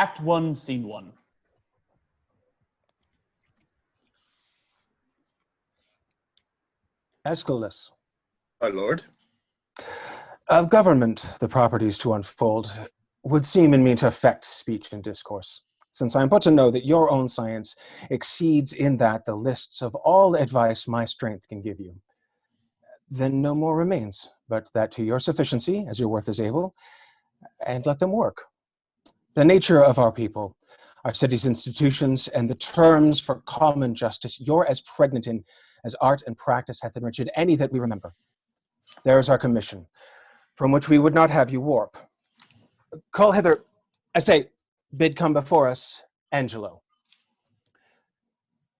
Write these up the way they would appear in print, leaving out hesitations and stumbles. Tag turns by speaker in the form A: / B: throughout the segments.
A: Act 1, Scene 1.
B: Aeschylus.
C: My lord.
B: Of government, the properties to unfold would seem in me to affect speech and discourse, since I am put to know that your own science exceeds in that the lists of all advice my strength can give you. Then no more remains, but that to your sufficiency, as your worth is able, and let them work. The nature of our people, our city's institutions, and the terms for common justice, you're as pregnant in as art and practice hath enriched any that we remember. There is our commission, from which we would not have you warp. Call hither, I say, bid come before us, Angelo.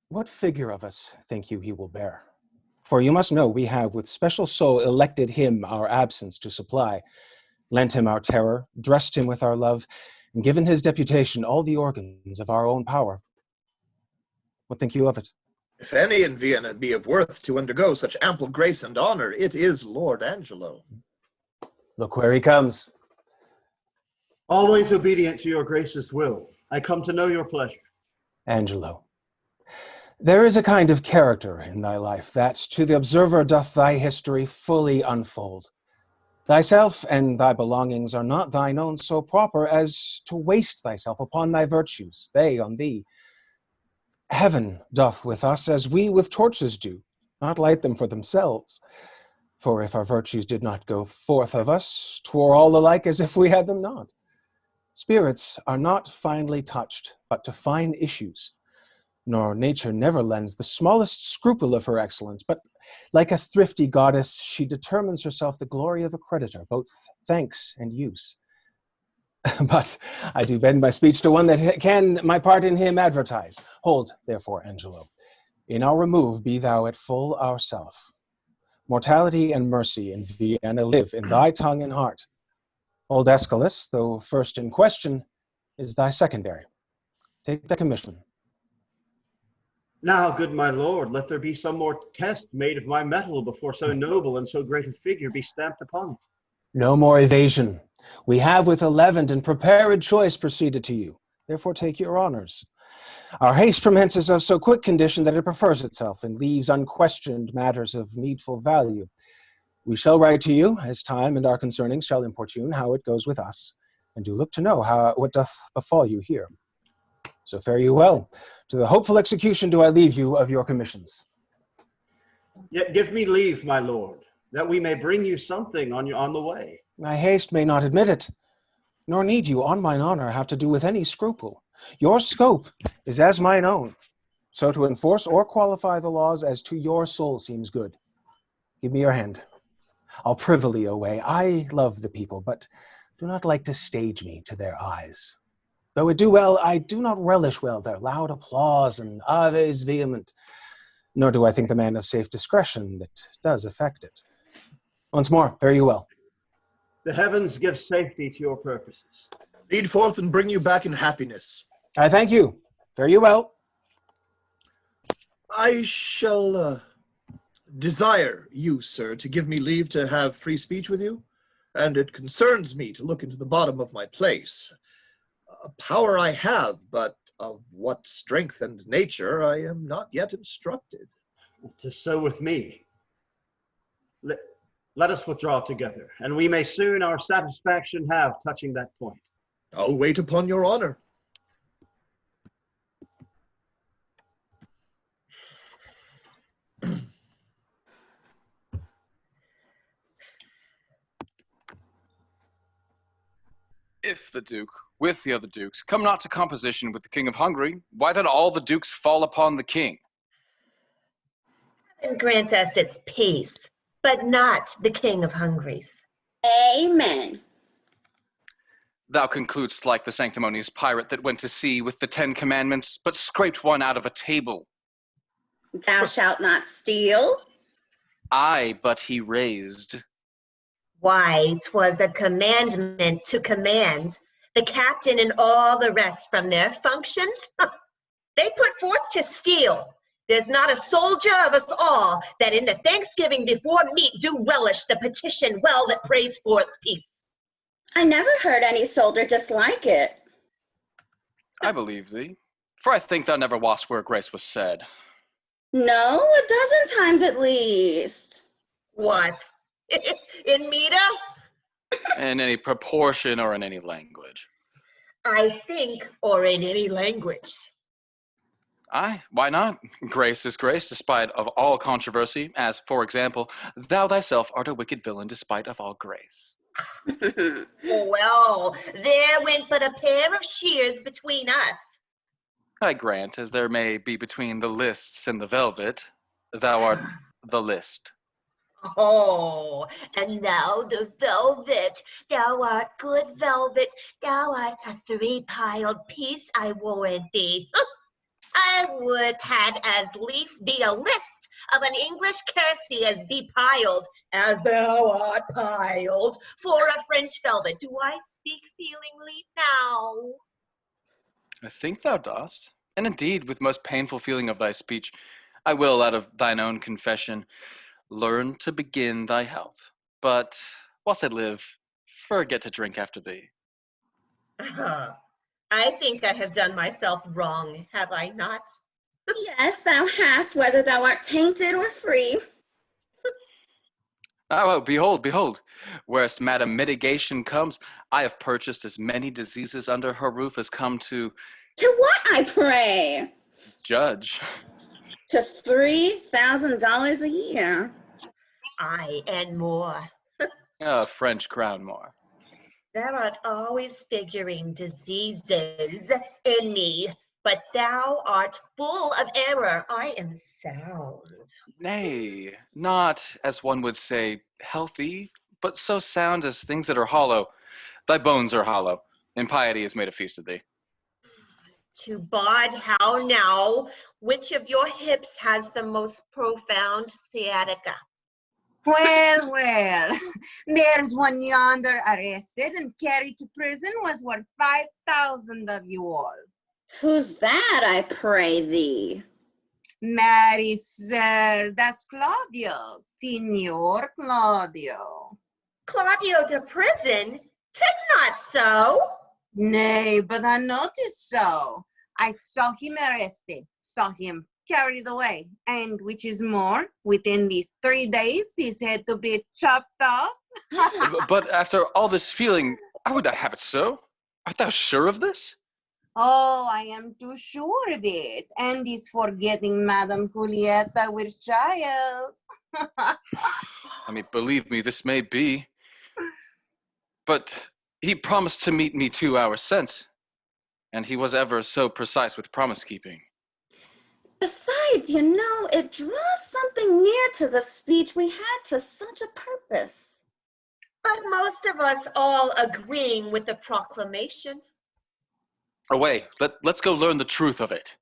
B: What figure of us think you he will bear? For you must know we have with special soul elected him our absence to supply, lent him our terror, dressed him with our love, and given his deputation all the organs of our own power. What think you of it?
C: If any in Vienna be of worth to undergo such ample grace and honor, it is Lord Angelo.
B: Look where he comes.
D: Always obedient to your grace's will, I come to know your pleasure.
B: Angelo, there is a kind of character in thy life that to the observer doth thy history fully unfold. Thyself and thy belongings are not thine own so proper as to waste thyself upon thy virtues, they on thee. Heaven doth with us as we with torches do, not light them for themselves. For if our virtues did not go forth of us, 'twere all alike as if we had them not. Spirits are not finely touched, but to fine issues. Nor nature never lends the smallest scruple of her excellence, but like a thrifty goddess, she determines herself the glory of a creditor, both thanks and use. But I do bend my speech to one that can my part in him advertise. Hold, therefore, Angelo, in our remove be thou at full ourself. Mortality and mercy in Vienna live in thy tongue and heart. Old Aeschylus, though first in question, is thy secondary. Take the commission.
D: Now, good my lord, let there be some more test made of my mettle before so noble and so great a figure be stamped upon it.
B: No more evasion. We have with 11 and prepared choice proceeded to you. Therefore take your honors. Our haste from hence is of so quick condition that it prefers itself and leaves unquestioned matters of needful value. We shall write to you, as time and our concernings shall importune how it goes with us, and do look to know what doth befall you here. So fare you well. To the hopeful execution do I leave you of your commissions.
D: Yet give me leave, my lord, that we may bring you something on the way.
B: My haste may not admit it, nor need you, on mine honor, have to do with any scruple. Your scope is as mine own, so to enforce or qualify the laws as to your soul seems good. Give me your hand. I'll privily away. I love the people, but do not like to stage me to their eyes. Though it do well, I do not relish well their loud applause and aves vehement, nor do I think the man of safe discretion that does affect it. Once more, fare you well.
D: The heavens give safety to your purposes.
C: Lead forth and bring you back in happiness.
B: I thank you. Fare you well.
C: I shall desire you, sir, to give me leave to have free speech with you, and it concerns me to look into the bottom of my place. A power I have, but of what strength and nature I am not yet instructed.
D: 'Tis so with me. Let us withdraw together, and we may soon our satisfaction have touching that point.
C: I'll wait upon your honor.
E: If the Duke, with the other dukes, come not to composition with the King of Hungary, why then all the dukes fall upon the king?
F: And grant us its peace, but not the King of Hungary's.
G: Amen.
E: Thou concludest like the sanctimonious pirate that went to sea with the 10 commandments, but scraped one out of a table.
G: Thou shalt not steal.
E: Aye, but he raised.
F: Why, 'twas a commandment to command the captain and all the rest from their functions. They put forth to steal. There's not a soldier of us all that in the Thanksgiving before meat do relish the petition well that prays for its peace.
G: I never heard any soldier dislike it.
E: I believe thee, for I think thou never wast where grace was said.
G: No, a dozen times at least.
F: What? In meter?
E: In any proportion or in any language.
F: I think, or in any language.
E: Aye, why not? Grace is grace, despite of all controversy, as, for example, thou thyself art a wicked villain, despite of all grace.
F: Well, there went but a pair of shears between us.
E: I grant, as there may be between the lists and the velvet, thou art the list.
F: Oh, and thou the velvet, thou art good velvet, thou art a three-piled piece, I warrant thee. I would had as lief be a list of an English Kirsty as be piled, as thou art piled, for a French velvet. Do I speak feelingly now?
E: I think thou dost, and indeed, with most painful feeling of thy speech, I will, out of thine own confession, learn to begin thy health. But, whilst I live, forget to drink after thee.
F: I think I have done myself wrong, have I not?
G: Yes, thou hast, whether thou art tainted or free.
E: Oh, behold, whereas Madam Mitigation comes, I have purchased as many diseases under her roof as come to
G: To what, I pray?
E: judge.
G: To $3,000 a year.
F: Aye, and more.
E: A French crown more.
F: Thou art always figuring diseases in me, but thou art full of error. I am sound.
E: Nay, not, as one would say, healthy, but so sound as things that are hollow. Thy bones are hollow. Impiety has made a feast of thee.
F: To bod, how now? Which of your hips has the most profound sciatica?
A: Well, there's one yonder arrested and carried to prison was worth 5,000 of you all.
G: Who's that, I pray thee?
A: Marry, sir, that's Claudio, Signor Claudio.
F: Claudio to prison? 'Tis not so.
A: Nay, but I noticed so. I saw him arrested, saw him carried away, and which is more, within these 3 days, his head to be chopped off.
E: But after all this feeling, I would not have it so. Art thou sure of this?
A: Oh, I am too sure of it. And he's forgetting Madame Julieta with child.
E: I mean, believe me, this may be. But he promised to meet me 2 hours since, and he was ever so precise with promise-keeping.
G: Besides, it draws something near to the speech we had to such a purpose.
F: But most of us all agreeing with the proclamation.
E: Away, let's go learn the truth of it.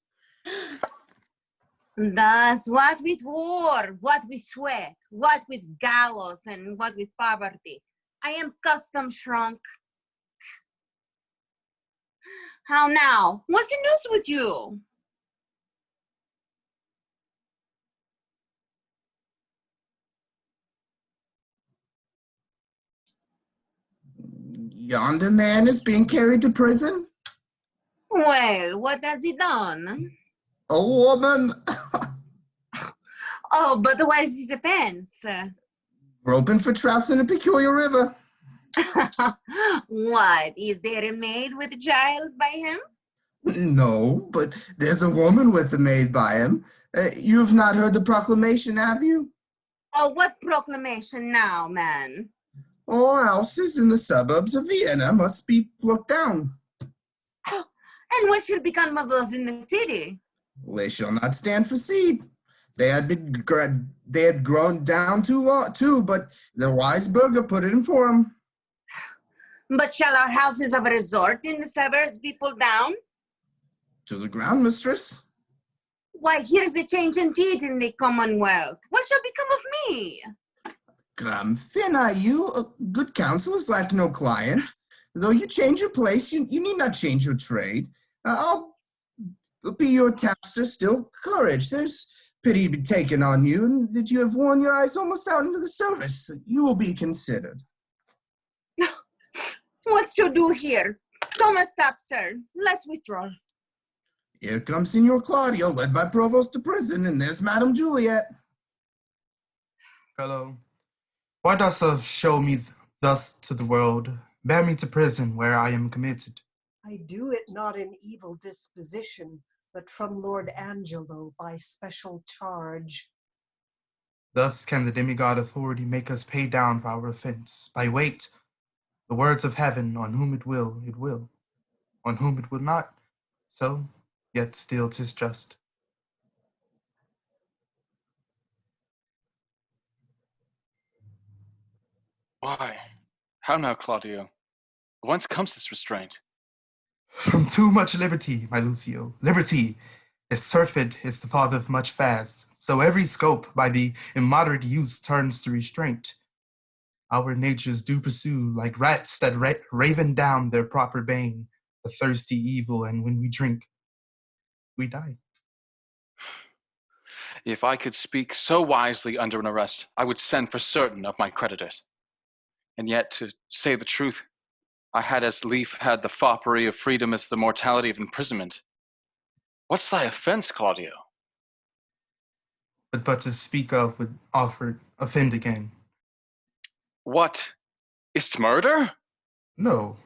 A: Thus, what with war, what with sweat, what with gallows, and what with poverty, I am custom shrunk. How now? What's the news with you?
H: Yonder man is being carried to prison?
A: Well, what has he done?
H: A woman
A: Oh, but what is his offense?
H: groping for trouts in a peculiar river.
A: What, is there a maid with a child by him?
H: No, but there's a woman with a maid by him. You have not heard the proclamation, have you?
A: Oh, what proclamation now, man?
H: All houses in the suburbs of Vienna must be looked down.
A: And what shall become of those in the city?
H: They shall not stand for seed. They had grown down too, but the wise burgher put it in for them.
A: But shall our houses of resort in the suburbs be pulled down?
H: To the ground, mistress.
A: Why, here's a change indeed in the Commonwealth. What shall become of me?
H: Finna, you good counselors lack no clients. Though you change your place, you need not change your trade. I'll be your tapster still. Courage, there's pity be taken on you, and that you have worn your eyes almost out into the service. You will be considered.
A: What's to do here? Thomas, stop, sir. Let's withdraw.
H: Here comes Signor Claudio, led by Provost to prison, and there's Madame Juliet.
I: Fellow, why dost thou show me thus to the world? Bear me to prison where I am committed.
J: I do it not in evil disposition, but from Lord Angelo by special charge.
I: Thus can the demigod authority make us pay down for our offense. By weight, the words of heaven, on whom it will, it will. On whom it will not, so, yet still 'tis just.
E: Why? How now, Claudio? Whence comes this restraint?
I: From too much liberty, my Lucio. Liberty, as surfeit is the father of much fast, so every scope by the immoderate use turns to restraint. Our natures do pursue, like rats that raven down their proper bane, a thirsty evil, and when we drink, we die.
E: If I could speak so wisely under an arrest, I would send for certain of my creditors. And yet, to say the truth, I had as lief had the foppery of freedom as the mortality of imprisonment. What's thy offense, Claudio?
I: But to speak of would offend again.
E: What? Is't murder?
I: No,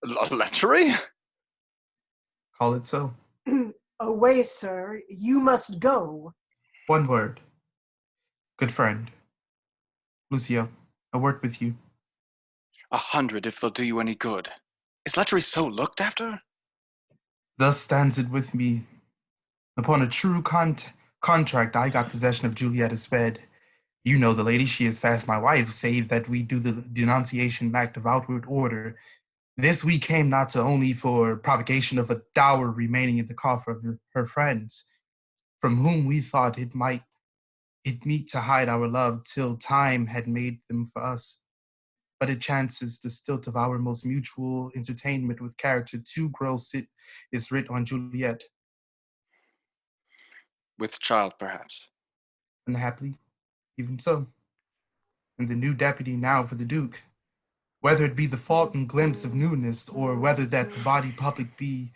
E: Lechery?
I: call it so.
J: Away, sir, you must go.
I: One word. Good friend. Lucio, a word with you.
E: 100 if they'll do you any good. Is lechery so looked after?
I: Thus stands it with me. Upon a true contract, I got possession of Julieta's bed. You know the lady, she is fast my wife, save that we do the denunciation act of outward order. This we came not to only for propagation of a dower remaining in the coffer of her friends, from whom we thought it meet to hide our love till time had made them for us. But it chances the stilt of our most mutual entertainment with character too gross it is writ on Juliet.
E: With child, perhaps.
I: Unhappily, even so. And the new deputy now for the Duke, whether it be the fault and glimpse of newness, or whether that the body public be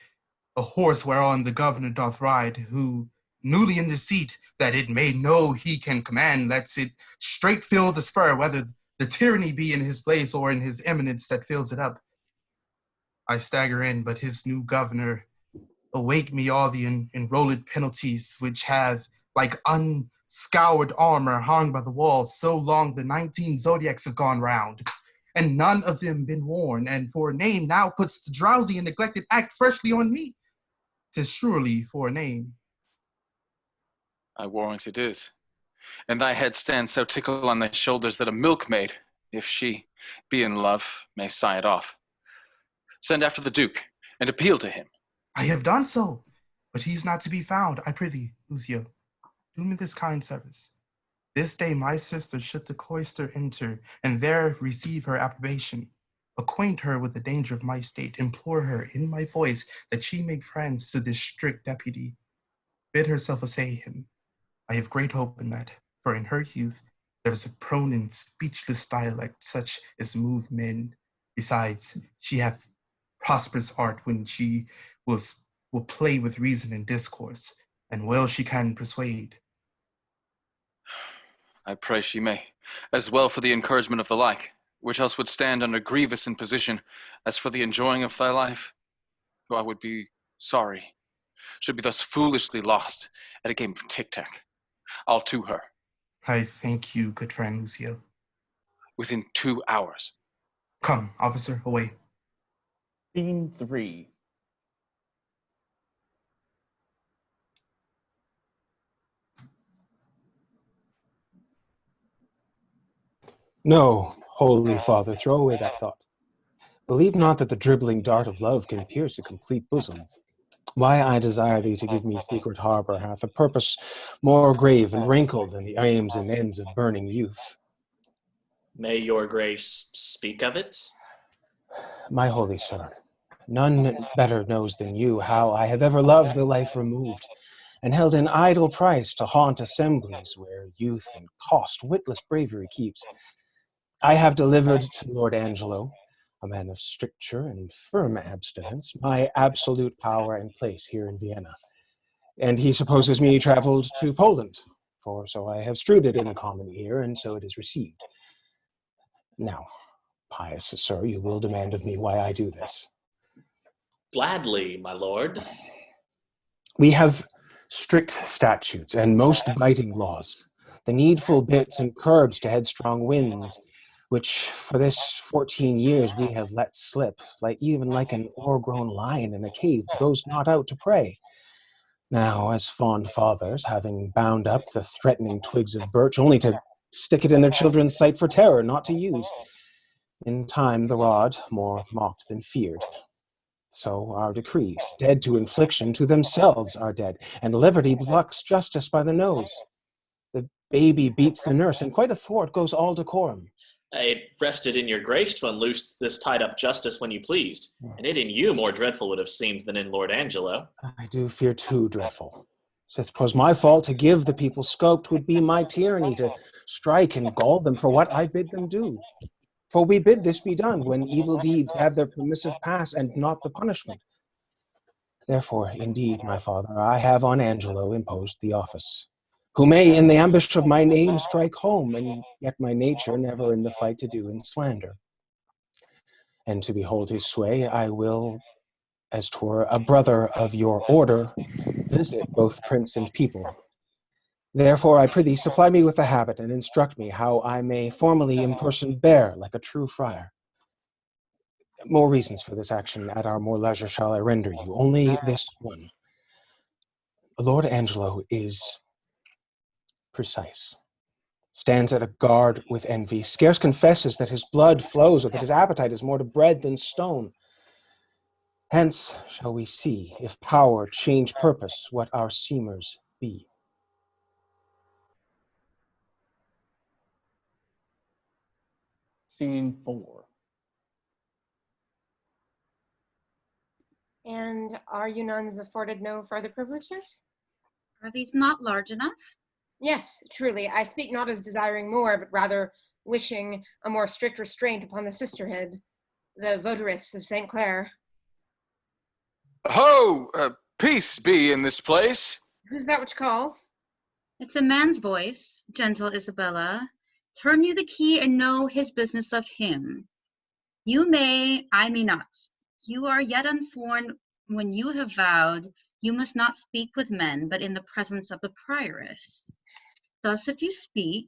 I: a horse whereon the governor doth ride, who, newly in the seat, that it may know he can command, lets it straight fill the spur, whether the tyranny be in his place or in his eminence that fills it up. I stagger in, but his new governor awake me all the enrolled penalties which have, like unscoured armor hung by the walls, so long the 19 zodiacs have gone round, and none of them been worn, and for a name now puts the drowsy and neglected act freshly on me. 'Tis surely for a name.
E: I warrant it is. And thy head stands so tickle on thy shoulders that a milkmaid, if she be in love, may sigh it off. Send after the Duke, and appeal to him.
I: I have done so, but he's not to be found. I prithee, Lucio, do me this kind service. This day my sister should the cloister enter, and there receive her approbation. Acquaint her with the danger of my state, implore her in my voice that she make friends to this strict deputy. Bid herself assay him. I have great hope in that, for in her youth there is a prone and speechless dialect such as move men. Besides, she hath prosperous art when she will play with reason and discourse, and well she can persuade.
E: I pray she may, as well for the encouragement of the like, which else would stand under grievous imposition, as for the enjoying of thy life, who I would be sorry should be thus foolishly lost at a game of tic-tac. I'll to her.
I: I thank you, good friend Lucio.
E: Within 2 hours.
I: Come, officer, away.
K: Scene 3.
B: No, holy father, throw away that thought. Believe not that the dribbling dart of love can pierce a complete bosom. Why I desire thee to give me secret harbor hath a purpose more grave and wrinkled than the aims and ends of burning youth.
K: May your grace speak of it?
B: My holy sir, none better knows than you how I have ever loved the life removed, and held in idle price to haunt assemblies where youth and cost witless bravery keeps. I have delivered to Lord Angelo a man of stricture and firm abstinence, my absolute power and place here in Vienna. And he supposes me traveled to Poland, for so I have strewed it in a common ear, and so it is received. Now, pious sir, you will demand of me why I do this.
K: Gladly, my lord.
B: We have strict statutes and most biting laws, the needful bits and curbs to headstrong winds, which for this 14 years we have let slip, even like an o'ergrown lion in a cave that goes not out to prey. Now, as fond fathers, having bound up the threatening twigs of birch only to stick it in their children's sight for terror, not to use, in time the rod more mocked than feared. So our decrees, dead to infliction, to themselves are dead, and liberty plucks justice by the nose. The baby beats the nurse, and quite athwart goes all decorum.
K: It rested in your grace to unloose this tied-up justice when you pleased, and it in you more dreadful would have seemed than in Lord Angelo.
B: I do fear too dreadful. Sith 'twas my fault to give the people scope, 'twould be my tyranny to strike and gall them for what I bid them do. For we bid this be done when evil deeds have their permissive pass and not the punishment. Therefore, indeed, my father, I have on Angelo imposed the office, who may in the ambush of my name strike home, and yet my nature never in the fight to do in slander. And to behold his sway, I will, as 'twere a brother of your order, visit both prince and people. Therefore, I prithee, supply me with the habit, and instruct me how I may formally in person bear like a true friar. More reasons for this action at our more leisure shall I render you, only this one. Lord Angelo is precise, stands at a guard with envy, scarce confesses that his blood flows or that his appetite is more to bread than stone. Hence shall we see, if power change purpose, what our seemers be.
L: Scene 4.
M: And are you nuns afforded no further privileges?
N: Are these not large enough?
M: Yes, truly. I speak not as desiring more, but rather wishing a more strict restraint upon the sisterhood, the votaress of St. Clair.
E: Ho! Peace be in this place.
M: Who's that which calls?
N: It's a man's voice, gentle Isabella. Turn you the key and know his business of him. You may, I may not. You are yet unsworn. When you have vowed, you must not speak with men, but in the presence of the prioress. Thus, if you speak,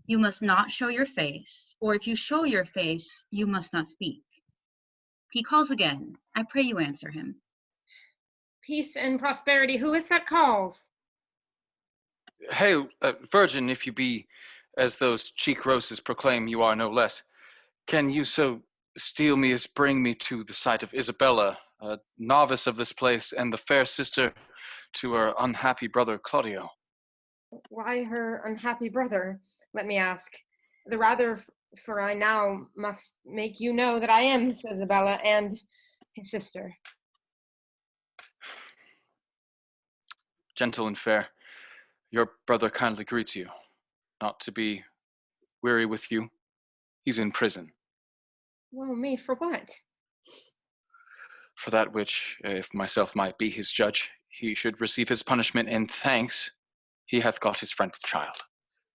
N: you must not show your face, or if you show your face, you must not speak. He calls again. I pray you answer him.
M: Peace and prosperity. Who is that calls?
E: Hail, virgin, if you be, as those cheek roses proclaim you are no less. Can you so steal me as bring me to the sight of Isabella, a novice of this place, and the fair sister to her unhappy brother Claudio?
M: Why her unhappy brother, let me ask? The rather, for I now must make you know that I am Miss Isabella and his sister.
E: Gentle and fair, your brother kindly greets you. Not to be weary with you, he's in prison.
M: Woe me, for what?
E: For that which, if myself might be his judge, he should receive his punishment in thanks. He hath got his friend with child.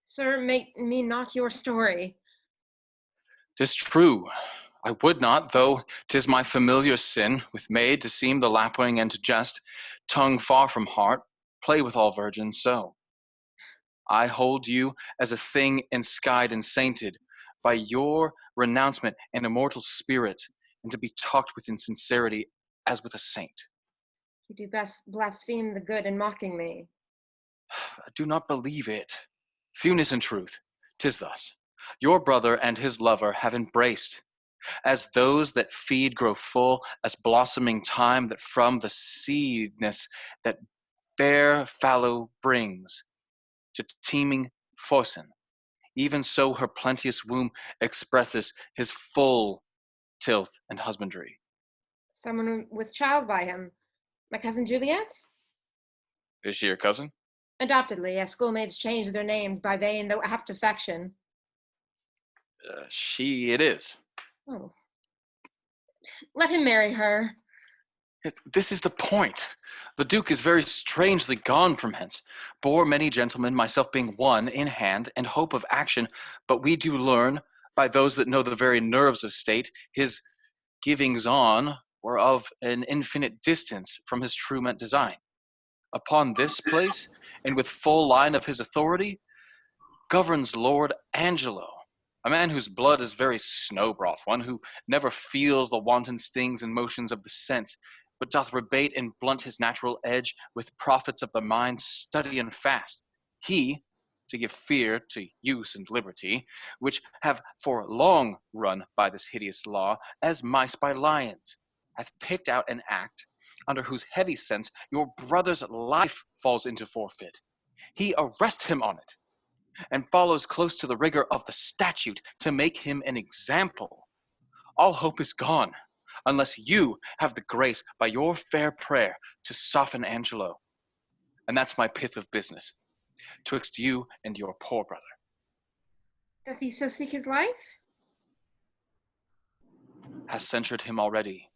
M: Sir, make me not your story.
E: 'Tis true. I would not, though 'tis my familiar sin, with maid to seem the lapwing and to jest, tongue far from heart, play with all virgins so. I hold you as a thing enskied and sainted by your renouncement and immortal spirit, and to be talked with in sincerity as with a saint.
M: You do best blaspheme the good in mocking me.
E: I do not believe it. Fewness and truth, 'tis thus. Your brother and his lover have embraced, as those that feed grow full, as blossoming time that from the seedness that bare fallow brings to teeming foison. Even so her plenteous womb expresseth his full tilth and husbandry.
M: Someone with child by him. My cousin Juliet?
E: Is she your cousin?
M: Adoptedly, as schoolmates change their names by vain though apt affection.
E: She it is.
M: Oh. Let him marry her.
E: This is the point. The Duke is very strangely gone from hence. Bore many gentlemen, myself being one, in hand, and hope of action, but we do learn, by those that know the very nerves of state, his givings on were of an infinite distance from his true meant design. Upon this place, and with full line of his authority, governs Lord Angelo, a man whose blood is very snow broth, one who never feels the wanton stings and motions of the sense, but doth rebate and blunt his natural edge with profits of the mind study and fast. He, to give fear to use and liberty, which have for long run by this hideous law, as mice by lions, hath picked out an act, under whose heavy sense your brother's life falls into forfeit. He arrests him on it, and follows close to the rigor of the statute to make him an example. All hope is gone, unless you have the grace by your fair prayer to soften Angelo. And that's my pith of business, twixt you and your poor brother.
M: Doth he so seek his life?
E: Has censured him already,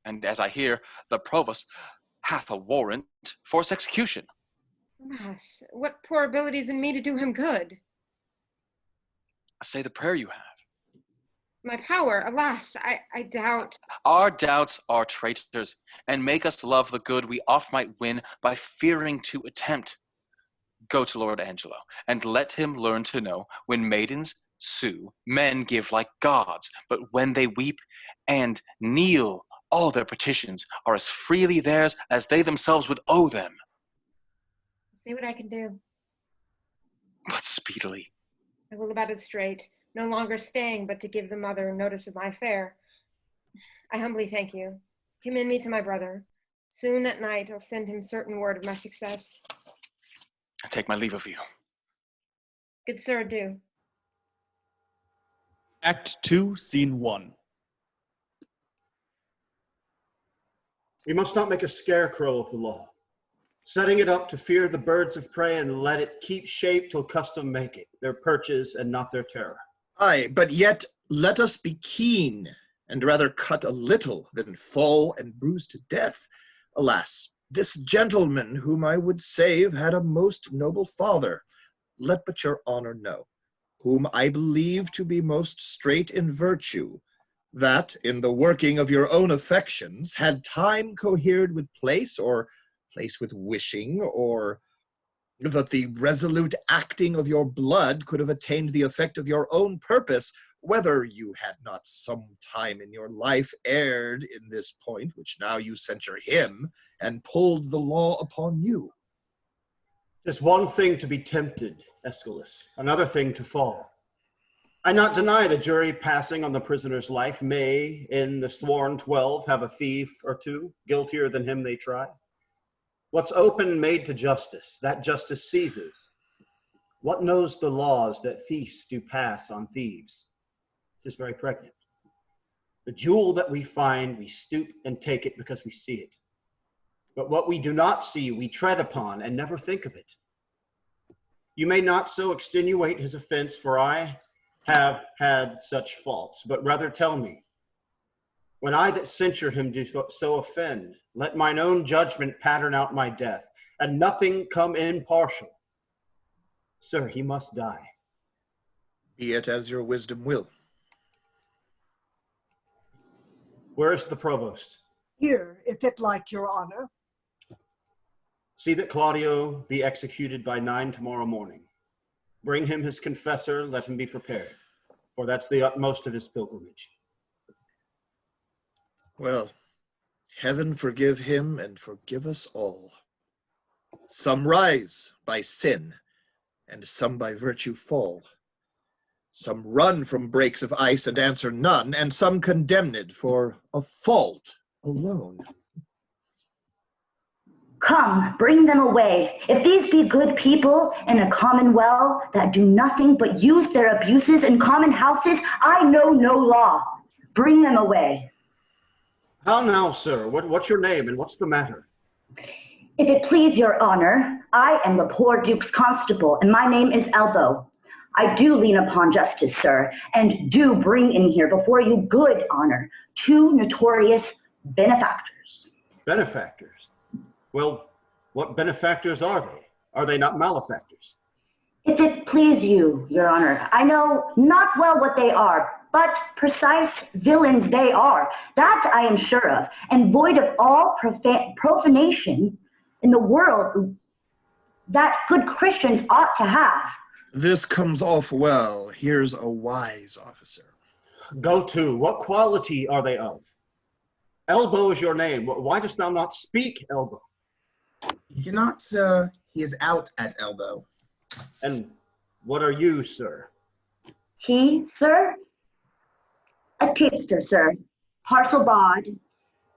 E: and as I hear, the provost hath a warrant for his execution.
M: Alas, what poor abilities in me to do him good?
E: Say the prayer you have.
M: My power, alas, I doubt.
E: Our doubts are traitors, and make us love the good we oft might win by fearing to attempt. Go to Lord Angelo, and let him learn to know, when maidens sue, men give like gods, but when they weep and kneel, all their petitions are as freely theirs as they themselves would owe them.
M: See what I can do.
E: But speedily.
M: I will about it straight, no longer staying but to give the mother notice of my affair. I humbly thank you. Commend me to my brother. Soon at night I'll send him certain word of my success.
E: I take my leave of you.
M: Good sir, adieu.
L: Act 2, Scene 1.
D: We must not make a scarecrow of the law, setting it up to fear the birds of prey and let it keep shape till custom make it, their perches and not their terror.
C: Aye, but yet let us be keen, and rather cut a little than fall and bruise to death. Alas, this gentleman whom I would save had a most noble father, let but your honor know, whom I believe to be most straight in virtue, that in the working of your own affections had time cohered with place, or place with wishing, or that the resolute acting of your blood could have attained the effect of your own purpose, whether you had not some time in your life erred in this point, which now you censure him, and pulled the law upon you.
D: 'Tis one thing to be tempted, Aeschylus, another thing to fall. I not deny the jury passing on the prisoner's life may, in the sworn 12, have a thief or two, guiltier than him they try. What's open made to justice, that justice seizes. What knows the laws that thieves do pass on thieves? 'Tis very pregnant. The jewel that we find, we stoop and take it because we see it. But what we do not see, we tread upon and never think of it. You may not so extenuate his offense, for I have had such faults, but rather tell me, when I that censure him do so offend, let mine own judgment pattern out my death, and nothing come impartial. Sir, he must die.
C: Be it as your wisdom will.
D: Where is the provost?
J: Here, if it like your honor.
D: See that Claudio be executed by 9 tomorrow morning. Bring him his confessor, let him be prepared, for that's the utmost of his pilgrimage.
C: Well, heaven forgive him and forgive us all. Some rise by sin, and some by virtue fall. Some run from breaks of ice and answer none, and some condemned for a fault alone.
O: Come, bring them away. If these be good people in a commonweal that do nothing but use their abuses in common houses, I know no law. Bring them away.
D: How now, sir? What's your name and what's the matter?
O: If it please your honor, I am the poor Duke's constable, and my name is Elbow. I do lean upon justice, sir, and do bring in here before you good honor 2 notorious benefactors.
D: Benefactors? Well, what benefactors are they? Are they not malefactors?
O: If it please you, your honor, I know not well what they are, but precise villains they are. That I am sure of, and void of all profanation in the world that good Christians ought to have.
C: This comes off well. Here's a wise officer.
D: Go to. What quality are they of? Elbow is your name. Why dost thou not speak, Elbow?
H: He cannot, sir. He is out at elbow.
D: And what are you, sir?
O: He, sir? A tapster, sir. Parcel bod.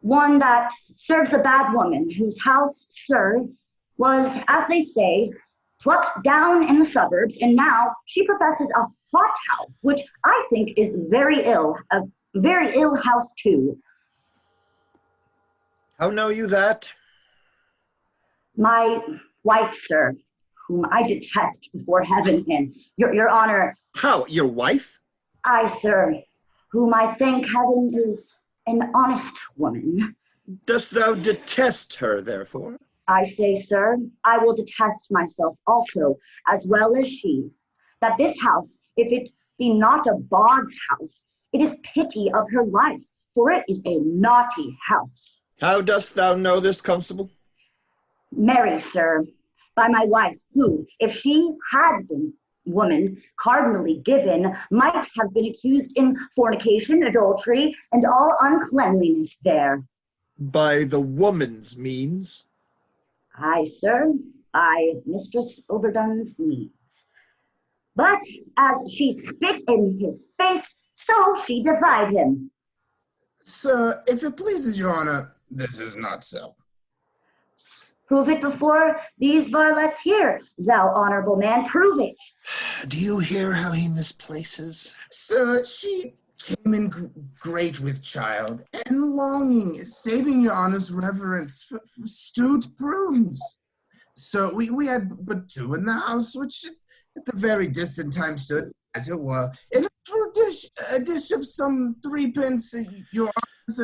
O: One that serves a bad woman, whose house, sir, was, as they say, plucked down in the suburbs, and now she professes a hot house, which I think is very ill, a very ill house too.
C: How know you that?
O: My wife, sir, whom I detest before heaven, and your honor.
C: How, your wife?
O: I, sir, whom I thank heaven is an honest woman.
C: Dost thou detest her, therefore?
O: I say, sir, I will detest myself also, as well as she, that this house, if it be not a bawd's house, it is pity of her life, for it is a naughty house.
C: How dost thou know this, constable?
O: Marry, sir, by my wife, who, if she had been woman cardinally given, might have been accused in fornication, adultery, and all uncleanliness there.
C: By the woman's means?
O: Aye, sir, by Mistress Overdone's means. But as she spit in his face, so she defied him.
H: Sir, if it pleases your honor, this is not so.
O: Prove it before these varlets here, thou honorable man, prove it.
C: Do you hear how he misplaces?
H: Sir, she came in great with child and longing, saving your honor's reverence for stewed prunes. So we had but 2 in the house, which at the very distant time stood, as it were, in a dish of some 3 pence. Your honors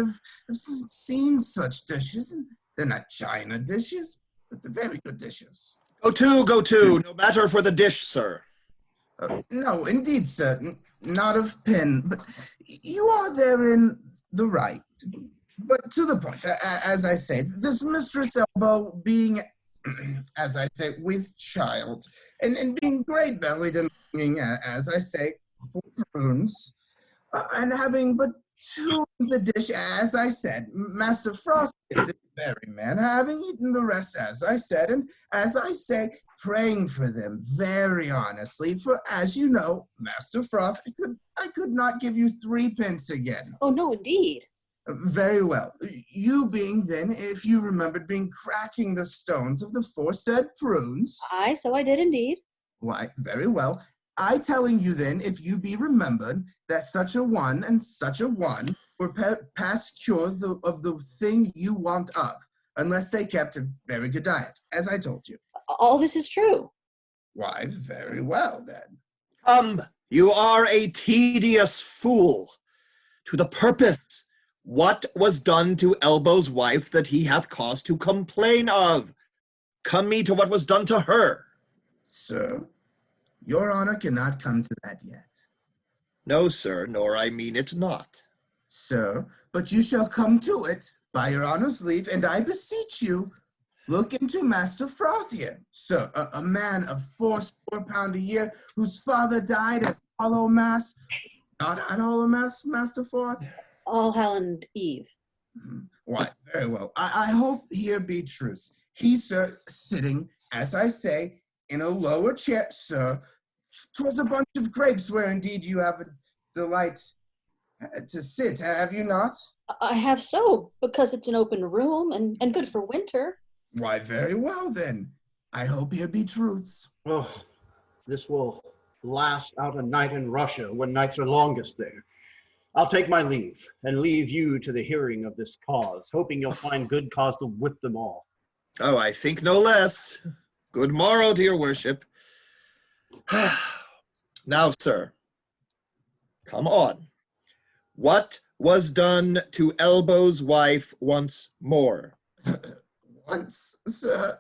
H: have seen such dishes, and they're not china dishes, but they're very good dishes.
C: Go to, no matter for the dish, sir.
H: No, indeed, sir, not of pin, but you are therein the right. But to the point, as I say, this Mistress Elbow being, as I say, with child, and being great-bellied and longing, as I say, for prunes, and having but 2 of the dish, as I said, Master Froth, this very man, having eaten the rest, as I said, and as I say, praying for them very honestly, for as you know, Master Froth, I could not give you 3 pence again.
P: Oh, no, indeed.
H: Very well. You being then, if you remembered, being cracking the stones of the foresaid prunes.
P: Aye, so I did indeed.
H: Why, very well. I telling you then, if you be remembered, that such a one and such a one were past cure of the thing you want of, unless they kept a very good diet, as I told you.
P: All this is true.
H: Why, very well then.
C: You are a tedious fool. To the purpose. What was done to Elbow's wife that he hath cause to complain of? Come me to what was done to her.
H: Sir, your honor cannot come to that yet.
C: No, sir, nor I mean it not.
H: Sir, but you shall come to it, by your honor's leave, and I beseech you, look into Master Froth here, sir, a man of 400 pounds a year, whose father died at Hollow Mass. Not at Hollow Mass, Master Froth?
P: All Hallow Eve.
H: Why, very well. I hope here be truth. He, sir, sitting, as I say, in a lower chair, sir. 'Twas a bunch of grapes where indeed you have a delight to sit, have you not?
P: I have so, because it's an open room and good for winter.
H: Why, very well then. I hope here be truths.
D: Oh, this will last out a night in Russia when nights are longest there. I'll take my leave and leave you to the hearing of this cause, hoping you'll find good cause to whip them all.
C: Oh, I think no less. Good morrow to your worship. Now, sir, come on. What was done to Elbow's wife once more?
H: Once, sir.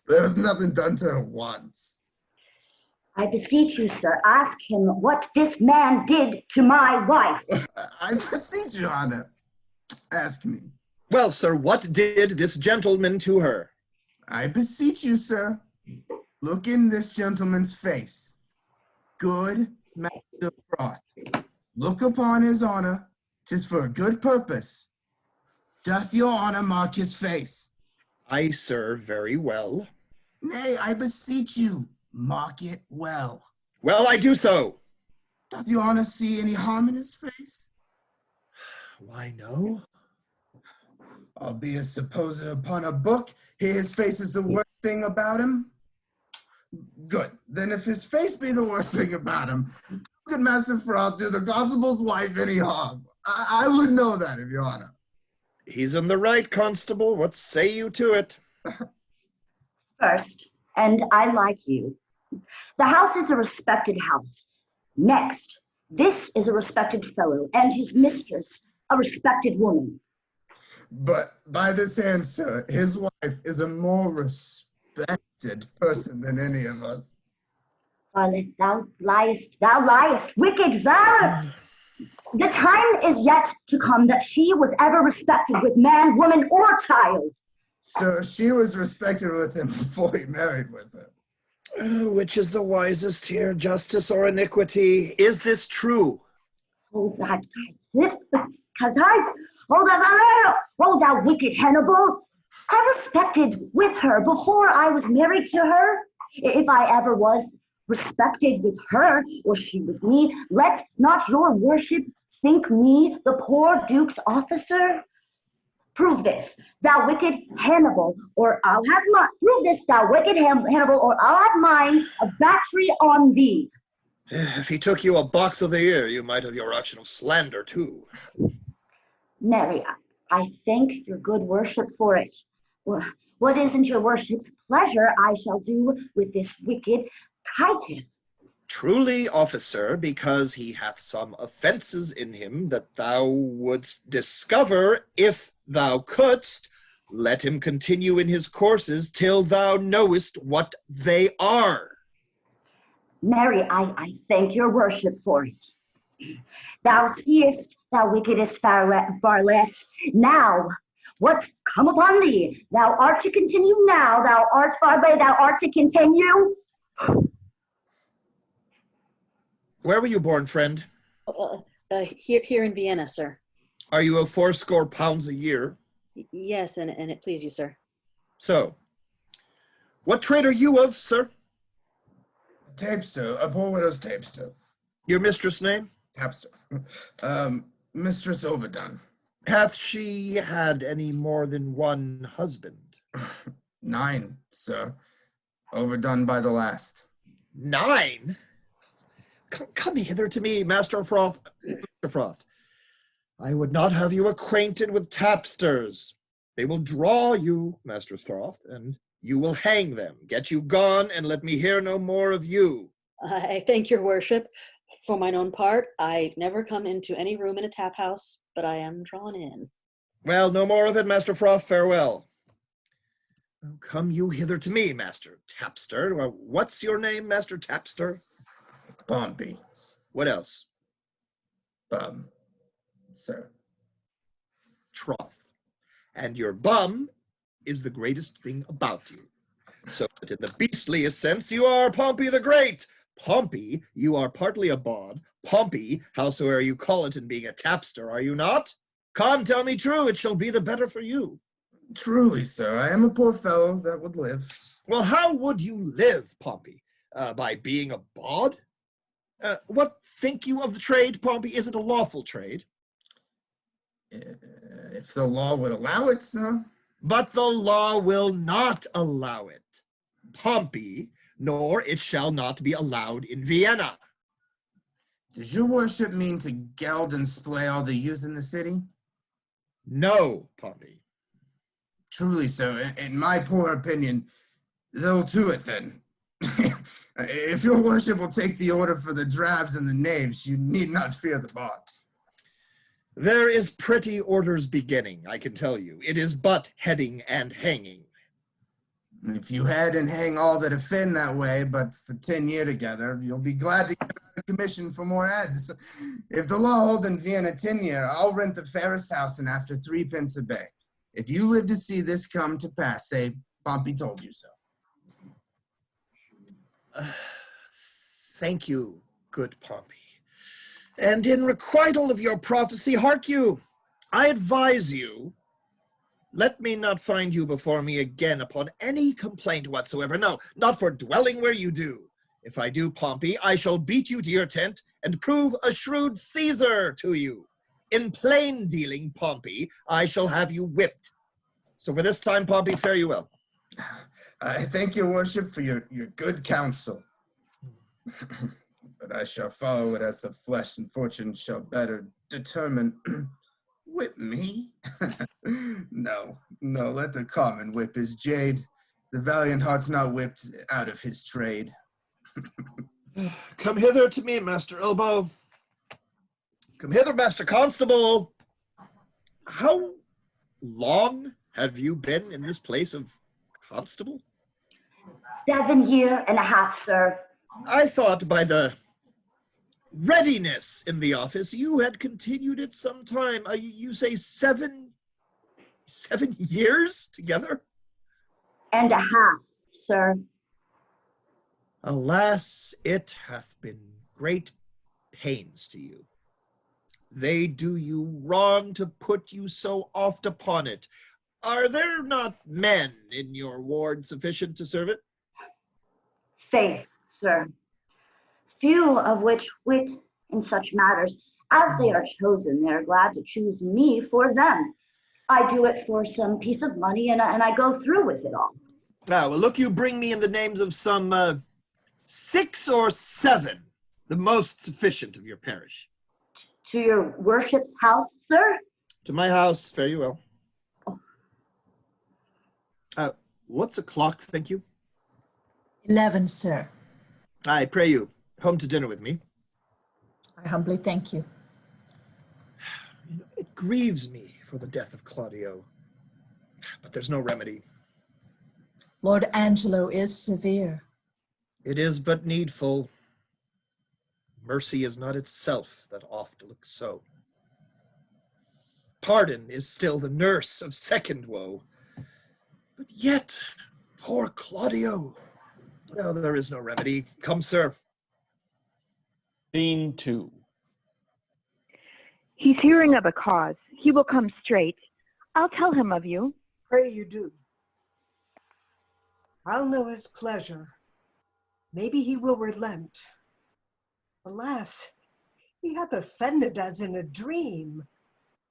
H: There was nothing done to her once.
O: I beseech you, sir, ask him what this man did to my wife.
H: I beseech your honor. Ask me.
C: Well, sir, what did this gentleman to her?
H: I beseech you, sir. Look in this gentleman's face. Good Master Froth. Look upon his honor. 'Tis for a good purpose. Doth your honor mark his face?
C: Aye, sir, very well.
H: Nay, I beseech you, mark it well.
C: Well, I do so.
H: Doth your honor see any harm in his face?
C: Why, no.
H: Albeit supposed upon a book, his face is the worst thing about him. Good. Then if his face be the worst thing about him, good Master Froth do the constable's wife any harm? I would know that, if your honor.
C: He's in the right, constable. What say you to it?
O: First, and I like you, the house is a respected house. Next, this is a respected fellow, and his mistress, a respected woman.
H: But by this hand, sir, his wife is a more respected person than any of us.
O: Varlet, thou liest, wicked thou! The time is yet to come that she was ever respected with man, woman, or child.
H: Sir, she was respected with him before he married with her.
C: Which is the wisest here, justice or iniquity? Is this true?
O: Oh, that, oh, thou wicked Hannibal! I respected with her before I was married to her. If I ever was respected with her, or she with me, let not your worship think me the poor duke's officer. Prove this, thou wicked Hannibal, or I'll have mine. Prove this, thou wicked Hannibal, or I'll have mine, a battery on thee.
C: If he took you a box of the ear, you might have your auction of slander, too.
O: Mary, I thank your good worship for it. What isn't your worship's pleasure I shall do with this wicked Titus.
C: Truly, officer, because he hath some offences in him that thou wouldst discover if thou couldst, let him continue in his courses till thou knowest what they are.
O: Mary, I thank your worship for it. Thou seest, thou wickedest varlet, now what's come upon thee? Thou art to continue now, thou art varlet, thou art to continue.
C: Where were you born, friend?
P: Here in Vienna, sir.
C: Are you of 80 pounds a year?
P: Yes, and it please you, sir.
C: So, what trade are you of, sir?
H: Tapster, a poor widow's tapster.
C: Your mistress' name?
H: Tapster. Mistress Overdone.
C: Hath she had any more than one husband?
H: 9, sir. Overdone by the last.
C: 9? Come hither to me, Master Froth. Mr. Froth. I would not have you acquainted with tapsters. They will draw you, Master Froth, and you will hang them. Get you gone, and let me hear no more of you.
P: I thank your worship. For mine own part, I never come into any room in a tap house, but I am drawn in.
C: Well, no more of it, Master Froth. Farewell. Come you hither to me, Master Tapster. Well, what's your name, Master Tapster?
H: Pompey.
C: What else?
H: Sir.
C: Troth. And your bum is the greatest thing about you. So that in the beastliest sense, you are Pompey the Great. Pompey, you are partly a bawd. Pompey, howsoever you call it in being a tapster, are you not? Come, tell me true, it shall be the better for you.
H: Truly, sir, I am a poor fellow that would live.
C: Well, how would you live, Pompey? By being a bawd? What think you of the trade, Pompey? Is it a lawful trade?
H: If the law would allow it, sir.
C: But the law will not allow it, Pompey, nor it shall not be allowed in Vienna.
H: Does your worship mean to geld and splay all the youth in the city?
C: No, Pompey.
H: Truly, sir, in my poor opinion, they'll do it then. If your worship will take the order for the drabs and the knaves, you need not fear the bots.
C: There is pretty orders beginning, I can tell you. It is but heading and hanging.
H: If you head and hang all that offend that way, but for 10 years together, you'll be glad to get a commission for more heads. If the law hold in Vienna 10 year, I'll rent the fairest house and after 3 pence a bay. If you live to see this come to pass, say, Pompey told you so.
C: Thank you, good Pompey. And in requital of your prophecy, hark you, I advise you, let me not find you before me again upon any complaint whatsoever. No, not for dwelling where you do. If I do, Pompey, I shall beat you to your tent and prove a shrewd Caesar to you. In plain dealing, Pompey, I shall have you whipped. So for this time, Pompey, fare you well.
H: I thank your worship for your good counsel. But I shall follow it as the flesh and fortune shall better determine. Whip me? No, let the common whip his jade. The valiant heart's not whipped out of his trade.
C: Come hither to me, Master Elbow. Come hither, Master Constable. How long have you been in this place of constable?
O: 7 years and a half, sir.
C: I thought by the readiness in the office you had continued it some time. You say 7 years together?
O: And a half, sir.
C: Alas, it hath been great pains to you. They do you wrong to put you so oft upon it. Are there not men in your ward sufficient to serve it?
O: Faith, sir. Few of which wit in such matters, as they are chosen, they are glad to choose me for them. I do it for some piece of money, and I go through with it all.
C: Well, look, you bring me in the names of some 6 or 7, the most sufficient of your parish.
O: To your worship's house, sir?
C: To my house, fare you well. What's o'clock, thank you?
Q: 11, sir.
C: I pray you, home to dinner with me.
Q: I humbly thank you.
C: It grieves me for the death of Claudio, but there's no remedy.
Q: Lord Angelo is severe.
C: It is but needful. Mercy is not itself that oft looks so. Pardon is still the nurse of second woe. But yet, poor Claudio. Well, there is no remedy. Come, sir.
L: Scene 2.
R: He's hearing of a cause. He will come straight. I'll tell him of you.
J: Pray you do. I'll know his pleasure. Maybe he will relent. Alas, he hath offended as in a dream.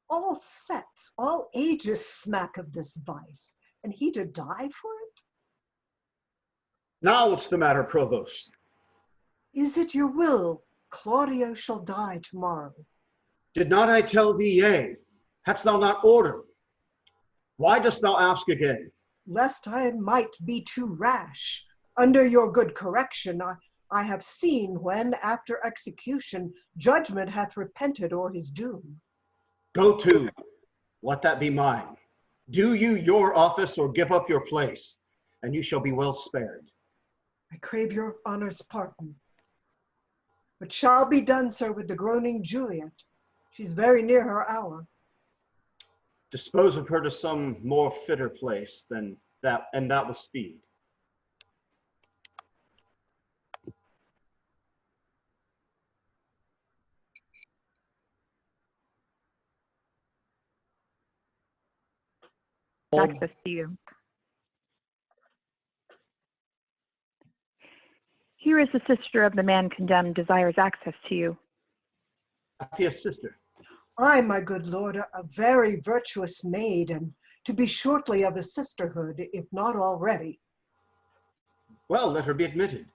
J: All sects, all ages smack of this vice, and he to die for it?
D: Now what's the matter, Provost?
J: Is it your will Claudio shall die tomorrow?
D: Did not I tell thee yea? Hadst thou not ordered? Why dost thou ask again?
J: Lest I might be too rash. Under your good correction, I have seen when, after execution, judgment hath repented o'er his doom.
D: Go to, let that be mine. Do you your office or give up your place, and you shall be well spared.
J: I crave your honor's pardon. But shall be done, sir, with the groaning Juliet. She's very near her hour.
D: Dispose of her to some more fitter place than that, and that with speed.
R: Access to you. Here is the sister of the man condemned, desires access to you.
D: Yes, sister.
J: I, my good lord, a very virtuous maid, and to be shortly of a sisterhood, if not already.
D: Well, let her be admitted.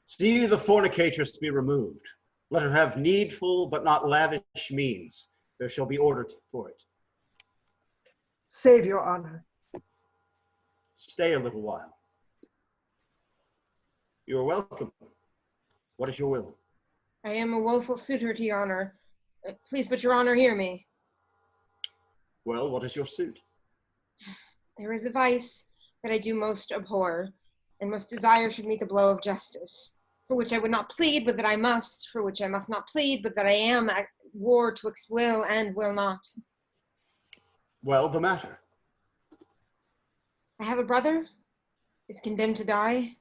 D: See the fornicatress be removed. Let her have needful but not lavish means. There shall be order for it.
J: Save your honor.
D: Stay a little while. You are welcome. What is your will?
M: I am a woeful suitor to your honor. Please, but your honor, hear me.
D: Well, what is your suit?
M: There is a vice that I do most abhor, and most desire should meet the blow of justice, for which I would not plead, but that I must, for which I must not plead, but that I am at war twixt will and will not.
D: Well, the matter.
M: I have a brother, is condemned to die.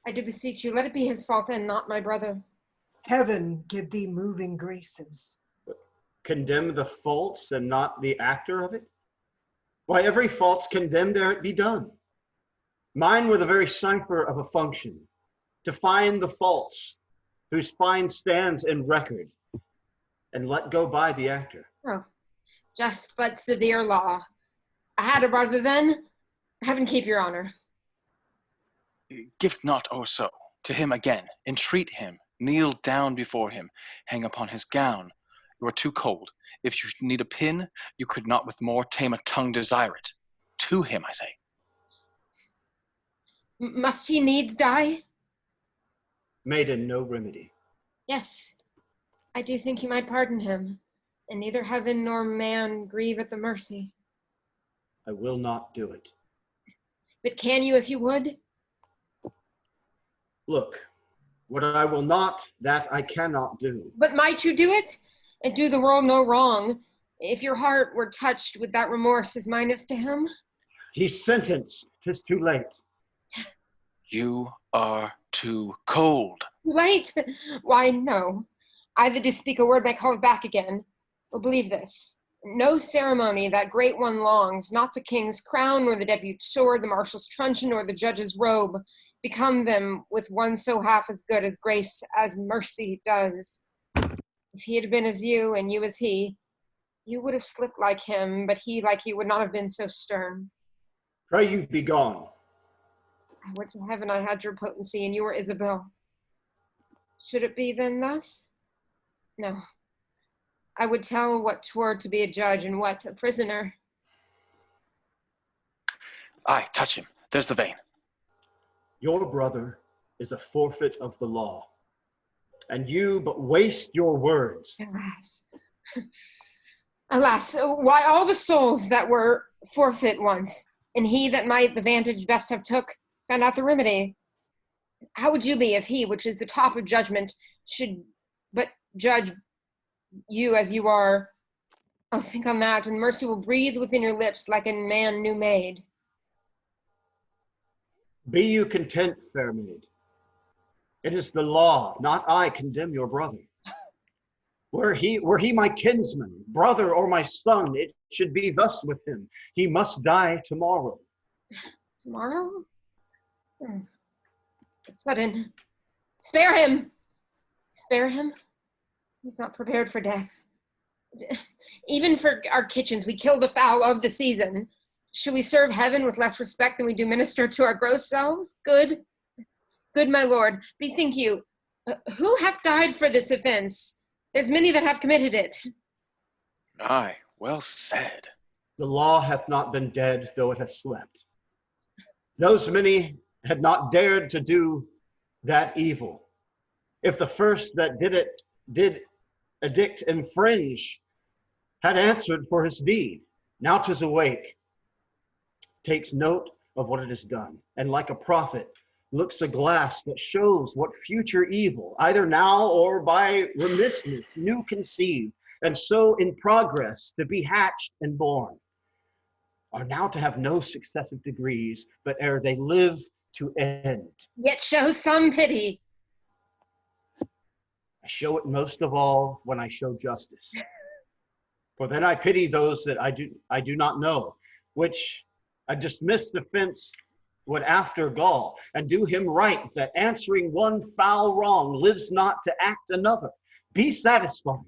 M: I do beseech you, let it be his fault and not my brother.
J: Heaven give thee moving graces.
D: Condemn the faults and not the actor of it? Why, every fault's condemned ere it be done. Mine were the very cipher of a function, to find the faults whose fine stands in record, and let go by the actor.
M: Oh, just but severe law. I had a brother then. Heaven keep your honor.
E: Give not or so to him again. Entreat him. Kneel down before him. Hang upon his gown. You are too cold. If you need a pin, you could not with more tame a tongue desire it. To him, I say.
M: Must he needs die?
D: Maiden, no remedy.
M: Yes, I do think you might pardon him, and neither heaven nor man grieve at the mercy.
D: I will not do it.
M: But can you if you would?
D: Look, what I will not, that I cannot do.
M: But might you do it, and do the world no wrong, if your heart were touched with that remorse as mine is to him?
D: He's sentenced. 'Tis too late.
E: You are too cold.
M: Late? Why, no. I that do speak a word may call it back again. Well, believe this. No ceremony that great one longs, not the king's crown, nor the depute's sword, the marshal's truncheon, nor the judge's robe, become them with one so half as good as grace as mercy does. If he had been as you, and you as he, you would have slipped like him, but he like you would not have been so stern.
D: Pray you be gone.
M: I would to heaven I had your potency, and you were Isabel. Should it be then thus? No. I would tell what 'twere to be a judge and what a prisoner.
E: Aye, touch him. There's the vein.
D: Your brother is a forfeit of the law, and you but waste your words.
M: Alas. Alas, why all the souls that were forfeit once, and he that might the vantage best have took, found out the remedy. How would you be if he, which is the top of judgment, should but judge you as you are? Oh, think on that, and mercy will breathe within your lips like a man new made.
D: Be you content, fair maid. It is the law, not I, condemn your brother. Were he my kinsman, brother, or my son, it should be thus with him. He must die tomorrow.
M: Tomorrow? It's sudden. Spare him! Spare him? He's not prepared for death. Even for our kitchens, we kill the fowl of the season. Should we serve heaven with less respect than we do minister to our gross selves? Good. Good, my lord. Bethink you, who hath died for this offense? There's many that have committed it.
E: Aye, well said.
D: The law hath not been dead, though it hath slept. Those many had not dared to do that evil. If the first that did it did addict infringe, had answered for his deed, now 'tis awake, takes note of what it has done, and like a prophet looks a glass that shows what future evil, either now or by remissness, new conceived, and so in progress to be hatched and born, are now to have no successive degrees, but ere they live to end.
M: Yet show some pity.
D: I show it most of all when I show justice. For then I pity those that I do not know, which a dismissed offense would after gall, and do him right, that answering one foul wrong lives not to act another. Be satisfied.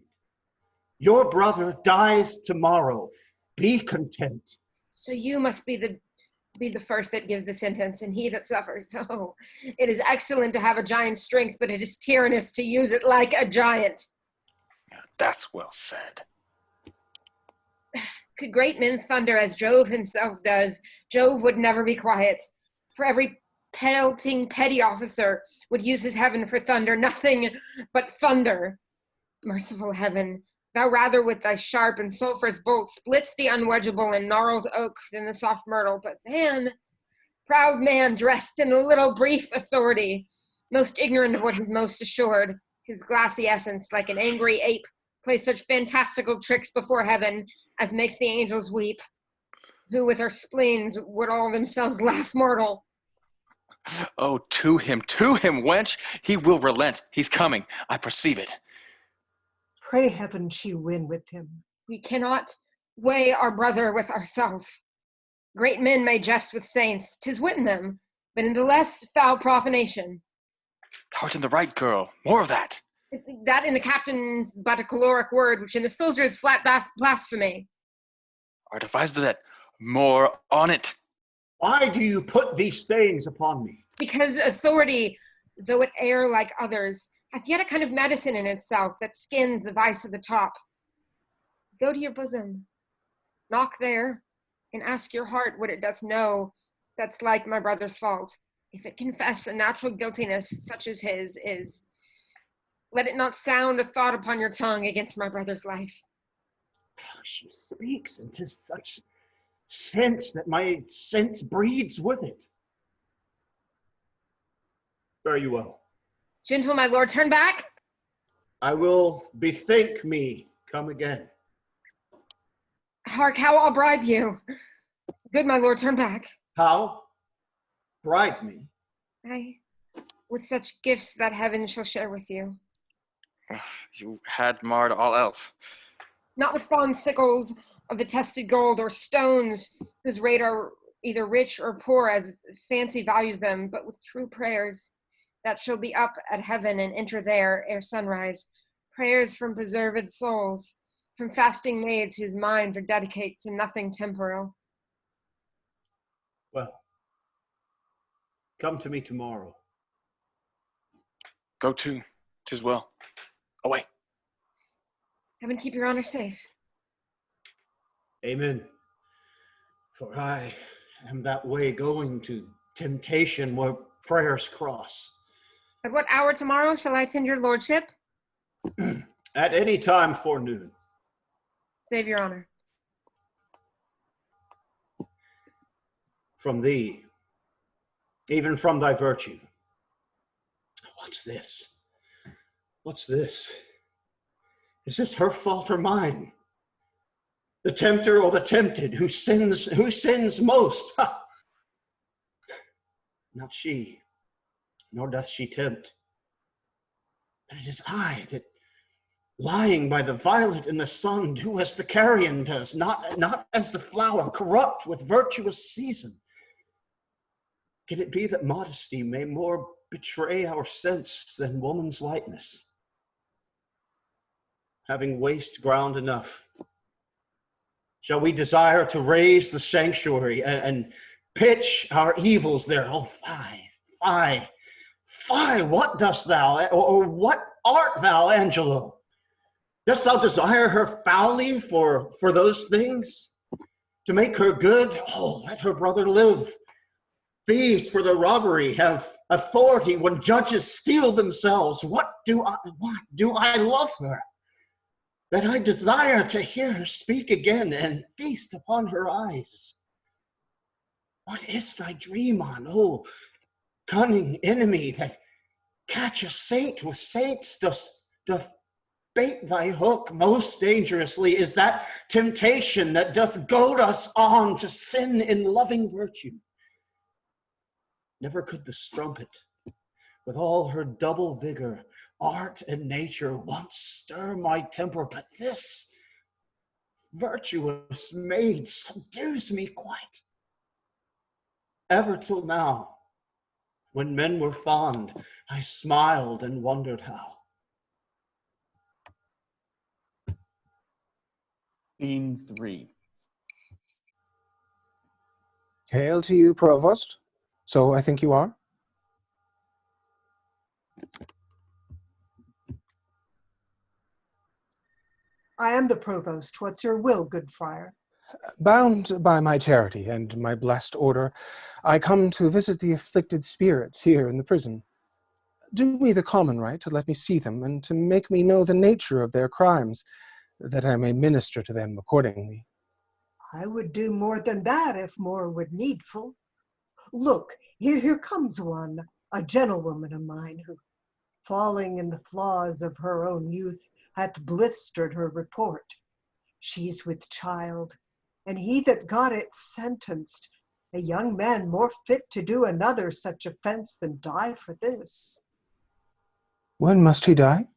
D: Your brother dies tomorrow. Be content.
M: So you must be the first that gives the sentence, and he that suffers. Oh, it is excellent to have a giant's strength, but it is tyrannous to use it like a giant.
E: That's well said.
M: Could great men thunder as Jove himself does, Jove would never be quiet. For every pelting petty officer would use his heaven for thunder, nothing but thunder. Merciful heaven, thou rather with thy sharp and sulphurous bolt splits the unwedgeable and gnarled oak than the soft myrtle. But man, proud man dressed in a little brief authority, most ignorant of what is most assured, his glassy essence, like an angry ape, plays such fantastical tricks before heaven as makes the angels weep, who with our spleens would all themselves laugh mortal.
E: Oh, to him, wench! He will relent. He's coming. I perceive it.
J: Pray heaven she win with him.
M: We cannot weigh our brother with ourself. Great men may jest with saints, 'tis wit in them, but in the less foul profanation.
E: Thou'rt in the right, girl. More of that.
M: That in the captain's but a caloric word, which in the soldier's flat blasphemy.
E: Art advised of that. More on it.
D: Why do you put these sayings upon me?
M: Because authority, though it err like others, hath yet a kind of medicine in itself that skins the vice of the top. Go to your bosom, knock there, and ask your heart what it doth know that's like my brother's fault. If it confess a natural guiltiness such as his is, let it not sound a thought upon your tongue against my brother's life.
D: She speaks into such sense that my sense breeds with it. Fare you well.
M: Gentle my lord, turn back.
D: I will bethink me, come again.
M: Hark, how I'll bribe you. Good my lord, turn back.
D: How? Bribe me?
M: Aye, with such gifts that heaven shall share with you.
E: You had marred all else.
M: Not with fond sickles of the tested gold, or stones whose rate are either rich or poor as fancy values them, but with true prayers that shall be up at heaven and enter there ere sunrise. Prayers from preserved souls, from fasting maids whose minds are dedicated to nothing temporal.
D: Well, come to me tomorrow.
E: Go to, 'tis well. Away.
M: Heaven keep your honor safe.
D: Amen. For I am that way going to temptation where prayers cross.
M: At what hour tomorrow shall I attend your lordship?
D: At any time forenoon.
M: Save your honor.
D: From thee, even from thy virtue. What's this? What's this? Is this her fault or mine? The tempter or the tempted? Who sins most? Ha! Not she, nor doth she tempt. But it is I that, lying by the violet in the sun, do as the carrion does, not as the flower, corrupt with virtuous season. Can it be that modesty may more betray our sense than woman's lightness? Having waste ground enough, shall we desire to raise the sanctuary and pitch our evils there? Oh, fie, what dost thou, or what art thou, Angelo? Dost thou desire her foully for those things? To make her good? Oh, let her brother live. Thieves for the robbery have authority when judges steal themselves. What do I love her? That I desire to hear her speak again and feast upon her eyes. What is thy dream on, oh, cunning enemy, that catch a saint with saints doth bait thy hook most dangerously? Is that temptation that doth goad us on to sin in loving virtue? Never could the strumpet, with all her double vigor, art and nature, once stir my temper, but this virtuous maid subdues me quite. Ever till now, when men were fond, I smiled and wondered how.
L: Scene 3.
B: Hail to you, Provost. So I think you are?
J: I am the provost. What's your will, good friar?
B: Bound by my charity and my blessed order, I come to visit the afflicted spirits here in the prison. Do me the common right to let me see them and to make me know the nature of their crimes, that I may minister to them accordingly.
J: I would do more than that if more were needful. Look, here comes one, a gentlewoman of mine who, falling in the flaws of her own youth, hath blistered her report. She's with child, and he that got it sentenced, a young man more fit to do another such offense than die for this.
B: When must he die?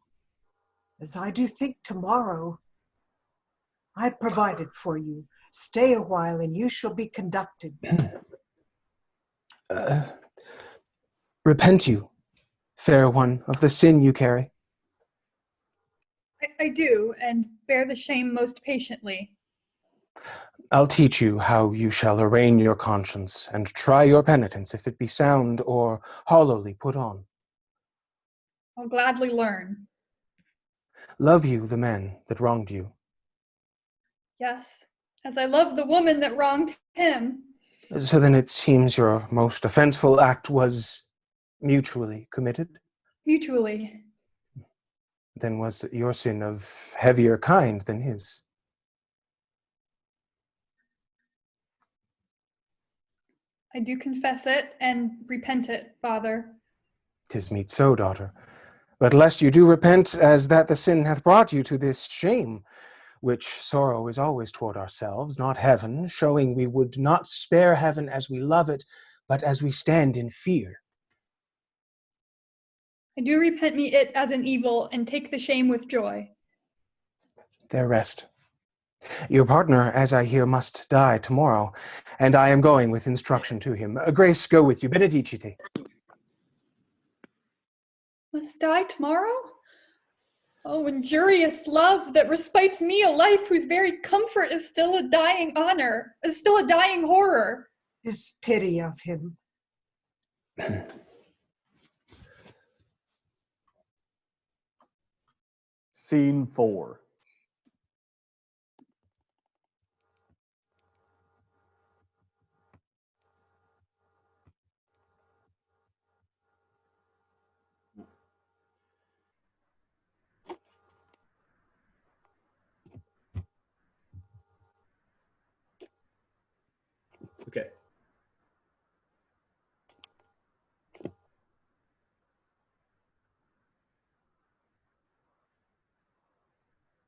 J: As I do think tomorrow. I provided for you. Stay a while and you shall be conducted.
B: Repent you, fair one, of the sin you carry.
S: I do, and bear the shame most patiently.
B: I'll teach you how you shall arraign your conscience, and try your penitence if it be sound or hollowly put on.
S: I'll gladly learn.
B: Love you the men that wronged you.
S: Yes, as I love the woman that wronged him.
B: So then it seems your most offenseful act was mutually committed?
S: Mutually.
B: Then was your sin of heavier kind than his?
S: I do confess it and repent it, Father.
B: 'Tis meet so, daughter. But lest you do repent, as that the sin hath brought you to this shame, which sorrow is always toward ourselves, not heaven, showing we would not spare heaven as we love it, but as we stand in fear.
S: I do repent me it as an evil and take the shame with joy.
B: There rest. Your partner, as I hear, must die tomorrow, and I am going with instruction to him. Grace go with you. Benedicite.
S: Must die tomorrow? Oh, injurious love that respites me, a life whose very comfort is still a dying honor, is still a dying horror.
J: 'Tis pity of him.
L: Scene 4.
D: Okay.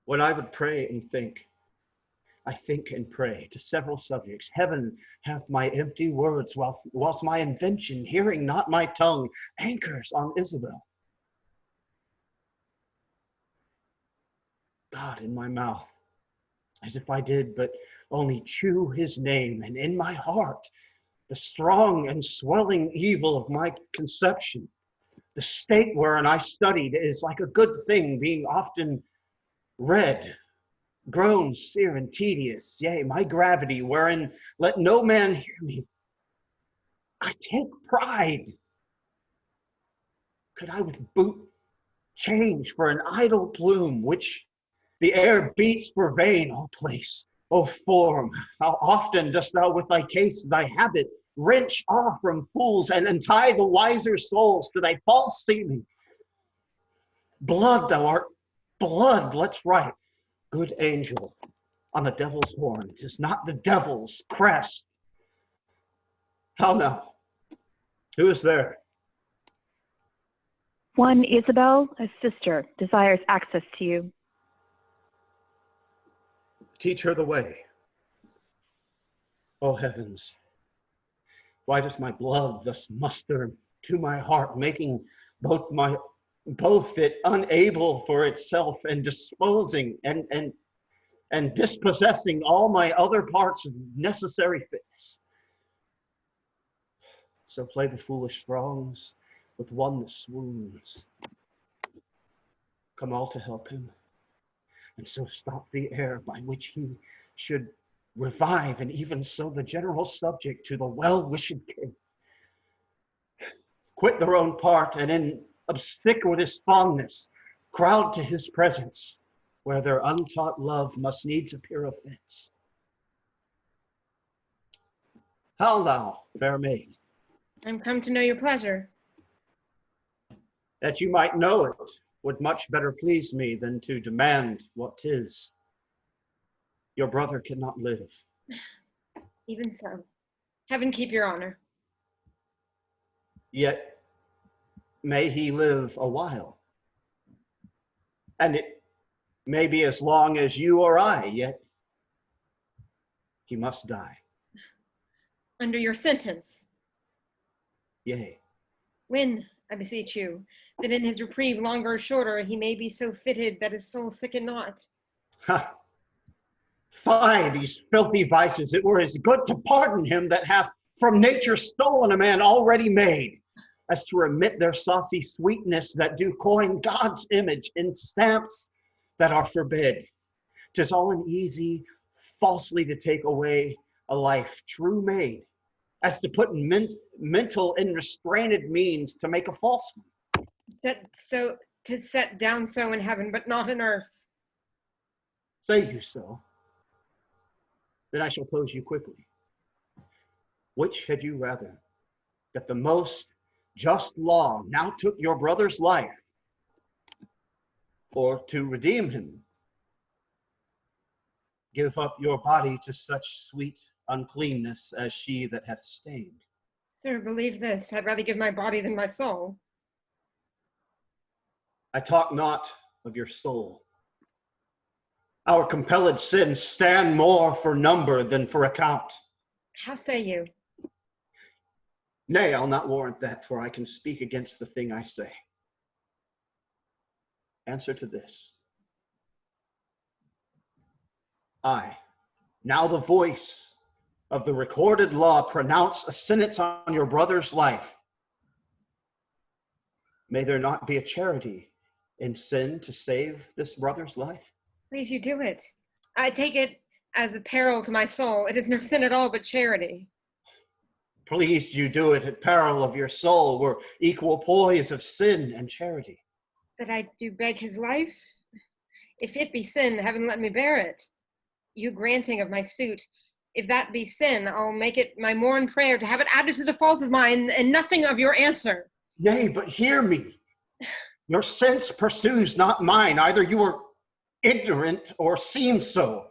D: When I would pray and think, I think and pray to several subjects. Heaven hath my empty words, whilst my invention, hearing not my tongue, anchors on Isabel. God in my mouth, as if I did but only chew his name, and in my heart, the strong and swelling evil of my conception, the state wherein I studied is like a good thing being often read, grown sere and tedious, yea, my gravity, wherein let no man hear me. I take pride. Could I with boot change for an idle plume, which the air beats for vain, O place, O form, how often dost thou with thy case, thy habit, wrench off from fools and untie the wiser souls to thy false seeming. Blood thou art, blood, let's write. Good angel, on the devil's horn, 'tis not the devil's crest. How now? Who is there?
R: One Isabel, a sister, desires access to you.
D: Teach her the way. O heavens, why does my blood thus muster to my heart, making both it unable for itself and disposing and dispossessing all my other parts of necessary fitness? So play the foolish throngs with one that swoons. Come all to help him, and so stop the air by which he should revive, and even so the general subject to the well-wished king. Quit their own part, and in obsequious fondness crowd to his presence, where their untaught love must needs appear offense. How thou, fair maid?
M: I'm come to know your pleasure.
D: That you might know it would much better please me than to demand what 'tis. Your brother cannot live.
M: Even so. Heaven keep your honor.
D: Yet may he live a while. And it may be as long as you or I, yet he must die.
M: Under your sentence.
D: Yea.
M: When, I beseech you, that in his reprieve, longer or shorter, he may be so fitted that his soul sicken not.
D: Ha! Fie, these filthy vices! It were as good to pardon him that hath from nature stolen a man already made, as to remit their saucy sweetness that do coin God's image in stamps that are forbid. 'Tis all an easy, falsely to take away a life true made, as to put mental in restrained means to make a false one.
M: Set down so in heaven, but not in earth.
D: Say you so? Then I shall pose you quickly. Which had you rather, that the most just law now took your brother's life, or to redeem him, give up your body to such sweet uncleanness as she that hath stained?
M: Sir, believe this, I'd rather give my body than my soul.
D: I talk not of your soul. Our compelled sins stand more for number than for account.
M: How say you?
D: Nay, I'll not warrant that, for I can speak against the thing I say. Answer to this. I, now the voice of the recorded law, pronounce a sentence on your brother's life. May there not be a charity in sin to save this brother's life?
M: Please, you do it. I take it as a peril to my soul. It is no sin at all, but charity.
D: Please, you do it at peril of your soul, were equal poise of sin and charity.
M: That I do beg his life? If it be sin, heaven let me bear it. You granting of my suit, if that be sin, I'll make it my morn prayer to have it added to the fault of mine, and nothing of your answer.
D: Yea, but hear me. Your sense pursues not mine. Either you are ignorant or seem so,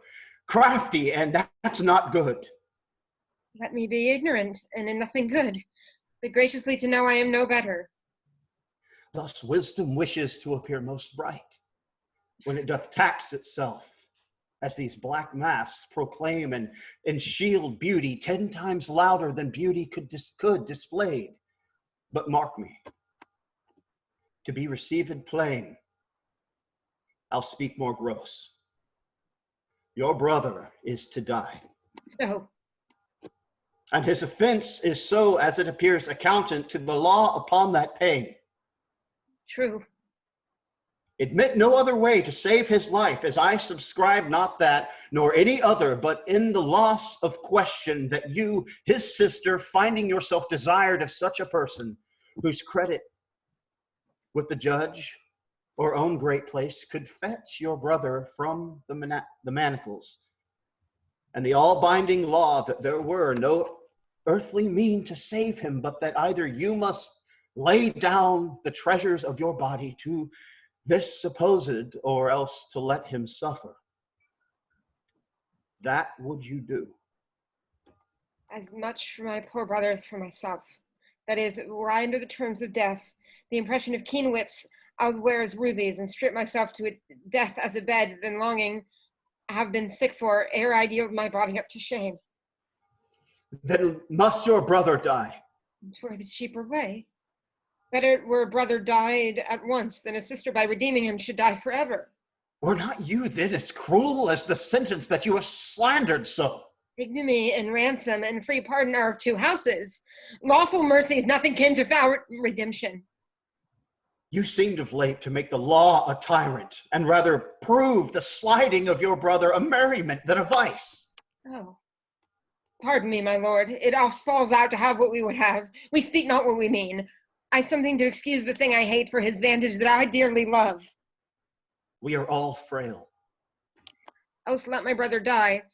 D: crafty, and that's not good.
M: Let me be ignorant, and in nothing good, but graciously to know I am no better.
D: Thus wisdom wishes to appear most bright, when it doth tax itself, as these black masks proclaim and shield beauty 10 times louder than beauty could displayed. But mark me, to be received plain, I'll speak more gross. Your brother is to die.
M: So.
D: And his offense is so as it appears accountant to the law upon that pain.
M: True.
D: Admit no other way to save his life, as I subscribe not that, nor any other, but in the loss of question that you, his sister, finding yourself desired of such a person, whose credit with the judge or own great place could fetch your brother from the manacles, and the all-binding law that there were no earthly mean to save him, but that either you must lay down the treasures of your body to this supposed, or else to let him suffer. That would you do?
M: As much for my poor brother as for myself. That is, were I under the terms of death, the impression of keen whips I'll wear as rubies, and strip myself to death as a bed, than longing I have been sick for, ere I'd yield my body up to shame.
D: Then must your brother die?
M: 'Twere the cheaper way. Better it were a brother died at once, than a sister by redeeming him should die forever.
D: Were not you then as cruel as the sentence that you have slandered so?
M: Ignominy and ransom and free pardon are of two houses. Lawful mercy is nothing kin to foul redemption.
D: You seemed of late to make the law a tyrant, and rather prove the sliding of your brother a merriment than a vice.
M: Oh, pardon me, my lord. It oft falls out to have what we would have. We speak not what we mean. I something to excuse the thing I hate for his vantage that I dearly love.
D: We are all frail.
M: Else let my brother die.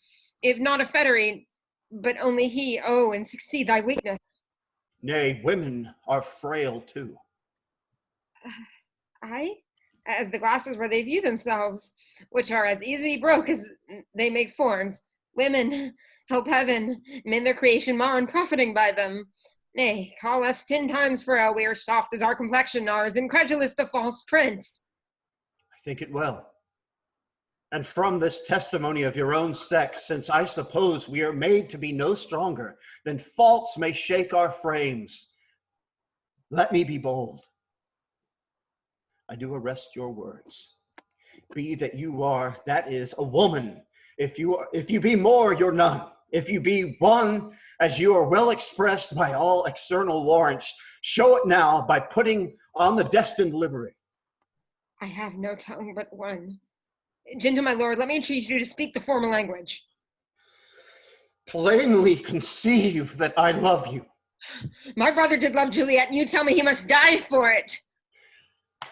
M: If not a fettery, but only he, oh, and succeed thy weakness.
D: Nay, women are frail too.
M: Aye, as the glasses where they view themselves, which are as easy broke as they make forms. Women, help heaven, men their creation mar, and profiting by them. Nay, call us 10 times frail, we are soft as our complexion, ours incredulous to false prince.
D: I think it well. And from this testimony of your own sex, since I suppose we are made to be no stronger than faults may shake our frames, let me be bold. I do arrest your words. Be that you are, that is, a woman. If you be more, you're none. If you be one, as you are well expressed by all external warrants, show it now by putting on the destined livery.
M: I have no tongue but one. Gentle my lord, let me entreat you to speak the formal language.
D: Plainly conceive that I love you.
M: My brother did love Juliet, and you tell me he must die for it.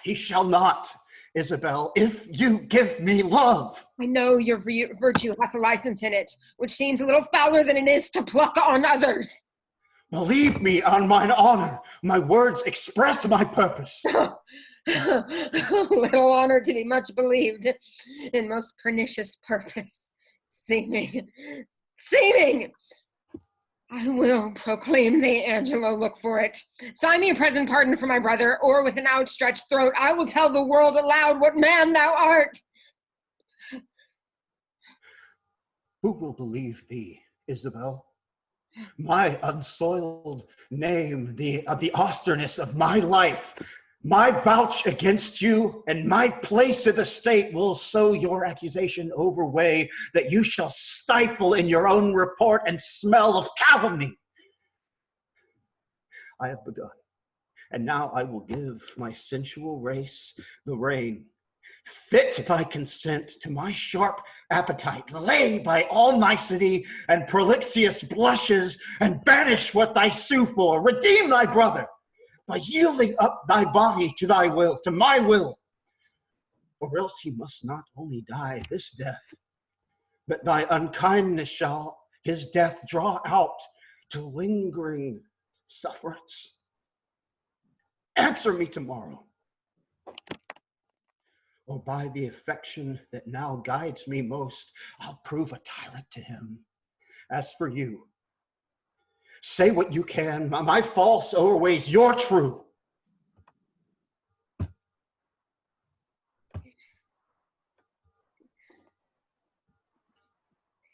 D: He shall not, Isabel, if you give me love.
M: I know your virtue hath a license in it, which seems a little fouler than it is to pluck on others.
D: Believe me on mine honor, my words express my purpose.
M: Little honor to be much believed, and most pernicious purpose. Seeming. I will proclaim thee, Angelo, look for it. Sign me a present pardon for my brother, or with an outstretched throat, I will tell the world aloud what man thou art.
D: Who will believe thee, Isabel? My unsoiled name, the austerness of my life, my vouch against you, and my place in the state will so your accusation overweigh that you shall stifle in your own report and smell of calumny. I have begun, and now I will give my sensual race the rein. Fit thy consent to my sharp appetite, lay by all nicety and prolixious blushes, and banish what thy sue for, redeem thy brother, by yielding up thy body to thy will, to my will. Or else he must not only die this death, but thy unkindness shall his death draw out to lingering sufferance. Answer me tomorrow, or by the affection that now guides me most, I'll prove a tyrant to him. As for you, say what you can, my false overweighs your true.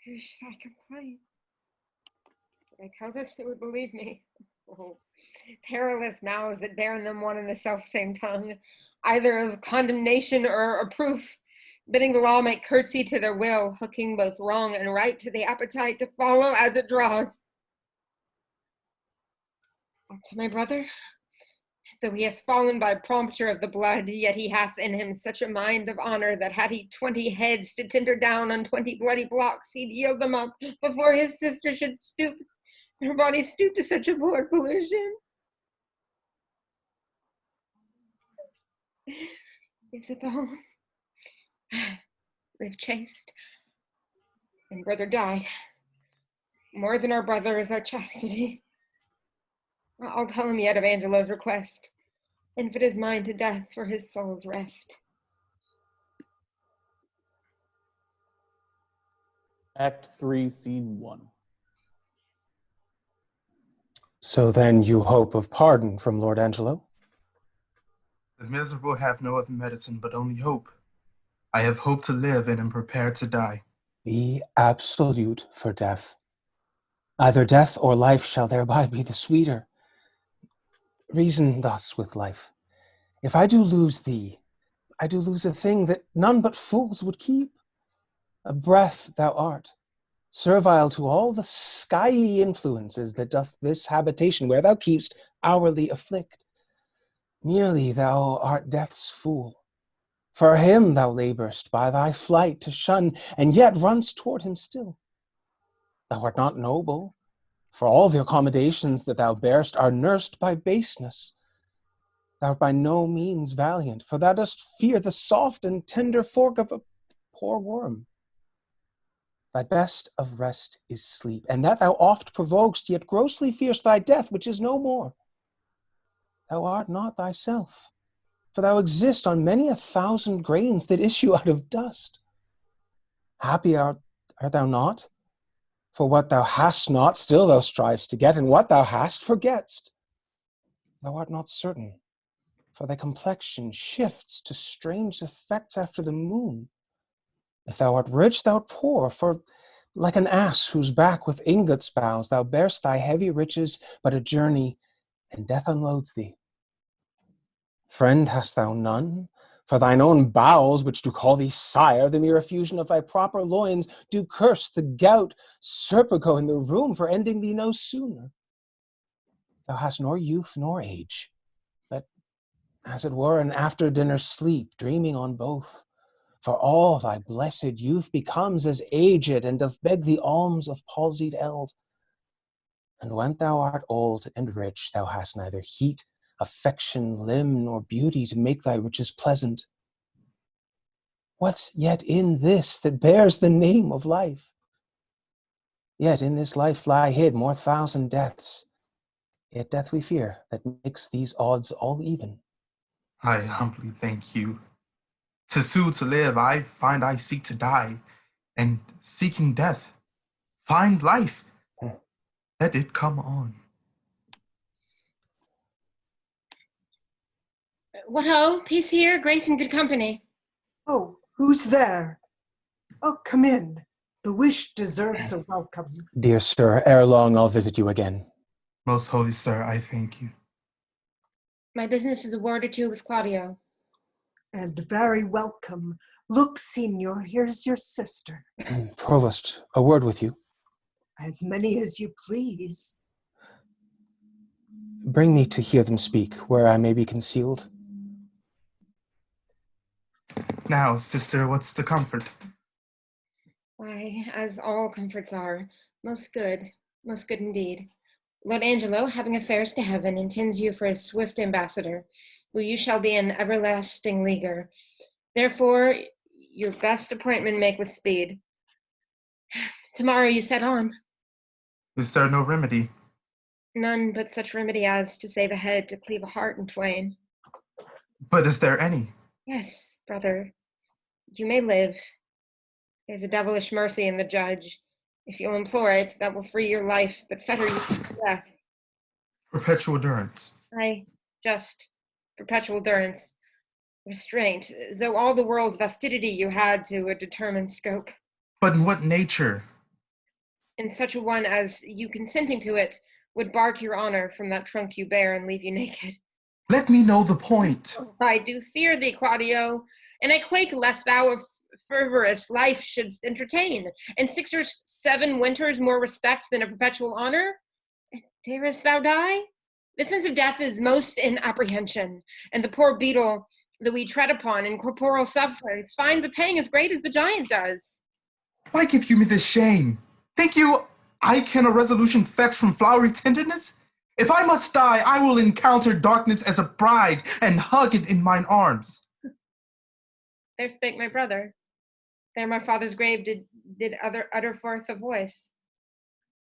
M: Who should I complain? Did I tell this, it would believe me. Oh, perilous mouths that bear in them one and the self-same tongue, either of condemnation or a proof, bidding the law make curtsy to their will, hooking both wrong and right to the appetite to follow as it draws. To my brother, though he hath fallen by prompture of the blood, yet he hath in him such a mind of honor that had he 20 heads to tinder down on 20 bloody blocks, he'd yield them up before his sister should stoop, her body stoop to such a poor pollution. Isabel, live chaste, and brother die. More than our brother is our chastity. I'll tell him yet of Angelo's request, and if it is mine to death for his soul's rest.
L: Act 3, Scene 1.
B: So then you hope of pardon from Lord Angelo?
I: The miserable have no other medicine but only hope. I have hope to live and am prepared to die.
B: Be absolute for death. Either death or life shall thereby be the sweeter. Reason thus with life. If I do lose thee, I do lose a thing that none but fools would keep. A breath thou art, servile to all the skyey influences that doth this habitation where thou keep'st hourly afflict. Merely thou art death's fool. For him thou labor'st by thy flight to shun, and yet run'st toward him still. Thou art not noble, for all the accommodations that thou bear'st are nursed by baseness. Thou art by no means valiant, for thou dost fear the soft and tender fork of a poor worm. Thy best of rest is sleep, and that thou oft provokest, yet grossly fear'st thy death, which is no more. Thou art not thyself, for thou exist on many 1,000 grains that issue out of dust. Happy art thou not, for what thou hast not, still thou strivest to get, and what thou hast, forgett'st. Thou art not certain, for thy complexion shifts to strange effects after the moon. If thou art rich, thou art poor, for like an ass whose back with ingots bows, thou bear'st thy heavy riches but a journey, and death unloads thee. Friend hast thou none, for thine own bowels, which do call thee sire, the mere effusion of thy proper loins, do curse the gout serpigo in the room for ending thee no sooner. Thou hast nor youth nor age, but as it were an after-dinner sleep, dreaming on both. For all thy blessed youth becomes as aged, and doth beg the alms of palsied eld. And when thou art old and rich, thou hast neither heat, affection, limb, nor beauty to make thy riches pleasant. What's yet in this that bears the name of life? Yet in this life lie hid more 1,000 deaths. Yet death we fear, that makes these odds all even.
I: I humbly thank you. To sue to live, I find I seek to die, and seeking death, find life. Let it come on.
M: What ho, peace here, grace and good company.
J: Oh, who's there? Oh, come in. The wish deserves a welcome.
B: Dear sir, ere long I'll visit you again.
I: Most holy sir, I thank you.
M: My business is a word or two with Claudio.
J: And very welcome. Look, Signor, here's your sister.
B: Provost, a word with you.
J: As many as you please.
B: Bring me to hear them speak, where I may be concealed.
I: Now, sister, what's the comfort?
M: Why, as all comforts are, most good indeed. Lord Angelo, having affairs to heaven, intends you for his swift ambassador, where you shall be an everlasting leaguer. Therefore, your best appointment make with speed. Tomorrow you set on.
I: Is there no remedy?
M: None but such remedy as to save a head, to cleave a heart in twain.
I: But is there any?
M: Yes, brother, you may live. There's a devilish mercy in the judge. If you'll implore it, that will free your life, but fetter you to death.
I: Perpetual durance.
M: Aye, just perpetual durance. Restraint, though all the world's vastity you had to a determined scope.
I: But in what nature?
M: In such a one as you consenting to it would bark your honor from that trunk you bear and leave you naked.
I: Let me know the point.
M: I do fear thee, Claudio, and I quake lest thou of fervorous life shouldst entertain, and 6 or 7 winters more respect than a perpetual honor. Darest thou die? The sense of death is most in apprehension, and the poor beetle that we tread upon in corporal sufferance finds a pang as great as the giant does.
I: Why give you me this shame? Think you I can a resolution fetch from flowery tenderness? If I must die, I will encounter darkness as a bride and hug it in mine arms.
M: There spake my brother. There my father's grave did utter forth a voice.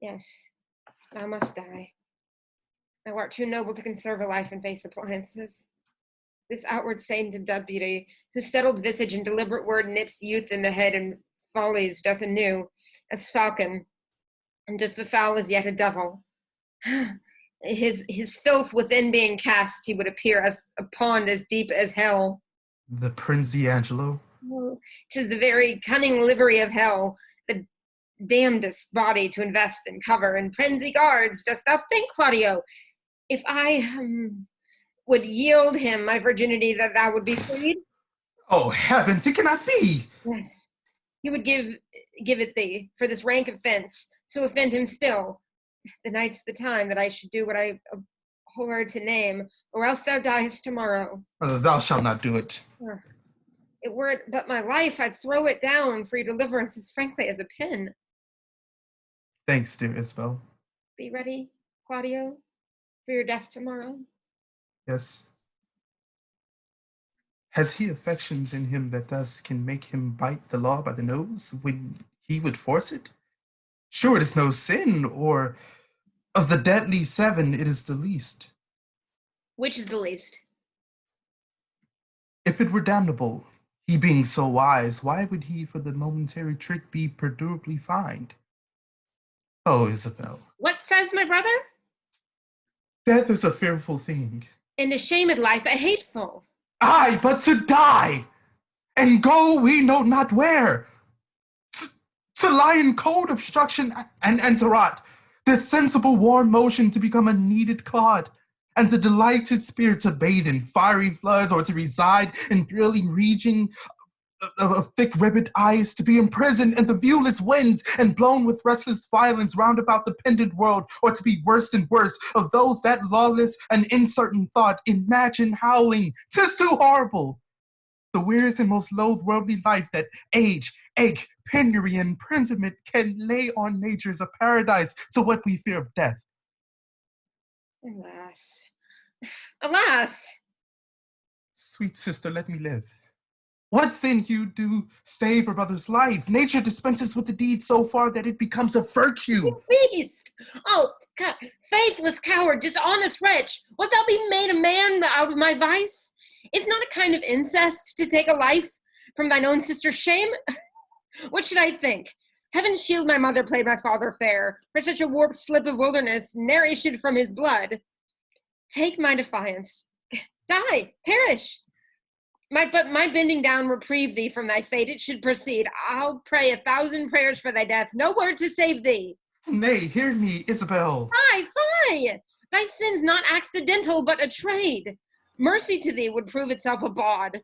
M: Yes, thou must die. Thou art too noble to conserve a life in base appliances. This outward saint and deputy, whose settled visage and deliberate word nips youth in the head and follies doth anew, as falcon, and if the fowl is yet a devil. His filth within being cast, he would appear as a pond as deep as hell.
I: The Prince Angelo?
M: Oh, 'tis the very cunning livery of hell, the damnedest body to invest and cover, and frenzy guards. Dost thou think, Claudio, if I would yield him my virginity, that thou would be freed?
I: Oh, heavens, it cannot be!
M: Yes, he would give it thee for this rank offense, so offend him still. The night's the time that I should do what I abhor to name, or else thou diest tomorrow.
I: Thou shalt not do it.
M: It were it but my life, I'd throw it down for your deliverance as frankly as a pin.
I: Thanks, dear Isabel.
M: Be ready, Claudio, for your death tomorrow.
I: Yes. Has he affections in him that thus can make him bite the law by the nose when he would force it? Sure, it is no sin, or of the deadly seven, it is the least.
M: Which is the least?
I: If it were damnable, he being so wise, why would he for the momentary trick be perdurably fined? Oh, Isabel,
M: What says my brother?
I: death is a fearful thing.
M: And a shamed life a hateful.
I: Aye, but to die, and go we know not where. To lie in cold obstruction and to rot, this sensible warm motion to become a kneaded clod, and the delighted spirit to bathe in fiery floods, or to reside in thrilling region of thick-ribbed ice, to be imprisoned in the viewless winds and blown with restless violence round about the pendant world, or to be worse and worse of those that lawless and uncertain thought imagine howling. 'Tis too horrible. The weirdest and most loathed worldly life that age, ache, penury, and imprisonment can lay on nature's a paradise to what we fear of death.
M: Alas. Alas!
I: Sweet sister, let me live. What sin you do save a brother's life? Nature dispenses with the deed so far that it becomes a virtue.
M: Beast! Oh, God, faithless coward, dishonest wretch, wilt thou be made a man out of my vice? Is not a kind of incest to take a life from thine own sister's shame? What should I think? Heaven shield my mother played my father fair, for such a warped slip of wilderness ne'er issued from his blood. Take my defiance. Die, perish. But my bending down reprieve thee from thy fate, it should proceed. I'll pray 1,000 prayers for thy death, no word to save thee.
I: Nay, hear me, Isabel.
M: Fie! Thy sin's not accidental, but a trade. Mercy to thee would prove itself a bawd.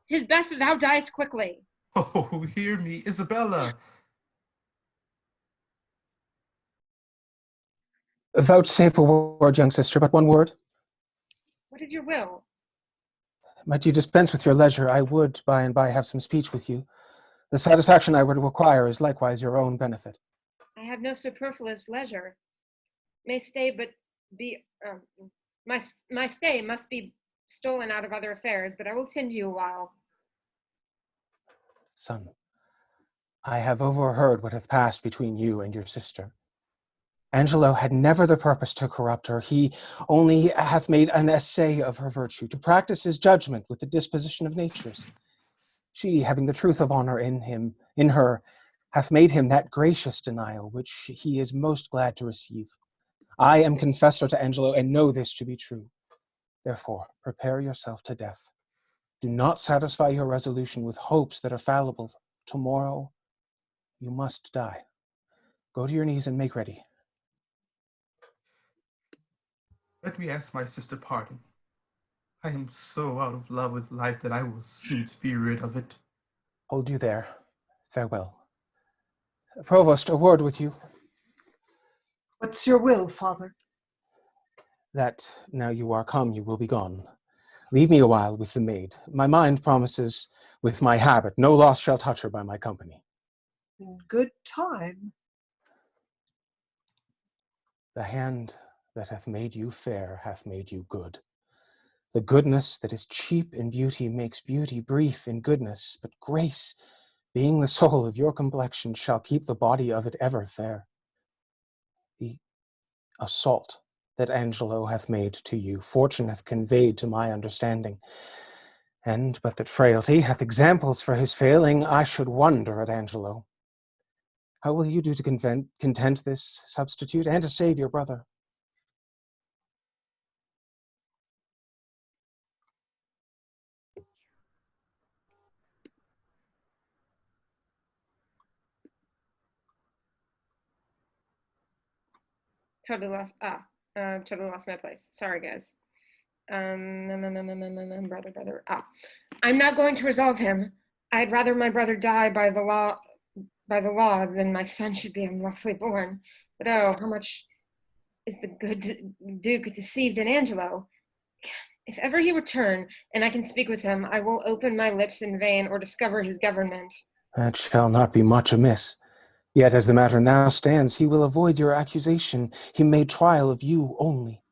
M: 'Tis best that thou diest quickly.
I: Oh, hear me, Isabella.
B: Vouchsafe a word, young sister, but one word.
M: What is your will?
B: Might you dispense with your leisure, I would by and by have some speech with you. The satisfaction I would require is likewise your own benefit.
M: I have no superfluous leisure. May stay, but be my stay must be stolen out of other affairs, but I will tend you a while.
B: Son, I have overheard what hath passed between you and your sister. Angelo had never the purpose to corrupt her. He only hath made an essay of her virtue, to practice his judgment with the disposition of natures. She, having the truth of honor in her, hath made him that gracious denial which he is most glad to receive. I am confessor to Angelo, and know this to be true. Therefore, prepare yourself to death. Do not satisfy your resolution with hopes that are fallible. Tomorrow, you must die. Go to your knees and make ready.
I: Let me ask my sister pardon. I am so out of love with life that I will soon be rid of it.
B: Hold you there. Farewell. Provost, a word with you.
J: What's your will, Father?
B: That now you are come, you will be gone. Leave me a while with the maid. My mind promises, with my habit, no loss shall touch her by my company.
J: In good time.
B: The hand that hath made you fair hath made you good. The goodness that is cheap in beauty makes beauty brief in goodness, but grace, being the soul of your complexion, shall keep the body of it ever fair. The assault that Angelo hath made to you, fortune hath conveyed to my understanding, and but that frailty hath examples for his failing, I should wonder at Angelo. How will you do to content this substitute, and to save your brother?
M: Totally lost my place. Sorry, guys. Brother. I'm not going to resolve him. I'd rather my brother die by the law than my son should be unlawfully born. But oh, how much is the good Duke deceived in Angelo? If ever he return, and I can speak with him, I will open my lips in vain or discover his government.
B: That shall not be much amiss. Yet as the matter now stands, he will avoid your accusation. He made trial of you only.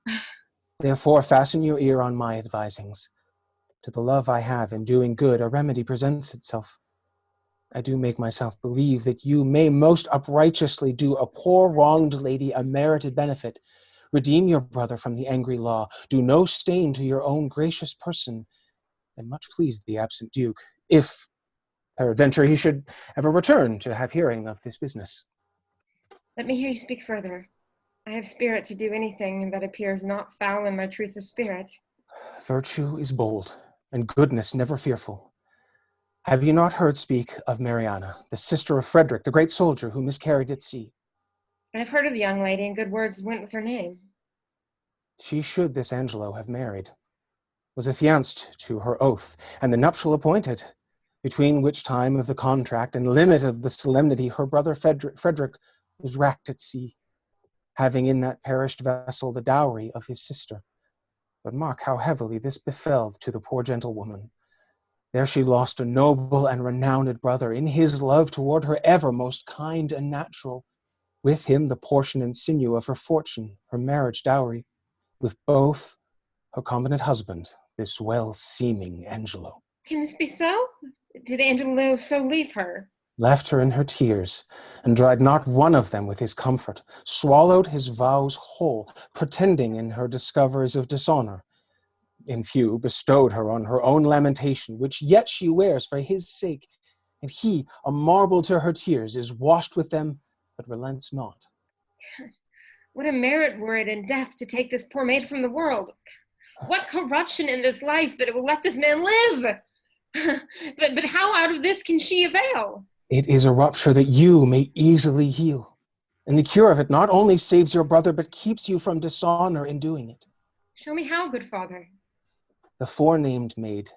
B: Therefore fasten your ear on my advisings. To the love I have in doing good, a remedy presents itself. I do make myself believe that you may most uprighteously do a poor wronged lady a merited benefit. Redeem your brother from the angry law. Do no stain to your own gracious person, and much please the absent duke, if peradventure he should ever return to have hearing of this business.
M: Let me hear you speak further. I have spirit to do anything that appears not foul in my truth of spirit.
B: Virtue is bold, and goodness never fearful. Have you not heard speak of Mariana, the sister of Frederick, the great soldier who miscarried at sea?
M: I have heard of the young lady, and good words went with her name.
B: She should this Angelo have married, was affianced to her oath, and the nuptial appointed, between which time of the contract and limit of the solemnity her brother Frederick was wracked at sea, having in that perished vessel the dowry of his sister. But mark how heavily this befell to the poor gentlewoman. There she lost a noble and renowned brother, in his love toward her ever most kind and natural, with him the portion and sinew of her fortune, her marriage dowry, with both her competent husband, this well-seeming Angelo.
M: Can this be so? Did Angelo so leave her?
B: Left her in her tears, and dried not one of them with his comfort, swallowed his vows whole, pretending in her discoveries of dishonor. In few, bestowed her on her own lamentation, which yet she wears for his sake, and he, a marble to her tears, is washed with them, but relents not.
M: What a merit were it in death to take this poor maid from the world. What corruption in this life that it will let this man live? but how out of this can she avail?
B: It is a rupture that you may easily heal, and the cure of it not only saves your brother, but keeps you from dishonor in doing it.
M: Show me how, good father.
B: The forenamed maid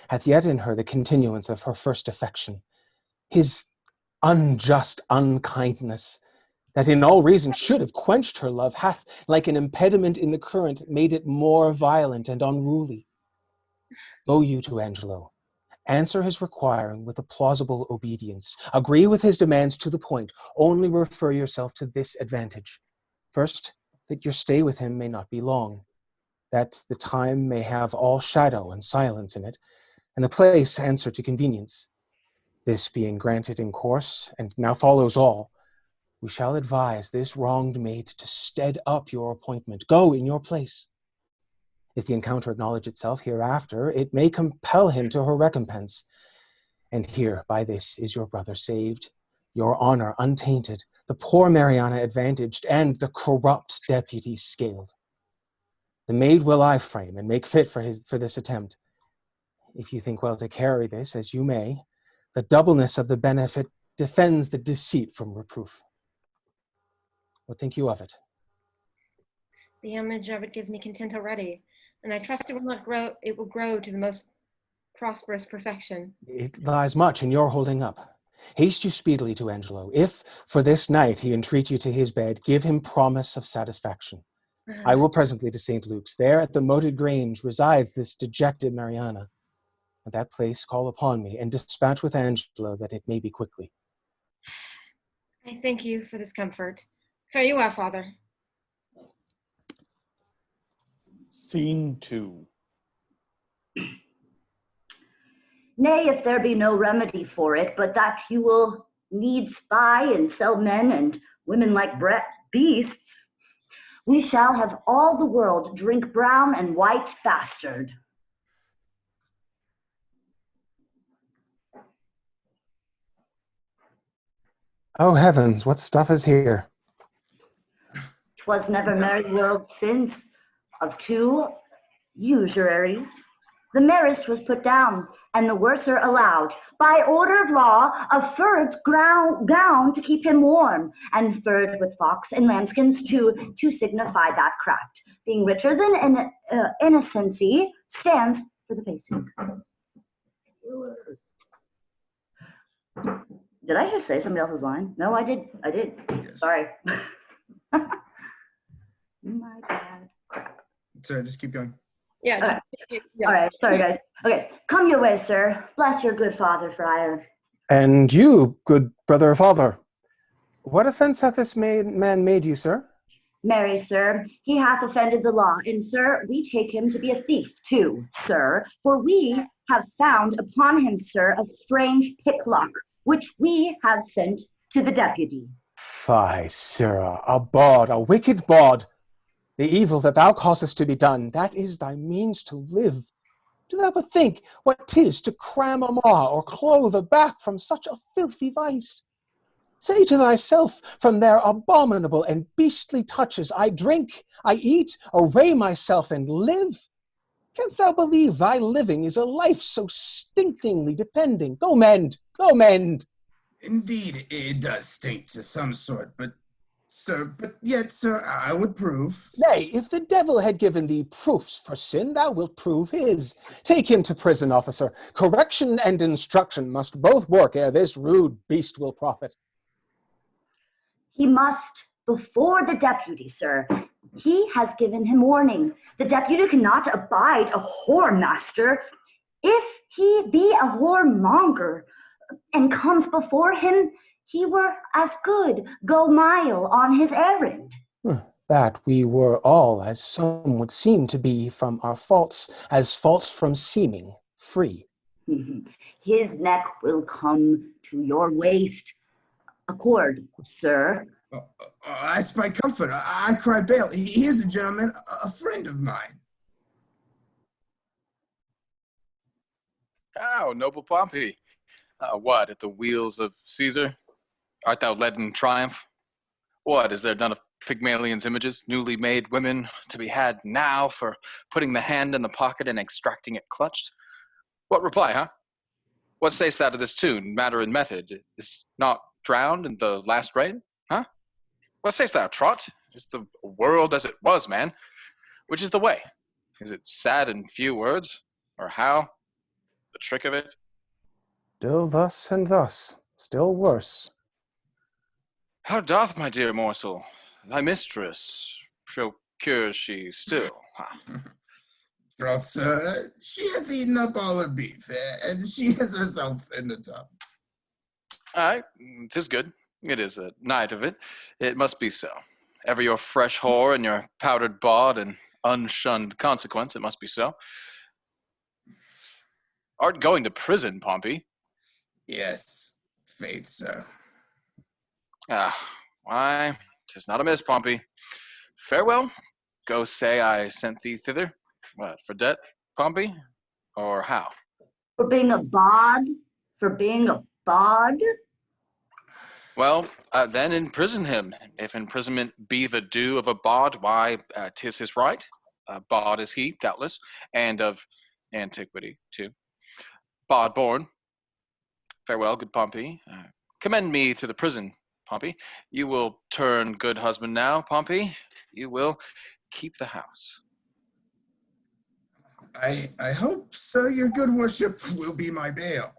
B: hath yet in her the continuance of her first affection. His unjust unkindness, that in all reason should have quenched her love, hath, like an impediment in the current, made it more violent and unruly. Go you to Angelo, answer his requiring with a plausible obedience, agree with his demands to the point, only refer yourself to this advantage. First, that your stay with him may not be long, that the time may have all shadow and silence in it, and the place answer to convenience. This being granted in course, and now follows all, we shall advise this wronged maid to stead up your appointment. Go in your place. If the encounter acknowledge itself hereafter, it may compel him to her recompense. And here, by this, is your brother saved, your honor untainted, the poor Mariana advantaged, and the corrupt deputy scaled. The maid will I frame and make fit for this attempt. If you think well to carry this, as you may, the doubleness of the benefit defends the deceit from reproof. What think you of it?
M: The image of it gives me content already, and I trust it will not grow. It will grow to the most prosperous perfection.
B: It lies much in your holding up. Haste you speedily to Angelo. If for this night he entreat you to his bed, give him promise of satisfaction. I will presently to St. Luke's. There at the moated grange resides this dejected Mariana. At that place call upon me, and dispatch with Angelo that it may be quickly.
M: I thank you for this comfort. Fare you well, Father.
L: Scene 2.
O: Nay, if there be no remedy for it, but that you will needs buy and sell men and women like beasts, we shall have all the world drink brown and white bastard.
B: Oh heavens, what stuff is here?
O: 'Twas never merry world since, of two usuries, the merriest was put down, and the worser allowed, by order of law, a furred gown to keep him warm, and furred with fox and lambskins to signify that craft, being richer than innocency, stands for the basic. Did I just say somebody else's line? No, I did. Yes. Sorry. My bad.
H: Sorry, just keep going.
M: Yeah.
O: Yeah. All right. Sorry, guys. Okay. Come your way, sir. Bless your good father, Friar.
B: And you, good brother father, what offense hath this man made you, sir?
O: Marry, sir, he hath offended the law, and, sir, we take him to be a thief, too, sir, for we have found upon him, sir, a strange picklock, which we have sent to the deputy.
B: Fie, sirrah, a bawd, a wicked bawd. The evil that thou causest to be done, that is thy means to live. Do thou but think what 'tis to cram a maw or clothe a back from such a filthy vice. Say to thyself, from their abominable and beastly touches, I drink, I eat, array myself, and live. Canst thou believe thy living is a life so stinkingly depending? Go mend, go mend.
H: Indeed, it does stink to some sort, but yet, sir, I would prove.
B: Nay, if the devil had given thee proofs for sin, thou wilt prove his. Take him to prison, officer. Correction and instruction must both work ere this rude beast will profit.
O: He must before the deputy, sir. He has given him warning. The deputy cannot abide a whoremaster. If he be a whoremonger and comes before him, he were as good go mile on his errand.
B: That we were all, as some would seem to be, from our faults, as false from seeming, free.
O: His neck will come to your waist. Accord, sir.
H: I spy comfort. I cry bail. He is a gentleman, a friend of mine.
E: How, noble Pompey? What, at the wheels of Caesar? Art thou led in triumph? What, is there none of Pygmalion's images, newly made women, to be had now for putting the hand in the pocket and extracting it clutched? What reply, huh? What sayst thou to this tune, matter and method? Is not drowned in the last rain, huh? What sayst thou, Trot? Is the world as it was, man? Which is the way? Is it sad in few words? Or how? The trick of it?
B: Still thus and thus, still worse.
E: How doth my dear morsel, thy mistress, procures she still?
H: Trot, sir, she hath eaten up all her beef, and she is herself in the tub.
E: Aye, 'tis good. It is a night of it. It must be so. Ever your fresh whore and your powdered bawd and unshunned consequence, it must be so. Art going to prison, Pompey?
H: Yes, faith, sir.
E: Why, 'tis not amiss, Pompey. Farewell. Go say I sent thee thither. What, for debt, Pompey? Or how?
O: For being a bawd? For being a bawd?
E: Well, then imprison him. If imprisonment be the due of a bawd, why, 'tis his right. Bawd is he, doubtless, and of antiquity, too. Bawd born. Farewell, good Pompey. Commend me to the prison, Pompey. You will turn good husband now, Pompey. You will keep the house.
H: I hope, sir, your good worship will be my bail.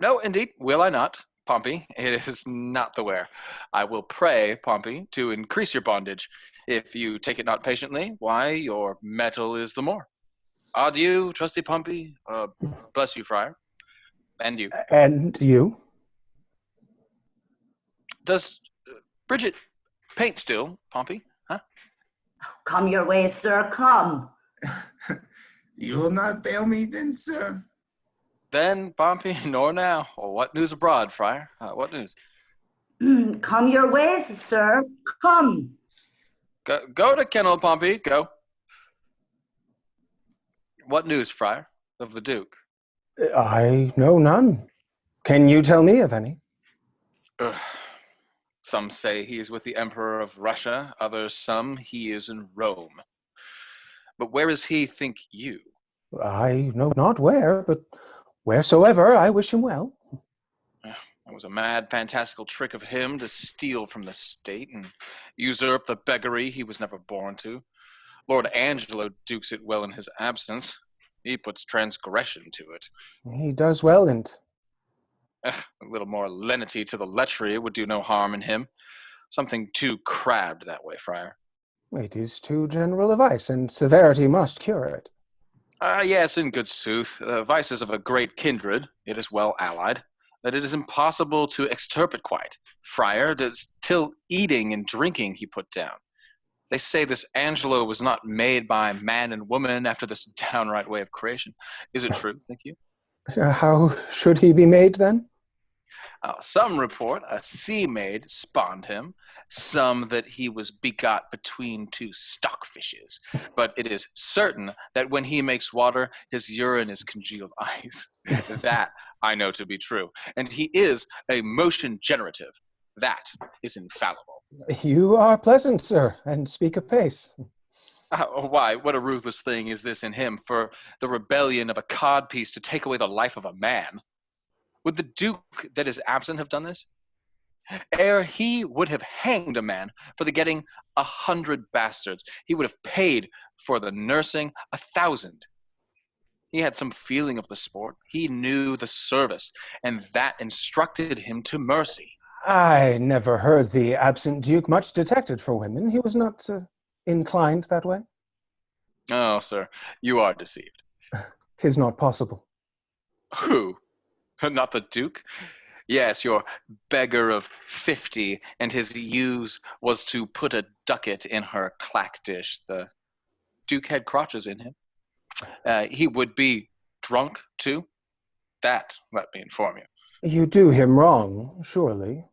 E: No, indeed, will I not, Pompey. It is not the wear. I will pray, Pompey, to increase your bondage. If you take it not patiently, why, your metal is the more. Adieu, trusty Pompey. Bless you, Friar. And you.
B: And you?
E: Does Bridget paint still, Pompey? Huh?
O: Come your way, sir, come.
H: You will not bail me then, sir?
E: Then, Pompey, nor now. What news abroad, Friar? What news?
O: Come your ways, sir, come.
E: Go to kennel, Pompey, go. What news, Friar, of the Duke?
B: I know none. Can you tell me of any?
E: Some say he is with the Emperor of Russia, others some he is in Rome. But where is he, think you?
B: I know not where, but wheresoever I wish him well.
E: It was a mad, fantastical trick of him to steal from the state and usurp the beggary he was never born to. Lord Angelo dukes it well in his absence. He puts transgression to it.
B: He does well in't.
E: A little more lenity to the lechery would do no harm in him. Something too crabbed that way, Friar.
B: It is too general a vice, and severity must cure it.
E: Yes, in good sooth. Vices of a great kindred, it is well allied, that it is impossible to extirpate quite. Friar, till eating and drinking he put down. They say this Angelo was not made by man and woman after this downright way of creation. Is it true, think you?
B: How should he be made, then?
E: Some report a sea maid spawned him, some that he was begot between two stockfishes. But it is certain that when he makes water, his urine is congealed ice. That I know to be true. And he is a motion generative. That is infallible.
B: You are pleasant, sir, and speak apace.
E: Why, what a ruthless thing is this in him for the rebellion of a codpiece to take away the life of a man? Would the Duke that is absent have done this? Ere he would have hanged a man for the getting 100 bastards, he would have paid for the nursing 1,000. He had some feeling of the sport. He knew the service, and that instructed him to mercy.
B: I never heard the absent Duke much detected for women. He was not inclined that way.
E: Oh, sir, you are deceived.
B: 'Tis not possible.
E: Who? Not the Duke? Yes, your beggar of 50, and his use was to put a ducat in her clack dish. The Duke had crotches in him. He would be drunk, too. That, let me inform you.
B: You do him wrong, surely.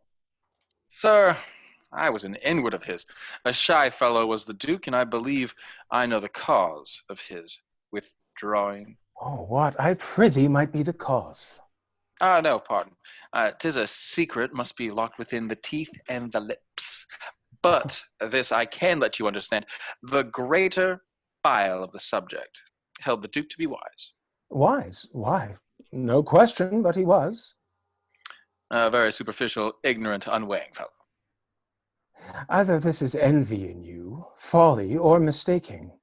E: Sir, I was an inward of his. A shy fellow was the Duke, and I believe I know the cause of his withdrawing.
B: Oh, what, I prithee, might be the cause?
E: No, pardon. 'Tis a secret, must be locked within the teeth and the lips. But this I can let you understand. The greater bile of the subject held the Duke to be wise.
B: Wise? Why? No question, but he was.
E: A very superficial, ignorant, unweighing fellow.
B: Either this is envy in you, folly, or mistaking.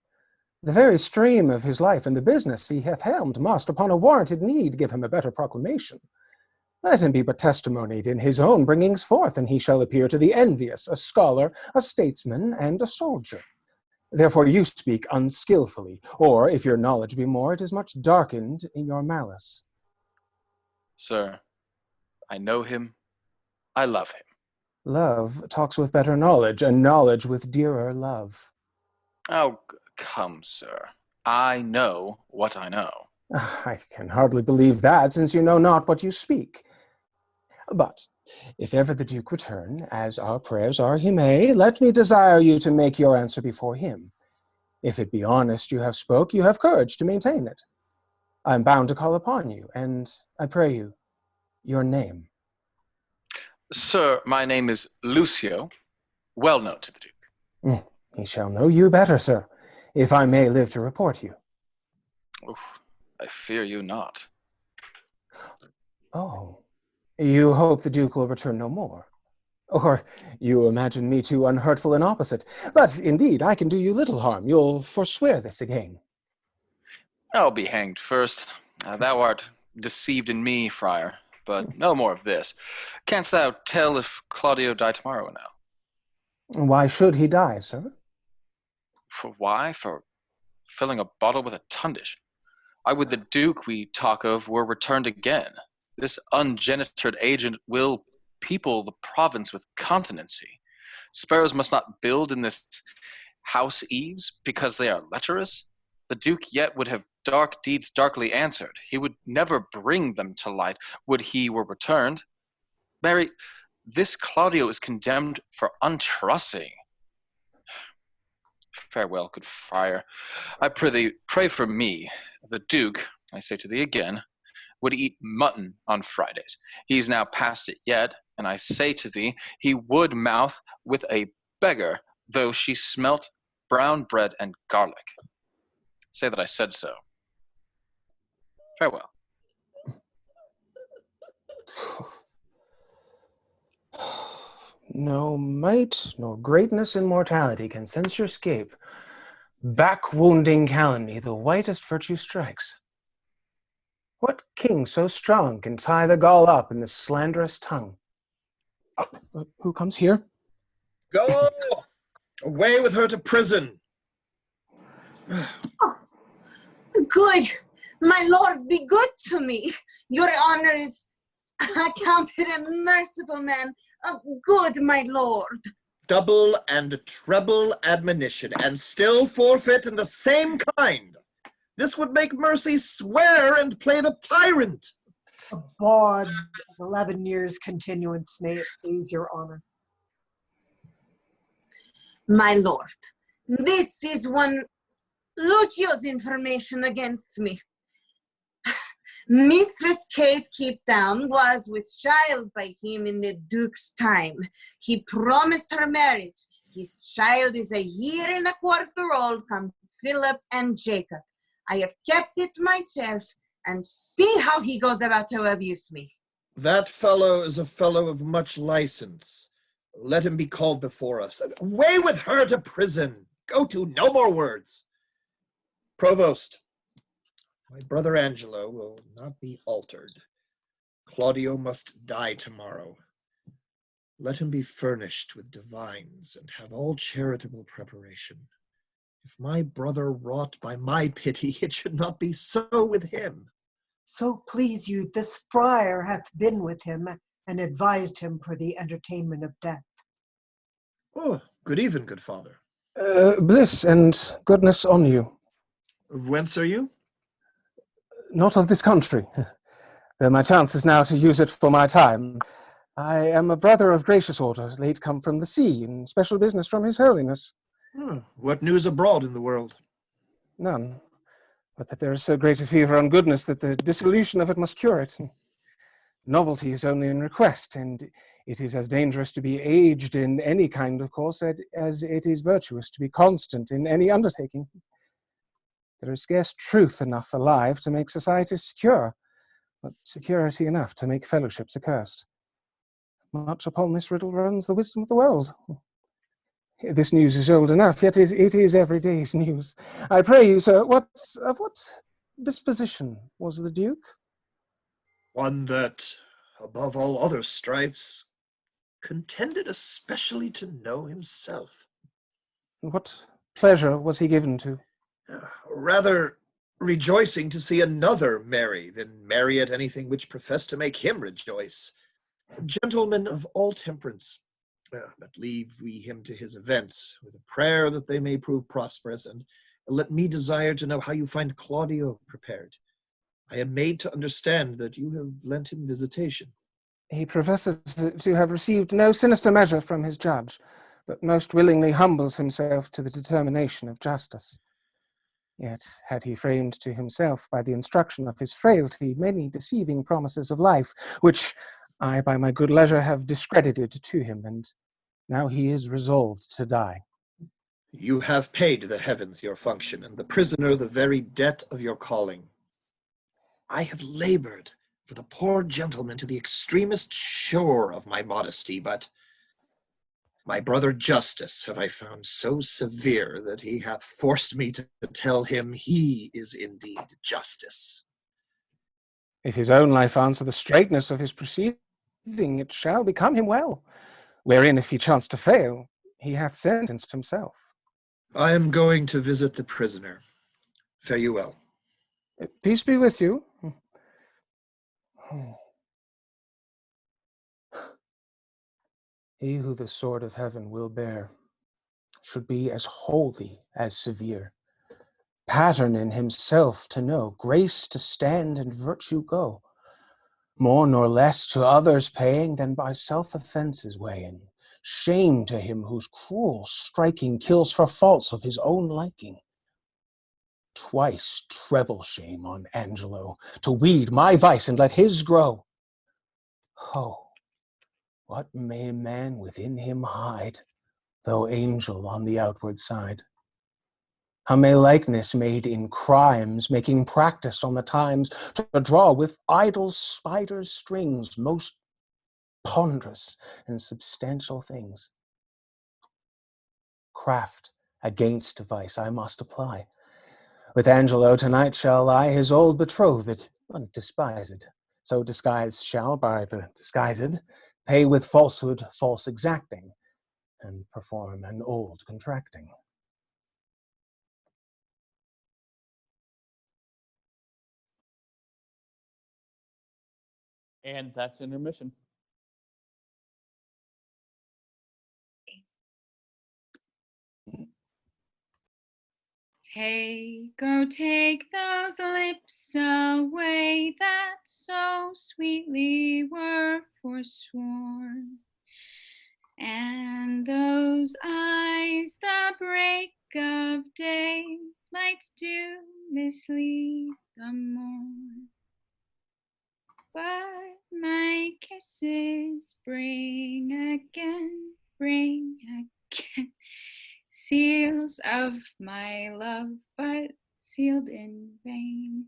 B: The very stream of his life and the business he hath helmed must, upon a warranted need, give him a better proclamation. Let him be but testimonied in his own bringings forth, and he shall appear to the envious, a scholar, a statesman, and a soldier. Therefore you speak unskillfully, or, if your knowledge be more, it is much darkened in your malice.
E: Sir, I know him, I love him.
B: Love talks with better knowledge, and knowledge with dearer love.
E: Oh, come, sir. I know what I know.
B: I can hardly believe that, since you know not what you speak. But if ever the Duke return, as our prayers are he may, let me desire you to make your answer before him. If it be honest you have spoke, you have courage to maintain it. I am bound to call upon you, and I pray you, your name.
E: Sir, my name is Lucio, well known to the Duke.
B: He shall know you better, sir, if I may live to report you.
E: Oof, I fear you not.
B: Oh, you hope the Duke will return no more? Or you imagine me too unhurtful and opposite? But indeed, I can do you little harm. You'll forswear this again.
E: I'll be hanged first. Thou art deceived in me, friar, but no more of this. Canst thou tell if Claudio die tomorrow now?
B: Why should he die, sir?
E: For why? For filling a bottle with a tundish. I would the Duke we talk of were returned again. This ungenitored agent will people the province with continency. Sparrows must not build in this house eaves because they are lecherous. The Duke yet would have dark deeds darkly answered. He would never bring them to light, would he were returned. Mary, this Claudio is condemned for untrusting. Farewell, good friar. I prithee, pray for me. The Duke, I say to thee again, would eat mutton on Fridays. He's now past it yet, and I say to thee, he would mouth with a beggar, though she smelt brown bread and garlic. Say that I said so. Farewell.
B: No might, nor greatness in mortality can censure scape. Back-wounding calumny, the whitest virtue strikes. What king so strong can tie the gall up in this slanderous tongue? Who comes here?
C: Go! Away with her to prison!
A: Good. My lord, be good to me. Your honor is accounted a merciful man. Good, my lord.
C: Double and treble admonition, and still forfeit in the same kind. This would make mercy swear and play the tyrant.
J: A bond of 11 years continuance, may it please your honor.
A: My lord, this is one Lucio's information against me. Mistress Kate Keepdown was with child by him in the Duke's time. He promised her marriage. His child is 1.25 years old, come Philip and Jacob. I have kept it myself, and see how he goes about to abuse me.
C: That fellow is a fellow of much license. Let him be called before us. Away with her to prison. Go to, no more words. Provost, my brother Angelo will not be altered. Claudio must die tomorrow. Let him be furnished with divines and have all charitable preparation. If my brother wrought by my pity, it should not be so with him.
J: So please you, this friar hath been with him and advised him for the entertainment of death.
C: Oh, good even, good father.
B: Bliss and goodness on you.
C: Of whence are you?
B: Not of this country, though my chance is now to use it for my time. I am a brother of gracious order, late come from the sea, in special business from his holiness.
C: What news abroad in the world?
B: None, but that there is so great a fever on goodness that the dissolution of it must cure it. Novelty is only in request, and it is as dangerous to be aged in any kind of course as it is virtuous to be constant in any undertaking. There is scarce truth enough alive to make society secure, but security enough to make fellowships accursed. Much upon this riddle runs the wisdom of the world. This news is old enough, yet it is every day's news. I pray you, sir, of what disposition was the Duke?
C: One that, above all other strifes, contended especially to know himself.
B: What pleasure was he given to?
C: Rather rejoicing to see another merry than merry at anything which professed to make him rejoice. A gentleman of all temperance. But leave we him to his events, with a prayer that they may prove prosperous, and let me desire to know how you find Claudio prepared. I am made to understand that you have lent him visitation.
B: He professes to have received no sinister measure from his judge, but most willingly humbles himself to the determination of justice. Yet had he framed to himself by the instruction of his frailty many deceiving promises of life, which I by my good leisure have discredited to him, and now he is resolved to die.
C: You have paid the heavens your function, and the prisoner the very debt of your calling. I have labored for the poor gentleman to the extremest shore of my modesty, but my brother Justice have I found so severe that he hath forced me to tell him he is indeed Justice.
B: If his own life answer the straightness of his proceeding, it shall become him well, wherein if he chance to fail, he hath sentenced himself.
C: I am going to visit the prisoner. Fare you well.
B: Peace be with you. He who the sword of heaven will bear should be as holy as severe, pattern in himself to know, grace to stand and virtue go, more nor less to others paying than by self-offences weighing, shame to him whose cruel striking kills for faults of his own liking. Twice treble shame on Angelo, to weed my vice and let his grow. Oh, what may man within him hide, though angel on the outward side? How may likeness made in crimes, making practice on the times, to draw with idle spiders' strings most ponderous and substantial things? Craft against vice I must apply. With Angelo tonight shall I his old betrothed, undespised, so disguised shall by the disguised, pay with falsehood false exacting, and perform an old contracting.
L: And that's intermission.
T: Take those lips away that so sweetly were forsworn, and those eyes the break of day lights do mislead the morn. But my kisses bring again, seals of my love, but sealed in vain.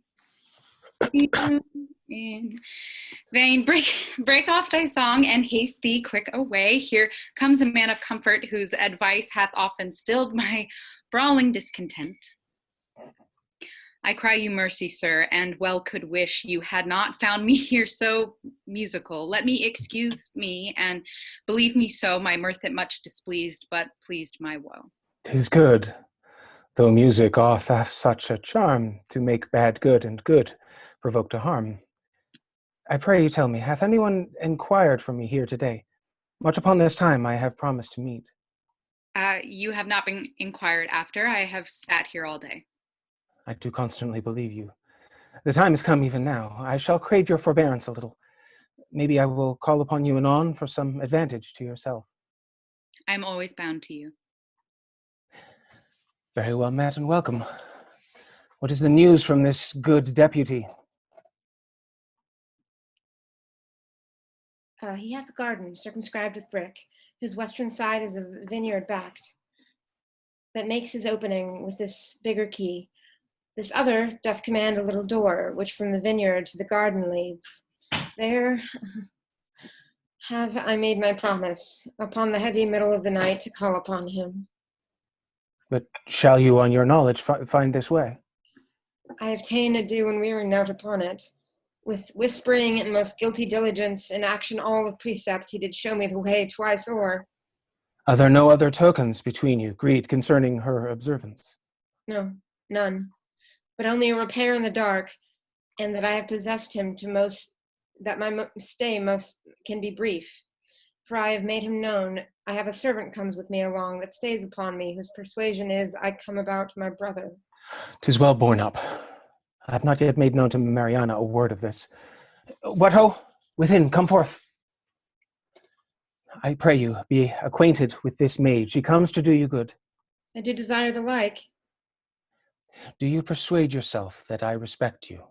T: Sealed in vain. Break off thy song and haste thee quick away. Here comes a man of comfort whose advice hath often stilled my brawling discontent. I cry you mercy, sir, and well could wish you had not found me here so musical. Let me excuse me, and believe me so, my mirth it much displeased, but pleased my woe.
B: 'Tis good, though music oft hath such a charm, to make bad good and good provoke to harm. I pray you tell me, hath anyone inquired for me here today? Much upon this time I have promised to meet.
T: You have not been inquired after. I have sat here all day.
B: I do constantly believe you. The time has come even now. I shall crave your forbearance a little. Maybe I will call upon you anon for some advantage to yourself.
T: I am always bound to you.
B: Very well met and welcome. What is the news from this good deputy?
M: He hath a garden circumscribed with brick, whose western side is a vineyard backed, that makes his opening with this bigger key. This other doth command a little door, which from the vineyard to the garden leads. There have I made my promise, upon the heavy middle of the night, to call upon him.
B: But shall you on your knowledge find this way?
M: I have ta'en a due and weary note upon it. With whispering and most guilty diligence, in action all of precept, he did show me the way twice o'er.
B: Are there no other tokens between you, agreed concerning her observance?
M: No, none, but only a repair in the dark, and that I have possessed him to most, that my stay most can be brief. For I have made him known, I have a servant comes with me along, that stays upon me, whose persuasion is, I come about my brother.
B: 'Tis well borne up. I have not yet made known to Mariana a word of this. What ho! Within, come forth. I pray you, be acquainted with this maid. She comes to do you good.
M: I do desire the like.
B: Do you persuade yourself that I respect you?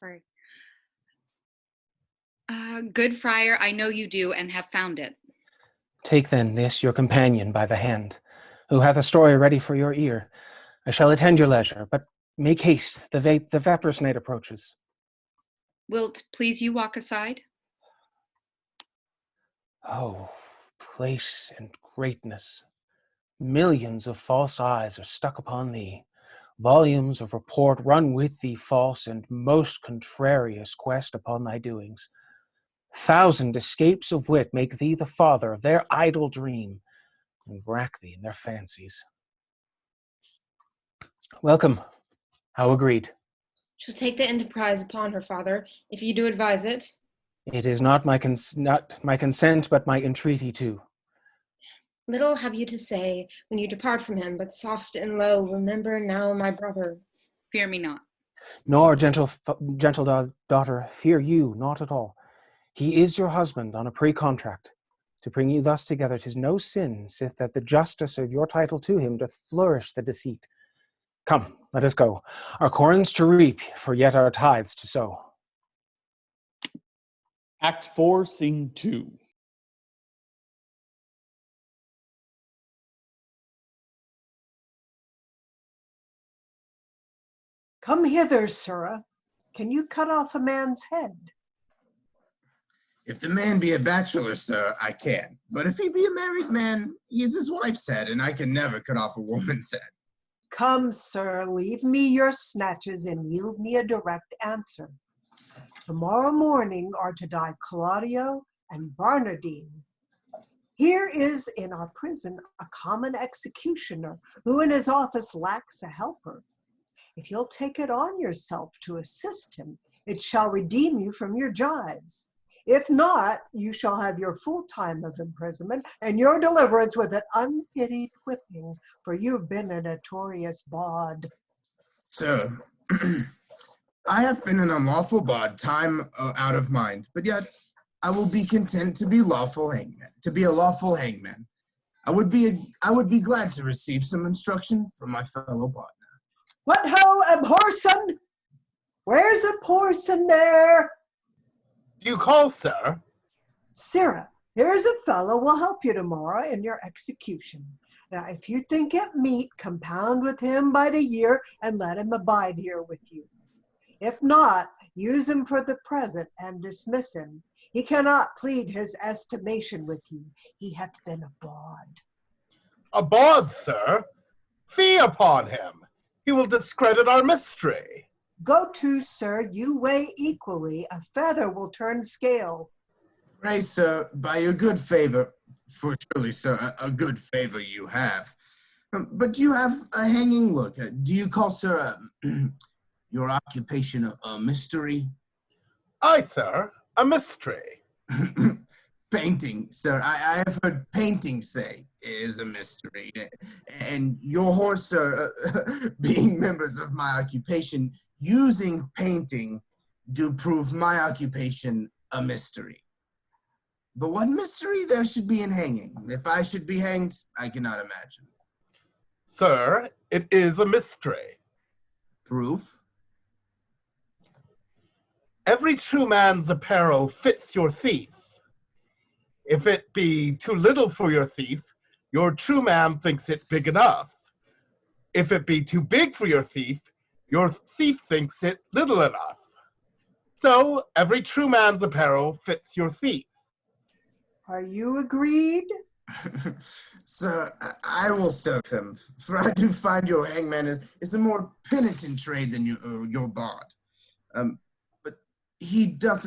T: Sorry. Good friar, I know you do, and have found it.
B: Take then this your companion by the hand, who hath a story ready for your ear. I shall attend your leisure, but make haste, the vaporous night approaches.
T: Wilt please you walk aside?
B: Oh, place and greatness. Millions of false eyes are stuck upon thee. Volumes of report run with thee false and most contrarious quest upon thy doings. 1,000 escapes of wit make thee the father of their idle dream, and rack thee in their fancies. Welcome. How agreed?
M: She'll take the enterprise upon her, father, if you do advise it.
B: It is not my consent, but my entreaty too.
M: Little have you to say when you depart from him, but soft and low, remember now my brother.
T: Fear me not.
B: Nor, gentle daughter, fear you not at all. He is your husband on a pre-contract. To bring you thus together, 'tis no sin, sith that the justice of your title to him doth flourish the deceit. Come, let us go. Our corns to reap, for yet our tithes to sow.
L: Act 4, Scene 2.
J: Come hither, sirrah. Can you cut off a man's head?
H: If the man be a bachelor, sir, I can. But if he be a married man, he is his wife's head, and I can never cut off a woman's head.
J: Come, sir, leave me your snatches and yield me a direct answer. Tomorrow morning are to die Claudio and Barnardine. Here is in our prison a common executioner who in his office lacks a helper. If you'll take it on yourself to assist him, it shall redeem you from your gyves. If not, you shall have your full time of imprisonment and your deliverance with an unpitied whipping, for you've been a notorious bawd.
H: Sir, I have been an unlawful bawd, time out of mind, but yet I will be content to be lawful hangman, to be a lawful hangman. I would be glad to receive some instruction from my fellow partner.
J: What ho, abhorson? Where's a porson there?
U: Do you call, sir?
J: Sarah, here's a fellow will help you tomorrow in your execution. Now, if you think it meet, compound with him by the year and let him abide here with you. If not, use him for the present and dismiss him. He cannot plead his estimation with you. He hath been a bawd.
U: A bawd, sir? Fee upon him. He will discredit our mystery.
J: Go to, sir, you weigh equally. A feather will turn scale.
H: Pray, sir, by your good favor, for surely, sir, a good favor you have. But you have a hanging look. Do you call, sir, your occupation a mystery?
U: Aye, sir, a mystery.
H: Painting, sir. I have heard painting say is a mystery. And your horse, sir, being members of my occupation, using painting do prove my occupation a mystery. But what mystery there should be in hanging? If I should be hanged, I cannot imagine.
U: Sir, it is a mystery.
H: Proof?
U: Every true man's apparel fits your thief. If it be too little for your thief, your true man thinks it big enough. If it be too big for your thief thinks it little enough. So every true man's apparel fits your thief.
J: Are you agreed?
H: Sir, I will serve him, for I do find your hangman is a more penitent trade than your bawd. But he doth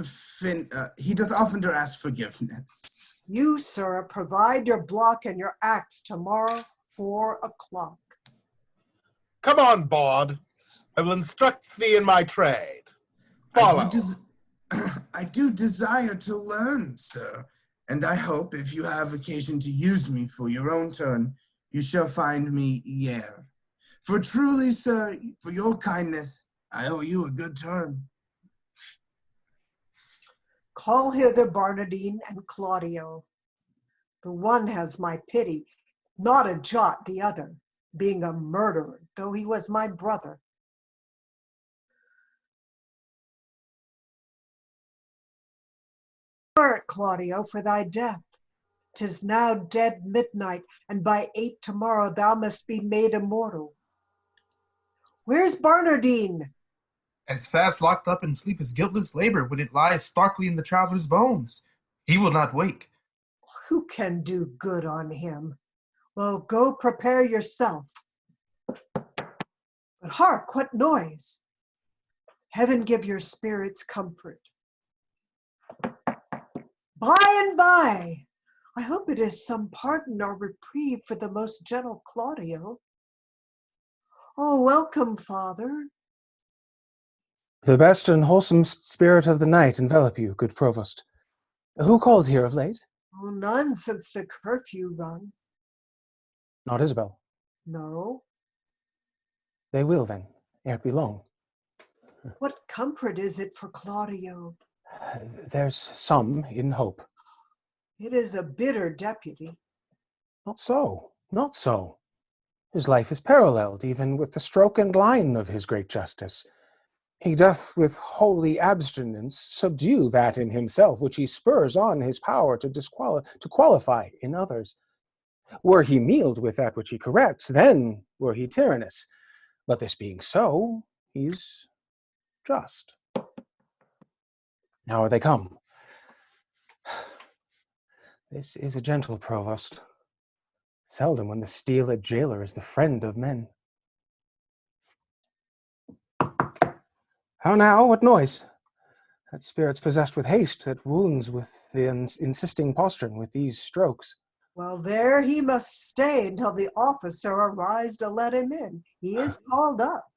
H: oftener ask forgiveness.
J: You, sir, provide your block and your axe tomorrow, 4 o'clock.
U: Come on, bawd. I will instruct thee in my trade. Follow.
H: I do desire to learn, sir, and I hope if you have occasion to use me for your own turn, you shall find me here. For truly, sir, for your kindness, I owe you a good turn.
J: Call hither Barnardine and Claudio. The one has my pity, not a jot the other, being a murderer, though he was my brother. Claudio, for thy death. 'Tis now dead midnight, and by 8 tomorrow thou must be made immortal. Where's Barnardine?
I: As fast locked up in sleep as guiltless labor when it lies starkly in the traveler's bones. He will not wake.
J: Who can do good on him? Well, go prepare yourself. But hark, what noise? Heaven give your spirits comfort. By and by. I hope it is some pardon or reprieve for the most gentle Claudio. Oh, welcome, Father.
B: The best and wholesome spirit of the night envelop you, good provost. Who called here of late?
J: Oh, none since the curfew rung.
B: Not Isabel.
J: No.
B: They will then, ere it be long.
J: What comfort is it for Claudio?
B: There's some in hope.
J: It is a bitter deputy.
B: Not so, not so. His life is paralleled even with the stroke and line of his great justice. He doth with holy abstinence subdue that in himself which he spurs on his power to qualify in others. Were he mealed with that which he corrects, then were he tyrannous. But this being so, he's just. Now are they come. This is a gentle provost. Seldom when the steeled jailer is the friend of men. How now? What noise? That spirit's possessed with haste that wounds with the insisting postern with these strokes.
J: Well, there he must stay until the officer arise to let him in. He is called up.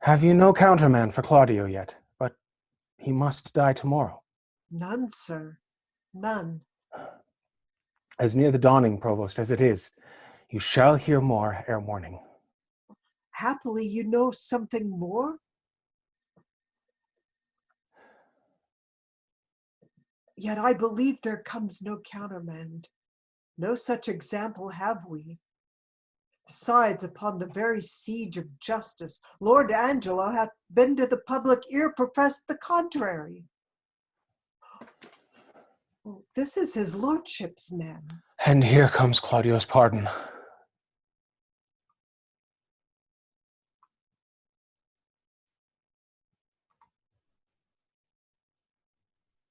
B: Have you no counterman for Claudio yet? But he must die tomorrow.
J: None, sir, none.
B: As near the dawning, Provost, as it is, you shall hear more ere morning.
J: Happily you know something more? Yet I believe there comes no countermand. No such example have we. Besides, upon the very siege of justice, Lord Angelo hath been to the public ear professed the contrary. This is his lordship's man.
B: And here comes Claudio's pardon.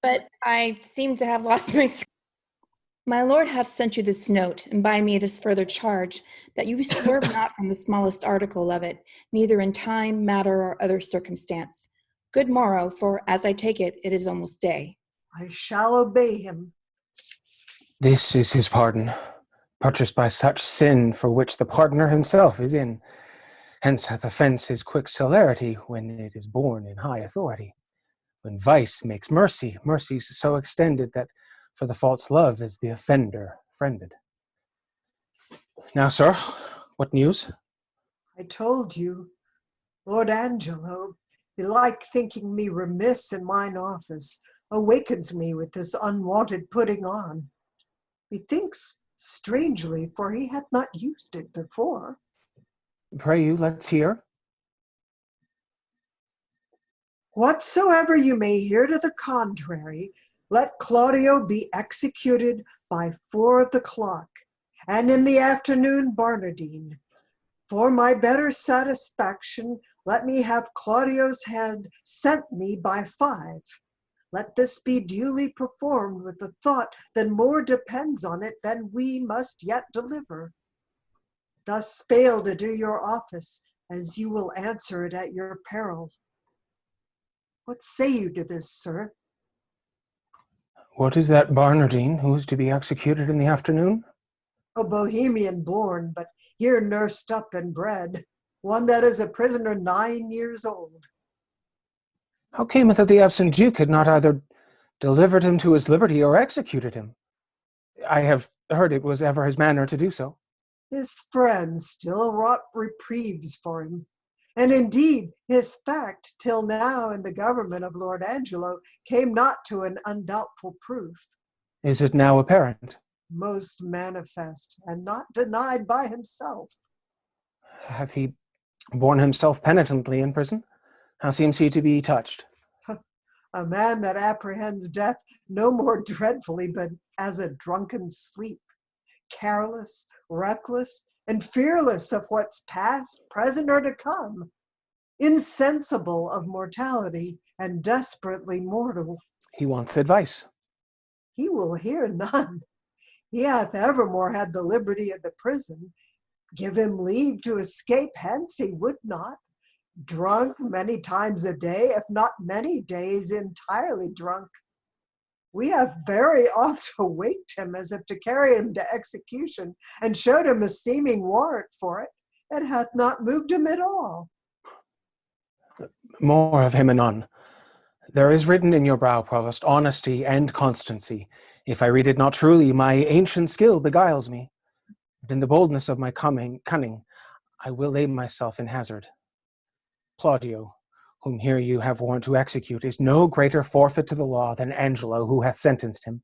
G: But I seem to have lost my... My lord hath sent you this note, and by me this further charge, that you swerve not from the smallest article of it, neither in time, matter, or other circumstance. Good morrow, for as I take it, it is almost day.
J: I shall obey him.
B: This is his pardon, purchased by such sin for which the pardoner himself is in. Hence hath offense his quick celerity when it is born in high authority. When vice makes mercy, mercy's so extended that for the false love is the offender friended. Now, sir, what news?
J: I told you, Lord Angelo, belike thinking me remiss in mine office, awakens me with this unwonted putting on. Methinks strangely, for he hath not used it before.
B: Pray you, let's hear.
J: Whatsoever you may hear to the contrary, let Claudio be executed by 4 of the clock, and in the afternoon Barnardine. For my better satisfaction, let me have Claudio's head sent me by 5. Let this be duly performed with the thought that more depends on it than we must yet deliver. Thus fail to do your office, as you will answer it at your peril. What say you to this, sir?
B: What is that Barnardine who is to be executed in the afternoon?
J: A Bohemian born, but here nursed up and bred, one that is a prisoner 9 years old.
B: How came it that the absent duke had not either delivered him to his liberty or executed him? I have heard it was ever his manner to do so.
J: His friends still wrought reprieves for him, and indeed his fact till now in the government of Lord Angelo came not to an undoubtful proof.
B: Is it now apparent?
J: Most manifest, and not denied by himself.
B: Hath he borne himself penitently in prison? How seems he to be touched?
J: A man that apprehends death no more dreadfully but as a drunken sleep, careless, reckless, and fearless of what's past, present, or to come, insensible of mortality, and desperately mortal.
B: He wants advice.
J: He will hear none. He hath evermore had the liberty of the prison. Give him leave to escape hence, he would not. Drunk many times a day, if not many days entirely drunk. We have very oft awaked him as if to carry him to execution, and showed him a seeming warrant for it. It hath not moved him at all.
B: More of him anon. There is written in your brow, Provost, honesty and constancy. If I read it not truly, my ancient skill beguiles me. But in the boldness of my cunning, I will lay myself in hazard. Claudio, whom here you have warrant to execute, is no greater forfeit to the law than Angelo, who hath sentenced him.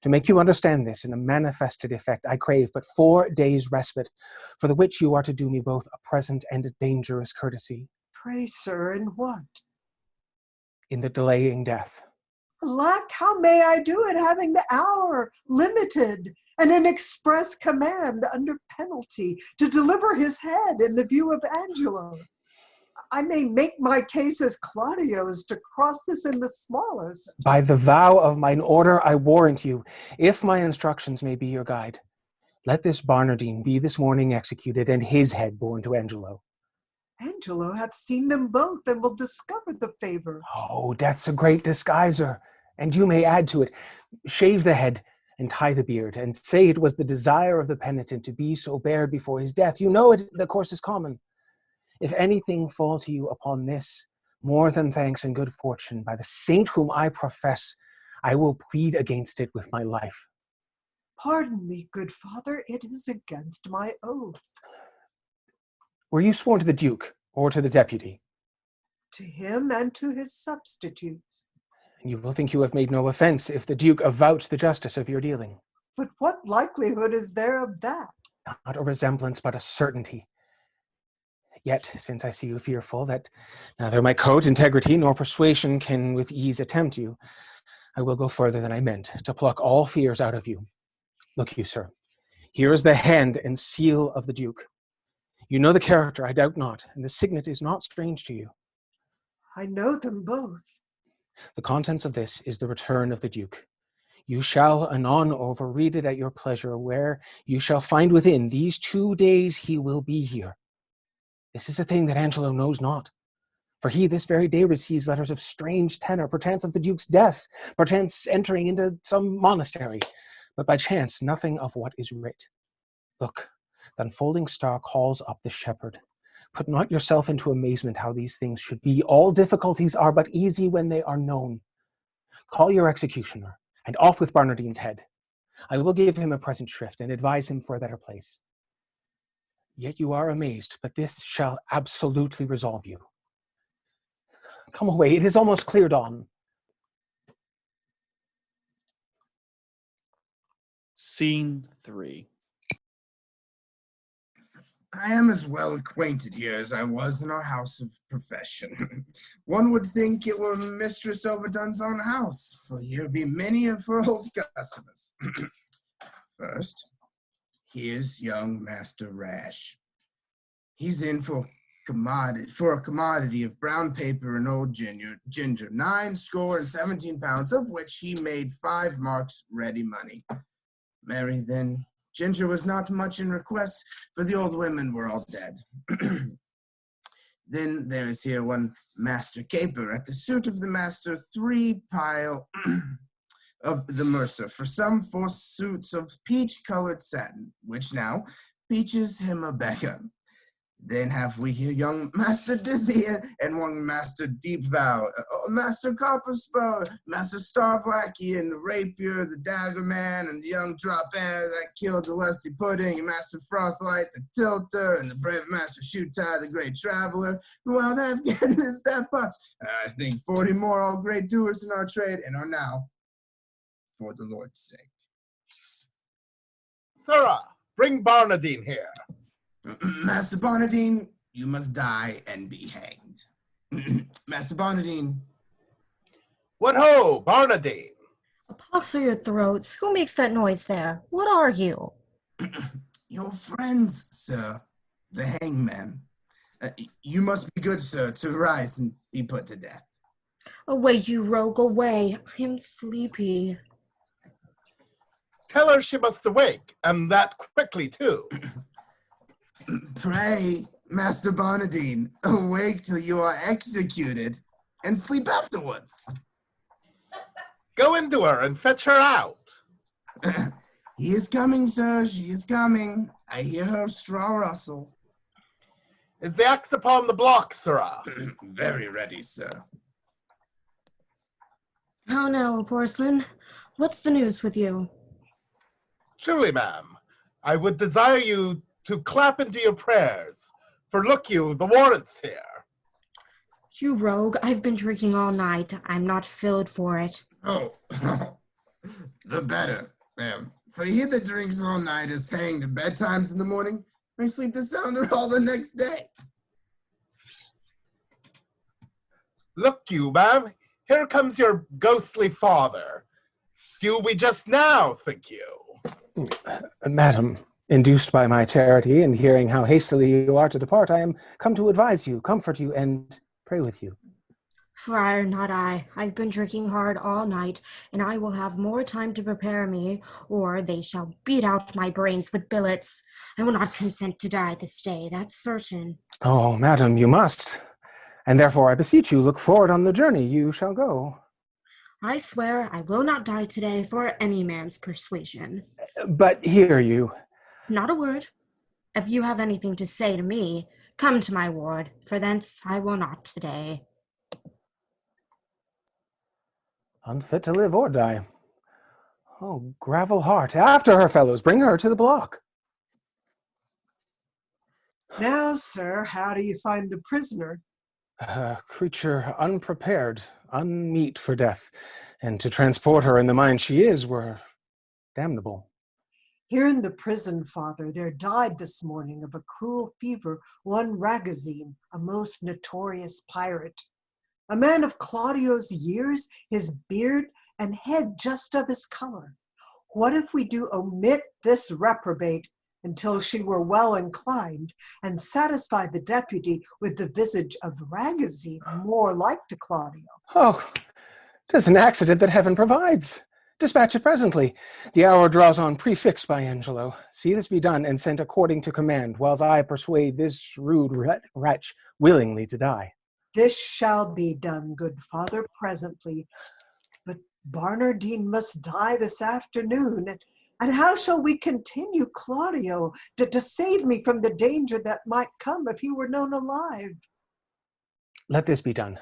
B: To make you understand this in a manifested effect, I crave but 4 days' respite, for the which you are to do me both a present and a dangerous courtesy.
J: Pray, sir, in what?
B: In the delaying death.
J: Alack, how may I do it, having the hour limited, and an express command under penalty to deliver his head in the view of Angelo? I may make my case as Claudio's to cross this in the smallest.
B: By the vow of mine order, I warrant you, if my instructions may be your guide, let this Barnardine be this morning executed, and his head borne to Angelo.
J: Angelo hath seen them both, and will discover the favor.
B: Oh, death's a great disguiser, and you may add to it. Shave the head and tie the beard, and say it was the desire of the penitent to be so bared before his death. You know it, the course is common. If anything fall to you upon this, more than thanks and good fortune, by the saint whom I profess, I will plead against it with my life.
J: Pardon me, good father, it is against my oath.
B: Were you sworn to the Duke or to the deputy?
J: To him and to his substitutes.
B: You will think you have made no offense if the Duke avouch the justice of your dealing.
J: But what likelihood is there of that?
B: Not a resemblance, but a certainty. Yet, since I see you fearful that neither my code, integrity, nor persuasion can with ease attempt you, I will go further than I meant, to pluck all fears out of you. Look you, sir, here is the hand and seal of the Duke. You know the character, I doubt not, and the signet is not strange to you.
J: I know them both.
B: The contents of this is the return of the Duke. You shall anon overread it at your pleasure, where you shall find within these 2 days he will be here. This is a thing that Angelo knows not, for he this very day receives letters of strange tenor, perchance of the Duke's death, perchance entering into some monastery, but by chance nothing of what is writ. Look, the unfolding star calls up the shepherd. Put not yourself into amazement how these things should be. All difficulties are but easy when they are known. Call your executioner, and off with Barnardine's head. I will give him a present shrift, and advise him for a better place. Yet you are amazed, but this shall absolutely resolve you. Come away, it is almost clear dawn.
L: Scene 3.
H: I am as well acquainted here as I was in our house of profession. One would think it were Mistress Overdone's own house, for here be many of her old customers. First, here's young Master Rash. He's in for a commodity of brown paper and old ginger, 17 pounds, of which he made 5 marks ready money. Marry then, ginger was not much in request, for the old women were all dead. Then there is here one Master Caper, at the suit of the master 3 pile of the mercer, for some 4 suits of peach-colored satin, which now peaches him a beggar. Then have we here young Master Dizzy and one Master Deep Vow, Master Copperspur, Master Starblackian, the Rapier, the Dagger Man, and the young Drop Air that killed the Lusty Pudding, and Master Frothlight, the Tilter, and the brave Master Shoot Tie, the Great Traveler, who out have getting this that much. And I think 40 more, all great doers in our trade, and are now, for the Lord's sake.
U: Sirrah, bring Barnardine here.
H: Master Barnardine, you must die and be hanged. Master Barnardine.
U: What ho, Barnardine?
F: A pox for your throats. Who makes that noise there? What are you?
H: Your friends, sir. The hangman. You must be good, sir, to rise and be put to death.
F: Away, you rogue, away. I am sleepy.
U: Tell her she must awake, and that quickly, too.
H: Pray, Master Barnardine, awake till you are executed, and sleep afterwards.
U: Go into her and fetch her out.
H: He is coming, sir, she is coming. I hear her straw rustle.
U: Is the axe upon the block, sirrah?
H: Very ready, sir.
F: How now, Porcelain? What's the news with you?
U: Truly, ma'am, I would desire you to clap into your prayers, for look you, the warrant's here.
F: You rogue, I've been drinking all night. I'm not filled for it.
H: Oh, the better, ma'am. For he that drinks all night is hanged at bedtimes in the morning, may sleep the sounder all the next day.
U: Look you, ma'am, here comes your ghostly father. Do we just now, think you?
B: Madam, induced by my charity and hearing how hastily you are to depart, I am come to advise you, comfort you, and pray with you.
F: Friar, not I. I've been drinking hard all night, and I will have more time to prepare me, or they shall beat out my brains with billets. I will not consent to die this day, that's certain.
B: Oh, madam, you must. And therefore, I beseech you, look forward on the journey you shall go.
F: I swear I will not die today for any man's persuasion.
B: But hear you.
F: Not a word. If you have anything to say to me, come to my ward, for thence I will not today.
B: unfit to live or die. Oh, gravel heart, after her, fellows, bring her to the block.
J: Now, sir, how do you find the prisoner?
B: A creature unprepared, unmeet for death, and to transport her in the mind she is were damnable.
J: Here in the prison, Father, there died this morning of a cruel fever one Ragozine, a most notorious pirate. A man of Claudio's years, his beard and head just of his color. What if we do omit this reprobate until she were well inclined, and satisfy the deputy with the visage of Ragozine more like to Claudio?
B: Oh, 'tis an accident that heaven provides. Dispatch it presently. The hour draws on, prefixed by Angelo. See this be done, and sent according to command, whiles I persuade this rude wretch willingly to die.
J: This shall be done, good father, presently. But Barnardine must die this afternoon. And how shall we continue Claudio to save me from the danger that might come if he were known alive?
B: Let this be done.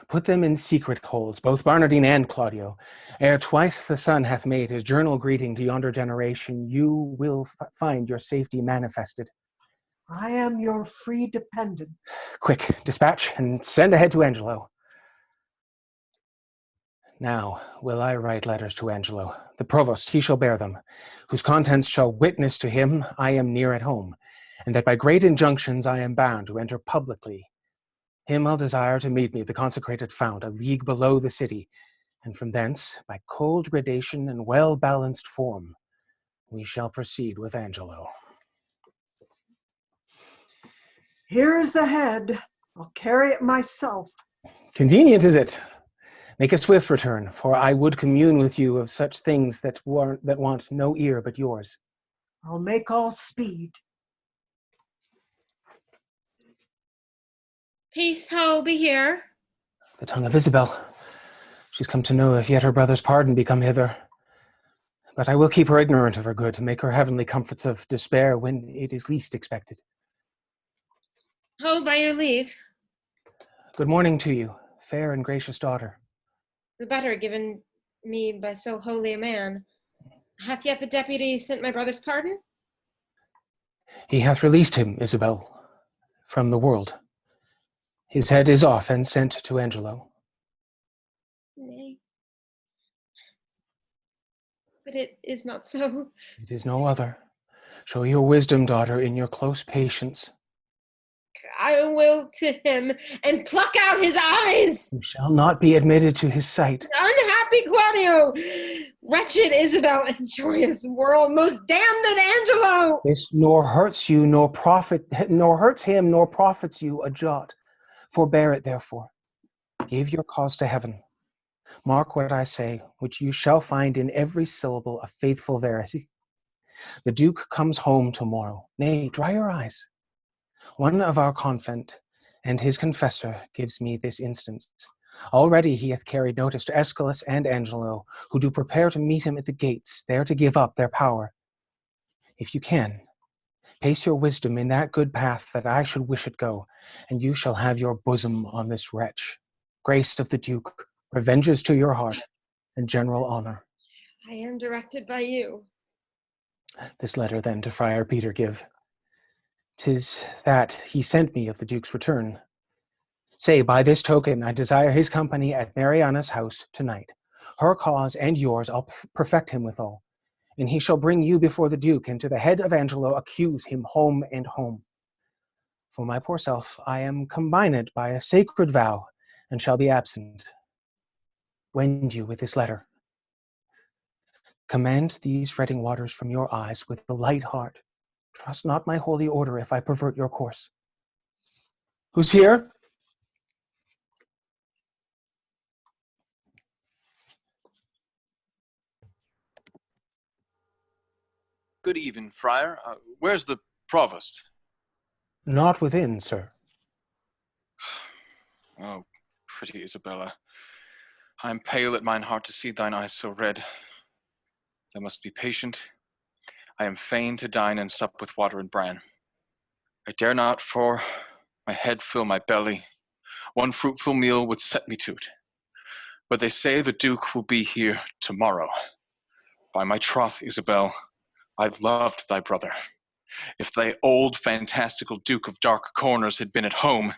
B: Put them in secret holds, both Barnardine and Claudio. Ere twice the sun hath made his journal greeting to yonder generation, you will find your safety manifested.
J: I am your free dependent.
B: Quick, dispatch, and send ahead to Angelo. Now will I write letters to Angelo. The provost, he shall bear them, whose contents shall witness to him I am near at home, and that by great injunctions I am bound to enter publicly. Him I'll desire to meet me at the consecrated fount, a league below the city, and from thence, by cold gradation and well-balanced form, we shall proceed with Angelo.
J: Here is the head. I'll carry it myself.
B: Convenient is it? Make a swift return, for I would commune with you of such things that want no ear but yours.
J: I'll make all speed.
M: Peace, ho, be here.
B: The tongue of Isabel. She's come to know if yet her brother's pardon be come hither. But I will keep her ignorant of her good, to make her heavenly comforts of despair when it is least expected.
M: Ho, by your leave.
B: Good morning to you, fair and gracious daughter.
M: The better given me by so holy a man. Hath yet the deputy sent my brother's pardon?
B: He hath released him, Isabel, from the world. His head is off and sent to Angelo.
M: Nay. But it is not so.
B: It is no other. Show your wisdom, daughter, in your close patience.
M: I will to him and pluck out his eyes.
B: You shall not be admitted to his sight.
M: Unhappy Claudio, wretched Isabel, and joyous world, most damned Angelo.
B: This nor hurts you, nor hurts him, nor profits you a jot. Forbear it, therefore. Give your cause to heaven. Mark what I say, which you shall find in every syllable a faithful verity. The Duke comes home tomorrow. Nay, dry your eyes. One of our convent and his confessor gives me this instance. Already he hath carried notice to Aeschylus and Angelo, who do prepare to meet him at the gates, there to give up their power. If you can, pace your wisdom in that good path that I should wish it go, and you shall have your bosom on this wretch. Grace of the Duke, revenges to your heart, and general honor.
M: I am directed by you.
B: This letter then to Friar Peter give. 'Tis that he sent me of the Duke's return. Say, by this token, I desire his company at Mariana's house tonight. Her cause and yours I'll perfect him withal, and he shall bring you before the Duke, and to the head of Angelo accuse him home and home. For my poor self, I am combined by a sacred vow, and shall be absent. Wend you with this letter. Command these redding waters from your eyes with a light heart. Trust not my holy order if I pervert your course. Who's here?
E: Good even, Friar. Where's the provost?
B: Not within, sir.
E: Oh, pretty Isabella, I am pale at mine heart to see thine eyes so red. Thou must be patient. I am fain to dine and sup with water and bran. I dare not, for my head fill my belly. One fruitful meal would set me to't. But they say the Duke will be here tomorrow. By my troth, Isabel, I loved thy brother. If thy old fantastical Duke of Dark Corners had been at home,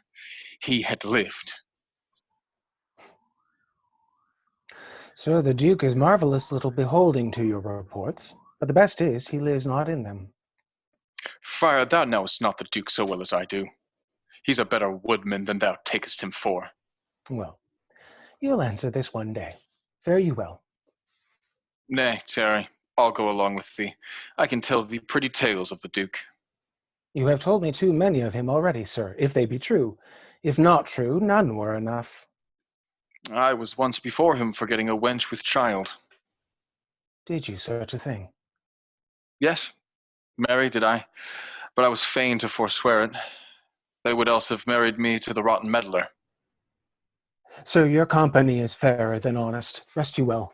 E: he had lived.
B: Sir, the Duke is marvelous little beholding to your reports, but the best is he lives not in them.
E: Friar, thou knowest not the Duke so well as I do. He's a better woodman than thou takest him for.
B: Well, you'll answer this one day. Fare you well.
E: Nay, Terry, I'll go along with thee. I can tell thee pretty tales of the Duke.
B: You have told me too many of him already, sir, if they be true. If not true, none were enough.
E: I was once before him for getting a wench with child.
B: Did you such a thing?
E: Yes, marry did I, but I was fain to forswear it. They would else have married me to the rotten meddler.
B: Sir, your company is fairer than honest. Rest you well.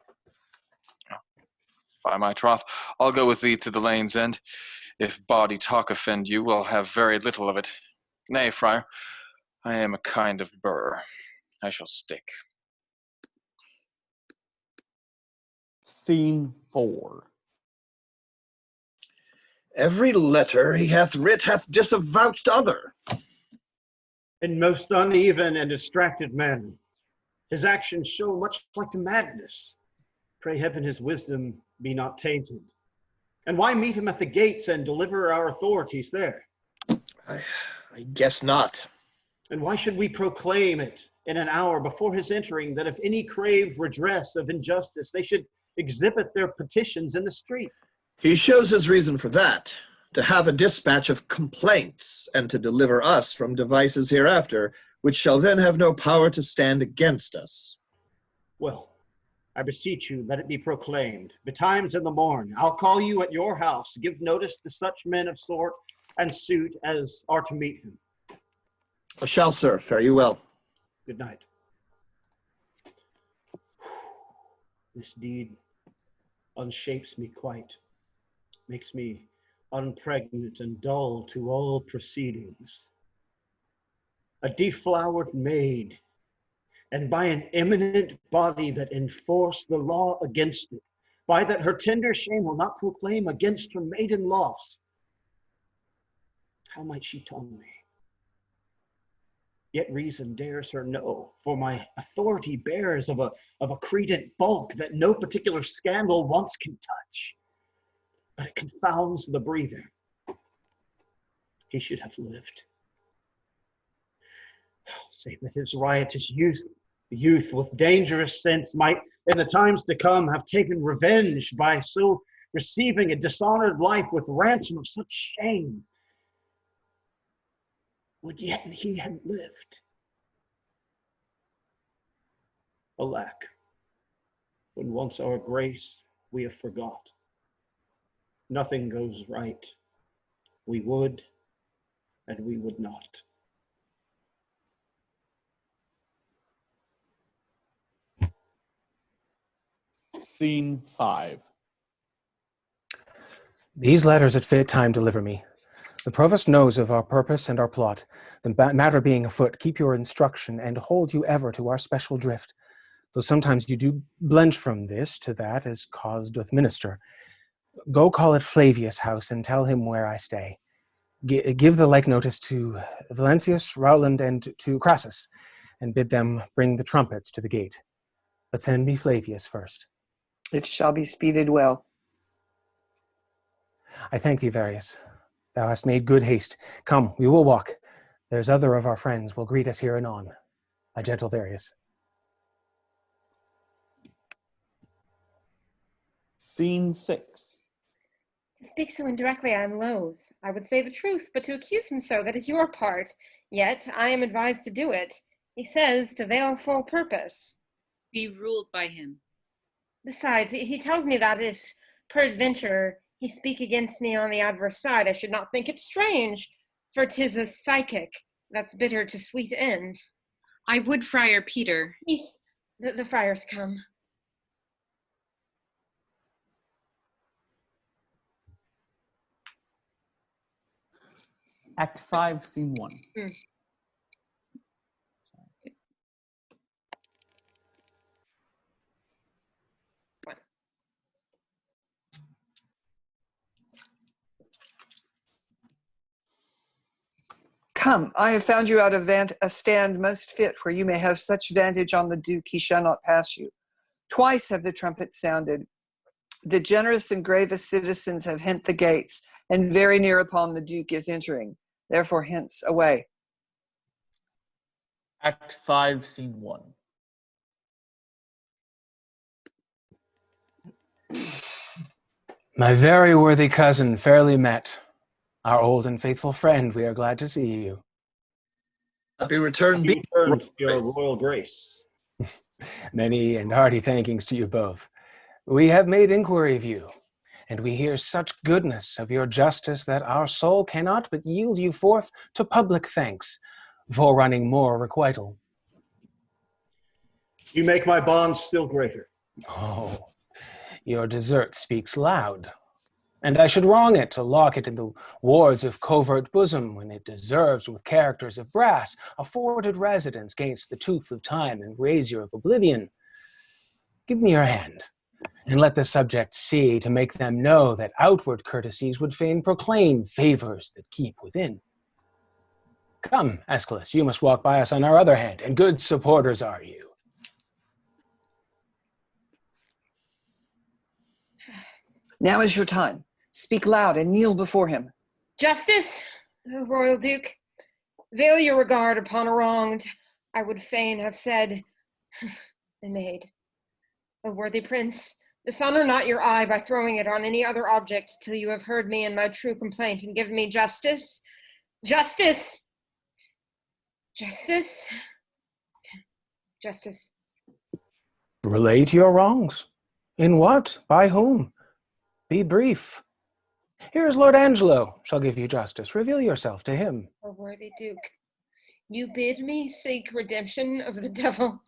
E: By my troth, I'll go with thee to the lane's end. If bawdy talk offend you, we'll have very little of it. Nay, friar, I am a kind of burr. I shall stick.
L: Scene 4.
C: Every letter he hath writ hath disavouched other.
D: In most uneven and distracted manner. His actions show much like to madness. Pray heaven his wisdom be not tainted. And why meet him at the gates and deliver our authorities there?
C: I guess not.
D: And why should we proclaim it in an hour before his entering that if any crave redress of injustice, they should exhibit their petitions in the street?
C: He shows his reason for that, to have a dispatch of complaints, and to deliver us from devices hereafter, which shall then have no power to stand against us.
D: Well, I beseech you, let it be proclaimed. Betimes in the morn, I'll call you at your house, give notice to such men of sort and suit as are to meet him.
C: I shall, sir. Fare you well.
D: Good night. This deed unshapes me quite, makes me unpregnant and dull to all proceedings. A deflowered maid, and by an eminent body that enforce the law against it, by that her tender shame will not proclaim against her maiden loss. How might she tongue me? Yet reason dares her no, for my authority bears of a credent bulk that no particular scandal once can touch. But it confounds the breather. He should have lived. Say that his riotous youth with dangerous sense might in the times to come have taken revenge by so receiving a dishonored life with ransom of such shame. Would yet he had lived. Alack, when once our grace we have forgot, nothing goes right. We would, and we would not.
L: Scene 5.
B: These letters at fit time deliver me. The provost knows of our purpose and our plot. The matter being afoot, keep your instruction and hold you ever to our special drift. Though sometimes you do blench from this to that as cause doth minister. Go call at Flavius' house and tell him where I stay. Give the like notice to Valentius, Rowland, and to Crassus, and bid them bring the trumpets to the gate. But send me Flavius first.
K: It shall be speeded well.
B: I thank thee, Varius. Thou hast made good haste. Come, we will walk. There's other of our friends will greet us here anon. My gentle Varius.
L: Scene 6.
M: To speak so indirectly I am loath. I would say the truth, but to accuse him so, that is your part. Yet I am advised to do it. He says to veil full purpose.
T: Be ruled by him.
M: Besides, he tells me that if, peradventure, he speak against me on the adverse side, I should not think it strange, for 'tis a psychic that's bitter to sweet end.
T: I would Friar Peter.
M: Peace, the friars come.
L: Act 5, Scene 1.
K: Come, I have found you out a stand most fit, where you may have such vantage on the Duke he shall not pass you. Twice have the trumpets sounded. The generous and gravest citizens have hent the gates, and very near upon the Duke is entering. Therefore hence away.
L: Act 5, Scene 1.
B: My very worthy cousin, fairly met. Our old and faithful friend, we are glad to see you.
C: Happy return,
D: Happy return to your royal grace.
B: Many and hearty thankings to you both. We have made inquiry of you, and we hear such goodness of your justice that our soul cannot but yield you forth to public thanks for running more requital.
D: You make my bonds still greater.
B: Oh, your desert speaks loud, and I should wrong it to lock it in the wards of covert bosom when it deserves with characters of brass afforded residence gainst the tooth of time and razor of oblivion. Give me your hand, and let the subject see, to make them know that outward courtesies would fain proclaim favors that keep within. Come, Aeschylus, you must walk by us on our other hand, and good supporters are you.
K: Now is your time. Speak loud and kneel before him.
M: Justice, O royal Duke, veil your regard upon a wronged, I would fain have said, and made. O worthy prince, dishonor not your eye by throwing it on any other object till you have heard me in my true complaint and given me justice. Justice! Justice? Justice.
B: Relate your wrongs. In what? By whom? Be brief. Here is Lord Angelo, shall give you justice. Reveal yourself to him.
M: O worthy Duke, you bid me seek redemption of the devil.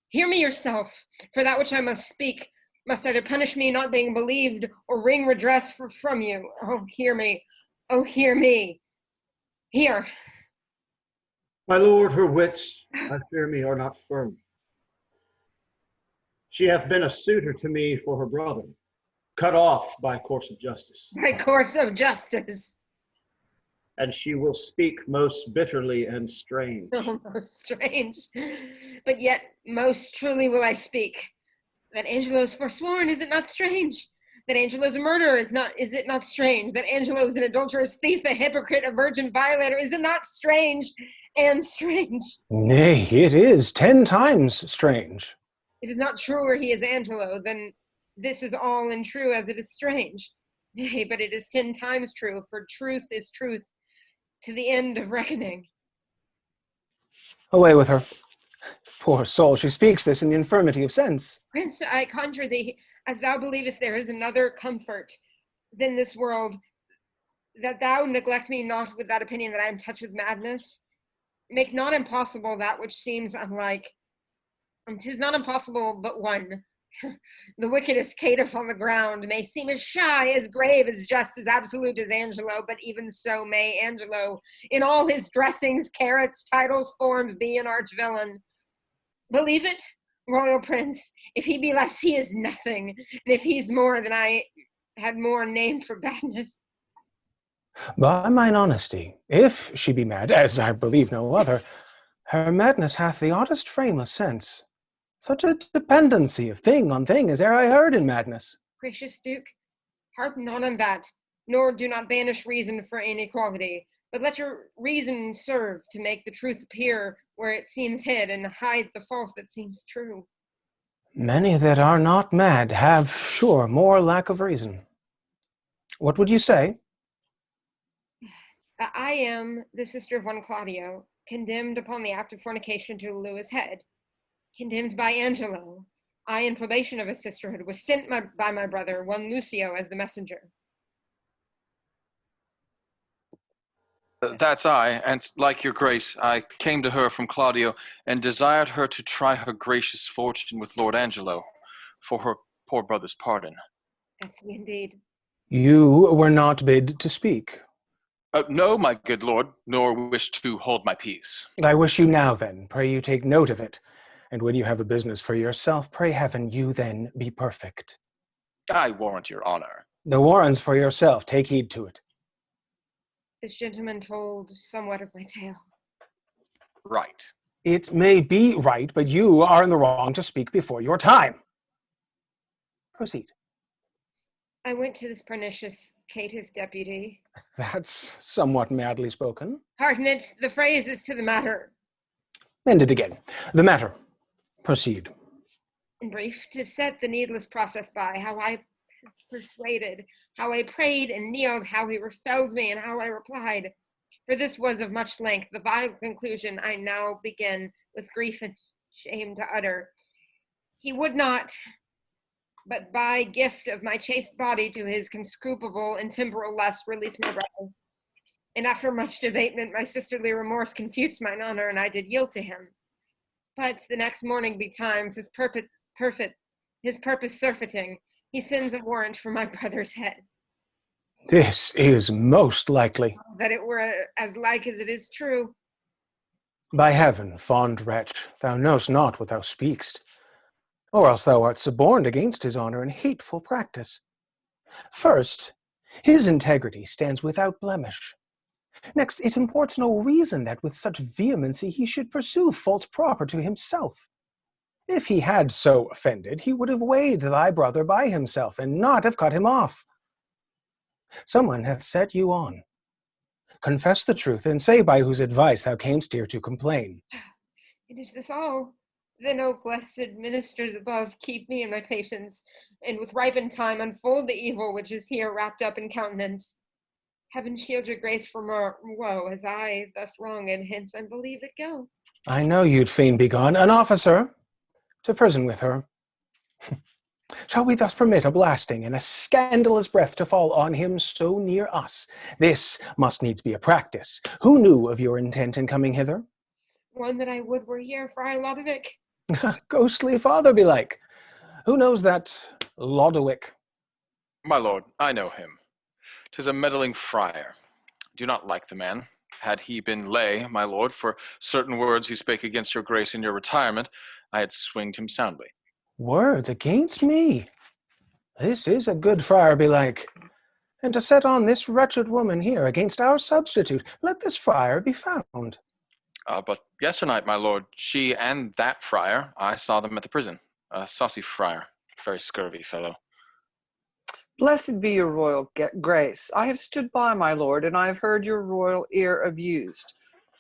M: Hear me yourself, for that which I must speak must either punish me not being believed or wring redress from you. Oh, hear me. Oh, hear me. Hear.
D: My lord, her wits, I fear me, are not firm. She hath been a suitor to me for her brother, cut off by course of justice.
M: By course of justice.
D: And she will speak most bitterly and strange.
M: Oh, most strange. But yet most truly will I speak. That Angelo's forsworn, is it not strange? That Angelo's a murderer, is it not strange? That Angelo is an adulterous thief, a hypocrite, a virgin violator, is it not strange and strange?
B: Nay, it is 10 times strange.
M: It is not truer he is Angelo, then this is all untrue as it is strange. Nay, but it is 10 times true, for truth is truth to the end of reckoning.
B: Away with her. Poor soul, she speaks this in the infirmity of sense.
M: Prince, I conjure thee, as thou believest there is another comfort than this world, that thou neglect me not with that opinion that I am touched with madness. Make not impossible that which seems unlike. And 'tis not impossible but one. The wickedest caitiff on the ground may seem as shy, as grave, as just, as absolute as Angelo, but even so may Angelo, in all his dressings, carrots, titles, forms, be an arch villain. Believe it, royal prince, if he be less, he is nothing, and if he's more, then I had more name for badness.
B: By mine honesty, if she be mad, as I believe no other, her madness hath the oddest frameless sense. Such a dependency of thing on thing as e'er I heard in madness.
M: Gracious Duke, harp not on that, nor do not banish reason for inequality, but let your reason serve to make the truth appear where it seems hid, and hide the false that seems true.
B: Many that are not mad have, sure, more lack of reason. What would you say?
M: I am the sister of one Claudio, condemned upon the act of fornication to Louis' head. Condemned by Angelo. I, in probation of a sisterhood, was sent by my brother, one Lucio, as the messenger.
E: That's I, and like your grace, I came to her from Claudio and desired her to try her gracious fortune with Lord Angelo for her poor brother's pardon.
M: That's me indeed.
B: You were not bid to speak.
E: No, my good lord, nor wish to hold my peace.
B: I wish you now, then, pray you take note of it. And when you have a business for yourself, pray heaven you then be perfect.
E: I warrant your honor.
B: The warrant's for yourself, take heed to it.
M: This gentleman told somewhat of my tale.
E: Right.
B: It may be right, but you are in the wrong to speak before your time. Proceed.
M: I went to this pernicious caitiff deputy.
B: That's somewhat madly spoken.
M: Pardon it, the phrase is to the matter.
B: Mend it again. The matter. Proceed.
M: In brief, to set the needless process by, how I persuaded, how I prayed and kneeled, how he repelled me, and how I replied. For this was of much length, the vile conclusion I now begin with grief and shame to utter. He would not, but by gift of my chaste body to his conscrupable and temporal lust, release my brother. And after much debatement, my sisterly remorse confutes mine honor, and I did yield to him. But the next morning betimes, his purpose surfeiting, he sends a warrant for my brother's head.
B: This is most likely.
M: That it were as like as it is true.
B: By heaven, fond wretch, thou know'st not what thou speakst, or else thou art suborned against his honor in hateful practice. First, his integrity stands without blemish. Next, it imports no reason that with such vehemency he should pursue faults proper to himself. If he had so offended, he would have weighed thy brother by himself, and not have cut him off. Someone hath set you on. Confess the truth, and say by whose advice thou camest here to complain.
M: And is this all? Then, O blessed ministers above, keep me in my patience, and with ripened time unfold the evil which is here wrapped up in countenance. Heaven shield your grace from woe, as I thus wrong, and hence I believe it go.
B: I know you'd fain be gone, an officer, to prison with her. Shall we thus permit a blasting and a scandalous breath to fall on him so near us? This must needs be a practice. Who knew of your intent in coming hither?
M: One that I would were here, Friar Lodowick.
B: Ghostly father belike. Who knows that Lodowick?
E: My lord, I know him. 'Tis a meddling friar. Do not like the man. Had he been lay, my lord, for certain words he spake against your grace in your retirement, I had swinged him soundly.
B: Words against me? This is a good friar belike. And to set on this wretched woman here against our substitute, let this friar be found.
E: But yesternight, my lord, she and that friar, I saw them at the prison. A saucy friar, very scurvy fellow.
K: Blessed be your royal grace. I have stood by, my lord, and I have heard your royal ear abused.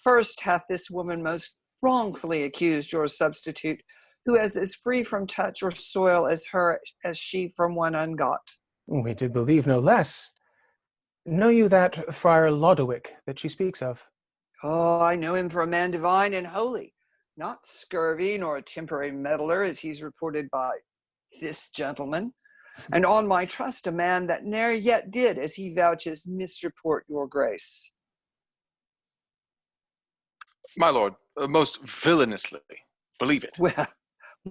K: First hath this woman most wrongfully accused your substitute, who is as free from touch or soil as she from one ungot.
B: We did believe no less. Know you that Friar Lodowick that she speaks of?
K: Oh, I know him for a man divine and holy, not scurvy nor a temporary meddler, as he's reported by this gentleman, and on my trust a man that ne'er yet did, as he vouches, misreport your grace.
E: My lord, most villainously, believe it.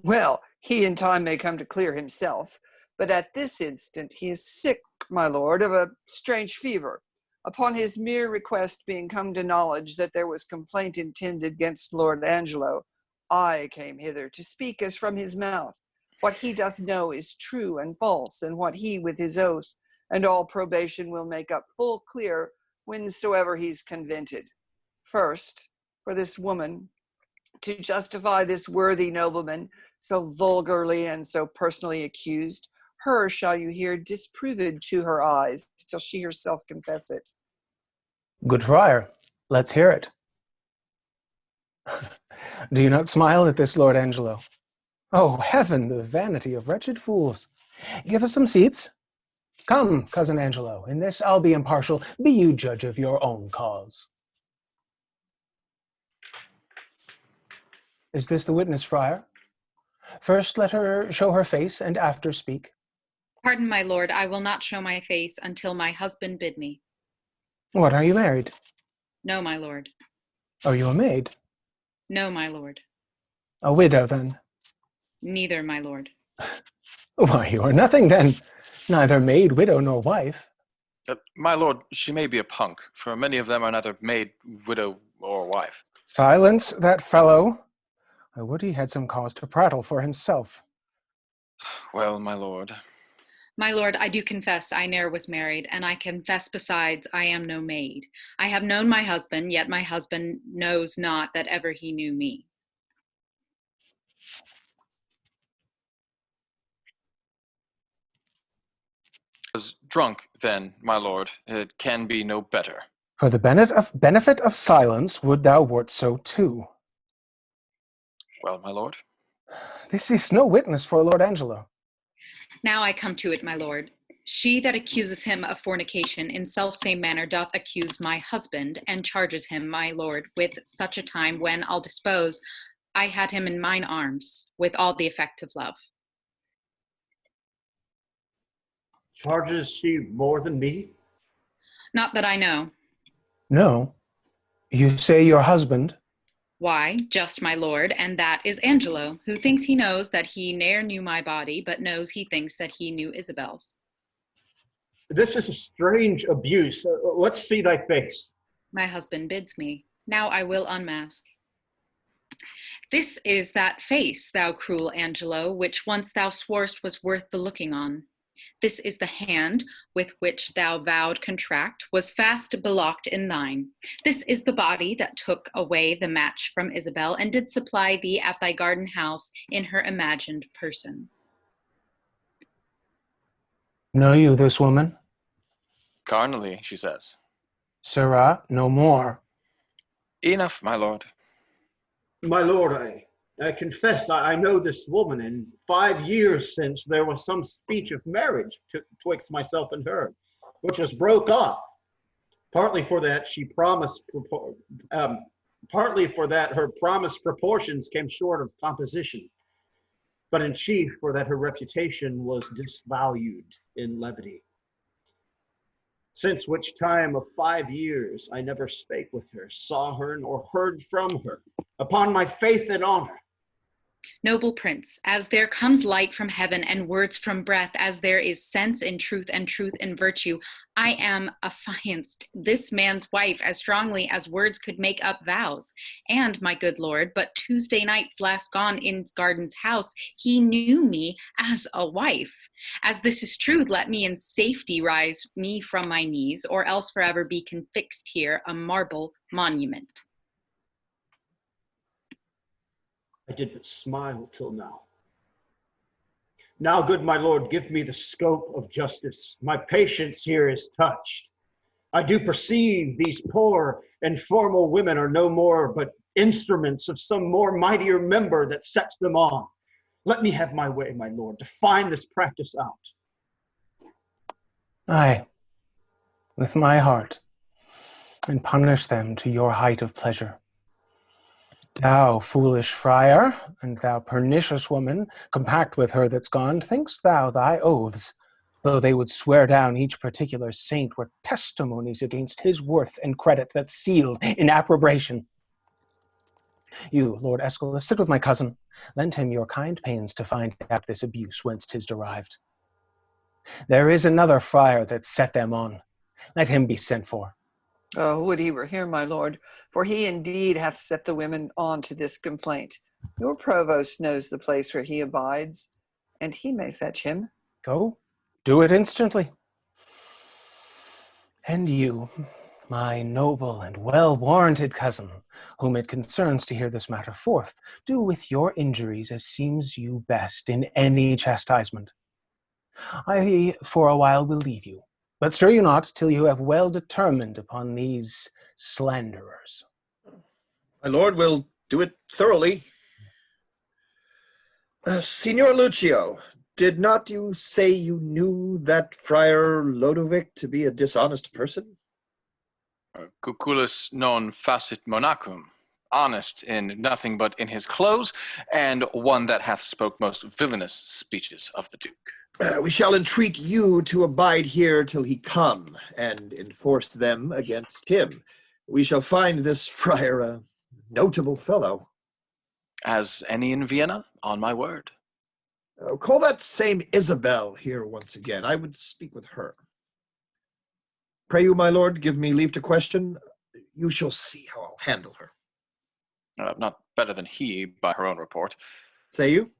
K: Well, he in time may come to clear himself, but at this instant he is sick, my lord, of a strange fever. Upon his mere request being come to knowledge that there was complaint intended against Lord Angelo, I came hither to speak as from his mouth. What he doth know is true and false, and what he with his oath and all probation will make up full clear whensoever he's convented. First, for this woman, to justify this worthy nobleman, so vulgarly and so personally accused, her shall you hear disproved to her eyes, till she herself confess it.
B: Good friar, let's hear it. Do you not smile at this, Lord Angelo? Oh, heaven, the vanity of wretched fools. Give us some seats. Come, cousin Angelo, in this I'll be impartial. Be you judge of your own cause. Is this the witness, friar? First let her show her face, and after speak.
T: Pardon, my lord, I will not show my face until my husband bid me.
B: What, are you married?
T: No, my lord.
B: Are you a maid?
T: No, my lord.
B: A widow, then?
T: Neither, my lord.
B: Why, you are nothing, then. Neither maid, widow, nor wife.
E: My lord, she may be a punk, for many of them are neither maid, widow, or wife.
B: Silence that fellow. I would he had some cause to prattle for himself.
E: Well, my lord.
T: My lord, I do confess I ne'er was married, and I confess besides I am no maid. I have known my husband, yet my husband knows not that ever he knew me.
E: Was drunk, then, my lord. It can be no better.
B: For the benefit of silence, would thou wert so too.
E: Well, my lord?
B: This is no witness for Lord Angelo.
T: Now I come to it, my lord. She that accuses him of fornication in selfsame manner doth accuse my husband, and charges him, my lord, with such a time when I'll dispose I had him in mine arms, with all the effect of love.
D: Charges she more than me?
T: Not that I know.
B: No. You say your husband?
T: Why, just my lord, and that is Angelo, who thinks he knows that he ne'er knew my body, but knows he thinks that he knew Isabel's.
D: This is a strange abuse. Let's see thy face.
T: My husband bids me. Now I will unmask. This is that face, thou cruel Angelo, which once thou sworst was worth the looking on. This is the hand with which thou vowed contract was fast belocked in thine. This is the body that took away the match from Isabel and did supply thee at thy garden house in her imagined person.
B: Know you this woman?
E: Carnally, she says.
B: Sirrah, no more.
E: Enough, my lord.
D: My lord, I confess I know this woman, and 5 years since there was some speech of marriage twixt myself and her, which was broke off, partly for that she promised, partly for that her promised proportions came short of composition, but in chief for that her reputation was disvalued in levity. Since which time of 5 years I never spake with her, saw her, nor heard from her, upon my faith and honor.
T: Noble prince, as there comes light from heaven and words from breath, as there is sense in truth and truth in virtue, I am affianced this man's wife as strongly as words could make up vows. And, my good lord, but Tuesday nights last gone in Garden's house, he knew me as a wife. As this is true, let me in safety rise me from my knees, or else forever be confixed here a marble monument.
D: I did but smile till now. Now, good my lord, give me the scope of justice. My patience here is touched. I do perceive these poor and formal women are no more but instruments of some more mightier member that sets them on. Let me have my way, my lord, to find this practice out.
B: Aye, with my heart, and punish them to your height of pleasure. Thou foolish friar, and thou pernicious woman, compact with her that's gone, think'st thou thy oaths, though they would swear down each particular saint, were testimonies against his worth and credit that's sealed in approbation? You, Lord Aeschylus, sit with my cousin. Lend him your kind pains to find out this abuse whence 'tis derived. There is another friar that set them on. Let him be sent for.
K: Oh, would he were here, my lord, for he indeed hath set the women on to this complaint. Your provost knows the place where he abides, and he may fetch him.
B: Go, do it instantly. And you, my noble and well-warranted cousin, whom it concerns to hear this matter forth, do with your injuries as seems you best in any chastisement. I for a while will leave you, but stir you not till you have well determined upon these slanderers.
C: My lord will do it thoroughly. Signor Lucio, did not you say you knew that Friar Lodovic to be a dishonest person?
E: Cuculus non facit monachum, honest in nothing but in his clothes, and one that hath spoke most villainous speeches of the Duke.
C: We shall entreat you to abide here till he come, and enforce them against him. We shall find this friar a notable fellow.
E: As any in Vienna, on my word.
C: Call that same Isabel here once again. I would speak with her. Pray you, my lord, give me leave to question. You shall see how I'll handle her.
E: Not better than he, by her own report.
C: Say you?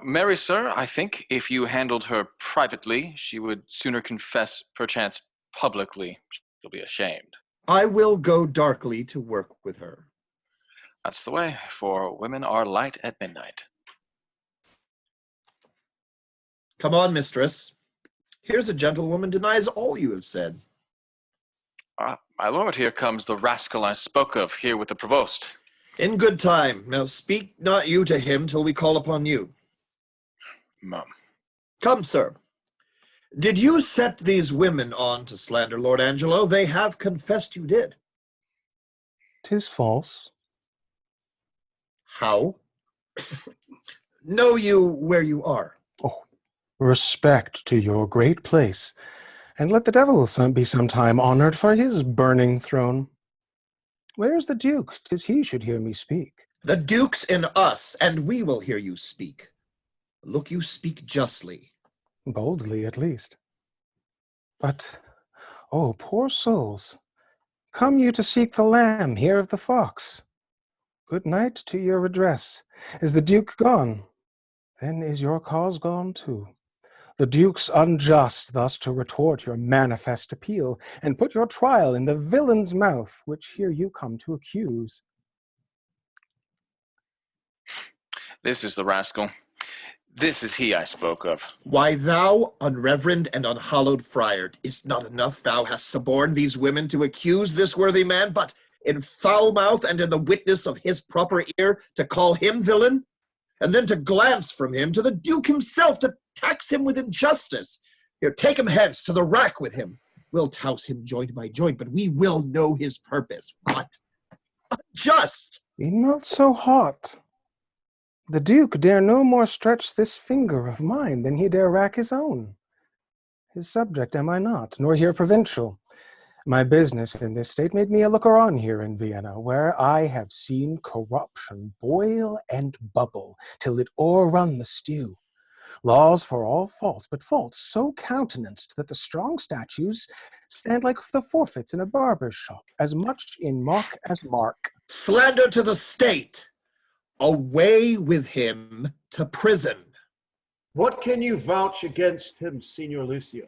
E: Mary, sir, I think if you handled her privately, she would sooner confess, perchance publicly. She'll be ashamed.
C: I will go darkly to work with her.
E: That's the way, for women are light at midnight.
C: Come on, mistress. Here's a gentlewoman denies all you have said.
E: My lord, here comes the rascal I spoke of, here with the provost.
C: In good time. Now speak not you to him till we call upon you.
E: Mum.
C: Come, sir. Did you set these women on to slander Lord Angelo? They have confessed you did.
B: 'Tis false.
C: How? Know you where you are?
B: Oh, respect to your great place, and let the devil be sometime honored for his burning throne. Where's the Duke? 'Tis he should hear me speak.
C: The Duke's in us, and we will hear you speak. Look, you speak justly.
B: Boldly, at least. But, oh, poor souls, come you to seek the lamb here of the fox? Good night to your redress. Is the Duke gone? Then is your cause gone too. The Duke's unjust thus to retort your manifest appeal, and put your trial in the villain's mouth, which here you come to accuse.
E: This is the rascal. This is he I spoke of.
C: Why, thou, unreverend and unhallowed friar, is't not enough thou hast suborned these women to accuse this worthy man, but in foul mouth and in the witness of his proper ear to call him villain, and then to glance from him to the Duke himself to tax him with injustice. Here, take him hence to the rack with him. We'll touse him joint by joint, but we will know his purpose. What? Unjust!
B: Be not so hot. The Duke dare no more stretch this finger of mine than he dare rack his own. His subject am I not, nor here provincial. My business in this state made me a looker-on here in Vienna, where I have seen corruption boil and bubble till it o'errun the stew. Laws for all faults, but faults so countenanced that the strong statues stand like the forfeits in a barber's shop, as much in mock as mark.
C: Slander to the state! Away with him to prison.
D: What can you vouch against him, Signor Lucio?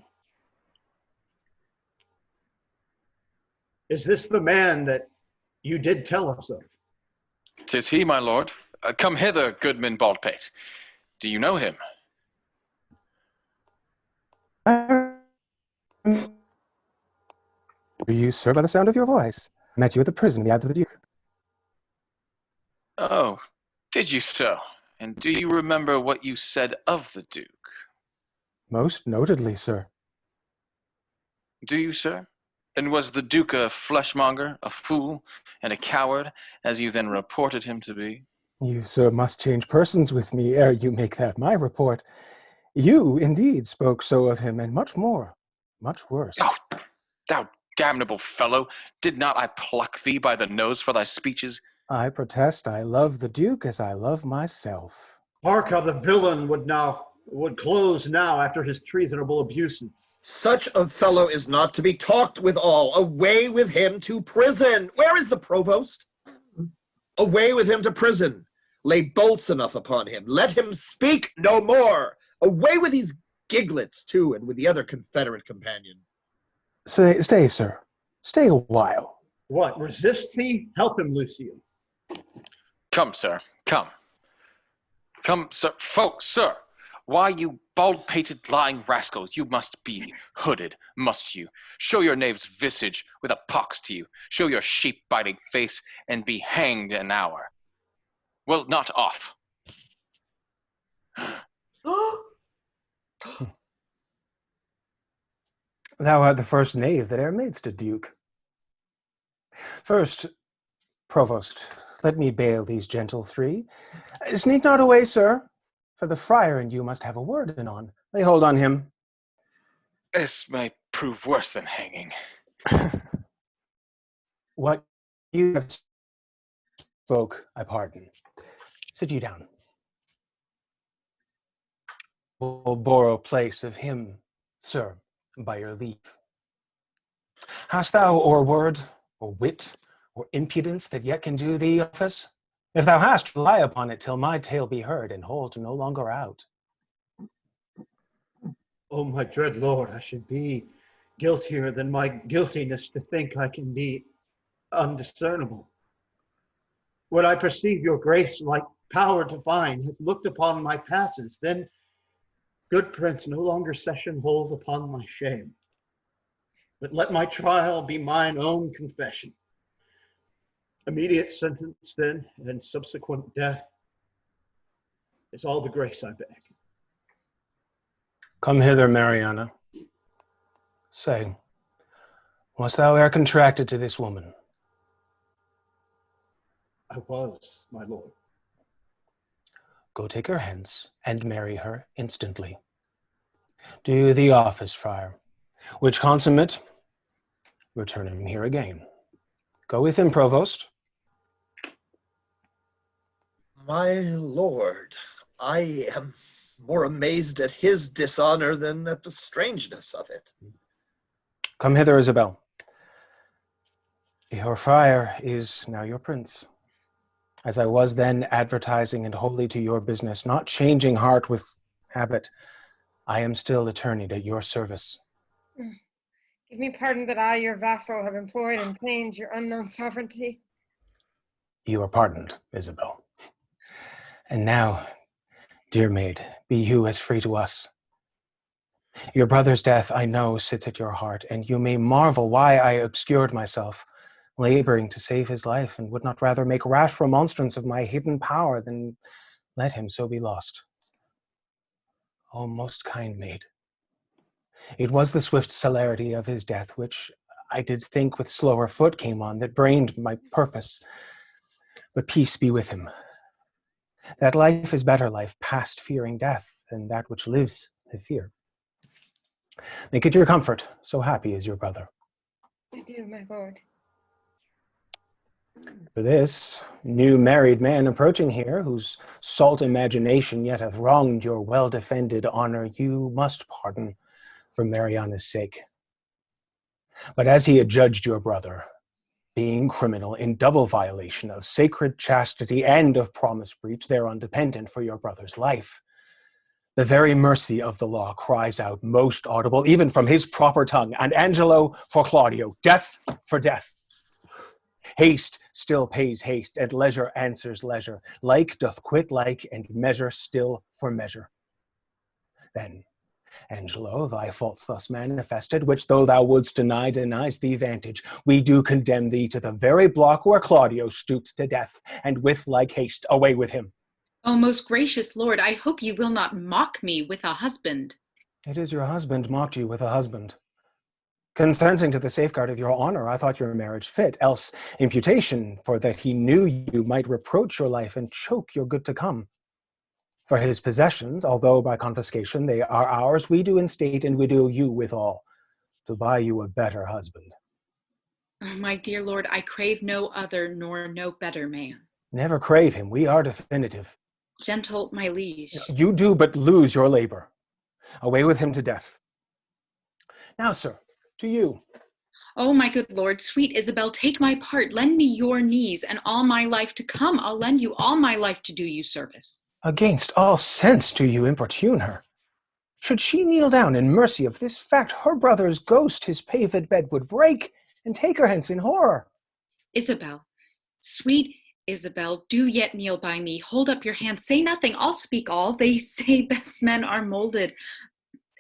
D: Is this the man that you did tell us of?
E: 'Tis he, my lord. Come hither, Goodman Baldpate. Do you know him?
B: You, sir, by the sound of your voice. Met you at the prison in the Abbey of the Duke.
E: Oh, did you so? And do you remember what you said of the Duke?
B: Most notedly, sir.
E: Do you, sir? And was the Duke a fleshmonger, a fool, and a coward, as you then reported him to be?
B: You, sir, must change persons with me ere you make that my report. You, indeed, spoke so of him, and much more, much worse.
E: Oh, thou damnable fellow! Did not I pluck thee by the nose for thy speeches?
B: I protest I love the Duke as I love myself.
D: Hark how the villain would close now after his treasonable abuses.
C: Such a fellow is not to be talked withal. Away with him to prison. Where is the provost? Away with him to prison. Lay bolts enough upon him. Let him speak no more. Away with these giglets, too, and with the other Confederate companion.
B: Stay, sir. Stay a while.
D: What, resists he? Help him, Lucio.
E: Come, sir, come. Come, sir, folks, sir. Why, you bald-pated lying rascals, you must be hooded, must you? Show your knave's visage with a pox to you. Show your sheep-biting face, and be hanged an hour. Well, not off.
B: Thou art the first knave that e'er madest a duke. First, provost, let me bail these gentle three. Sneak not away, sir, for the friar and you must have a word anon. Lay hold on him.
E: This may prove worse than hanging.
B: What you have spoke, I pardon. Sit you down. We'll borrow place of him, sir, by your leave. Hast thou or word, or wit, or impudence that yet can do thee office? If thou hast, rely upon it till my tale be heard, and hold no longer out.
D: Oh, my dread lord, I should be guiltier than my guiltiness to think I can be undiscernible. When I perceive your grace like power divine hath looked upon my passes, then, good prince, no longer session hold upon my shame, but let my trial be mine own confession. Immediate sentence then, and subsequent death is all the grace I beg.
B: Come hither, Mariana. Say, wast thou e'er contracted to this woman?
D: I was, my lord.
B: Go take her hence, and marry her instantly. Do the office, friar, which consummate, return him here again. Go with him, provost.
C: My lord, I am more amazed at his dishonor than at the strangeness of it.
B: Come hither, Isabel. Your friar is now your prince. As I was then advertising and wholly to your business, not changing heart with habit, I am still attorneyed at your service.
M: Give me pardon that I, your vassal, have employed and pained your unknown sovereignty.
B: You are pardoned, Isabel. And now, dear maid, be you as free to us. Your brother's death, I know, sits at your heart, and you may marvel why I obscured myself, laboring to save his life, and would not rather make rash remonstrance of my hidden power than let him so be lost. O most kind maid, it was the swift celerity of his death, which I did think with slower foot came on, that brained my purpose. But peace be with him. That life is better life, past fearing death, than that which lives to fear. Make it your comfort, so happy is your brother.
M: I do, my lord.
B: For this new married man approaching here, whose salt imagination yet hath wronged your well-defended honor, you must pardon for Mariana's sake. But as he adjudged your brother, being criminal in double violation of sacred chastity and of promise breach, thereon dependent for your brother's life, the very mercy of the law cries out most audible, even from his proper tongue, and Angelo for Claudio, death for death. Haste still pays haste, and leisure answers leisure. Like doth quit like, and measure still for measure. Then, Angelo, thy faults thus manifested, which though thou wouldst deny, denies thee vantage, we do condemn thee to the very block where Claudio stooped to death, and with like haste away with him.
T: O most gracious Lord, I hope you will not mock me with a husband.
B: It is your husband mocked you with a husband. Consenting to the safeguard of your honor, I thought your marriage fit, else imputation, for that he knew you might reproach your life and choke your good to come. For his possessions, although by confiscation they are ours, we do instate and widow you withal, to buy you a better husband.
T: Oh, my dear Lord, I crave no other nor no better man.
B: Never crave him, we are definitive.
T: Gentle, my liege.
B: You do but lose your labor. Away with him to death. Now, sir, to you.
T: Oh, my good Lord, sweet Isabel, take my part, lend me your knees, and all my life to come, I'll lend you all my life to do you service.
B: Against all sense do you importune her. Should she kneel down in mercy of this fact, her brother's ghost his paved bed would break, and take her hence in horror.
T: Isabel, sweet Isabel, do yet kneel by me. Hold up your hand. Say nothing. I'll speak all. They say best men are molded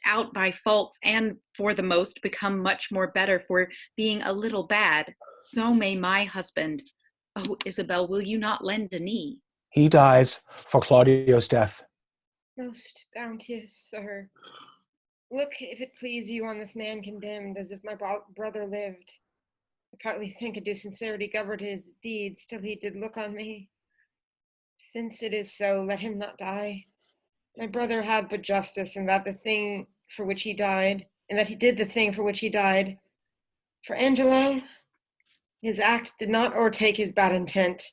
T: out by faults and for the most become much more better for being a little bad. So may my husband. Oh, Isabel, will you not lend a knee?
B: He dies for Claudio's death.
M: Most bounteous sir, look, if it please you, on this man condemned, as if my brother lived. I partly think a due sincerity governed his deeds till he did look on me. Since it is so, let him not die. My brother had but justice, in that the thing for which he died, and that he did the thing for which he died. For Angelo, his act did not o'ertake his bad intent,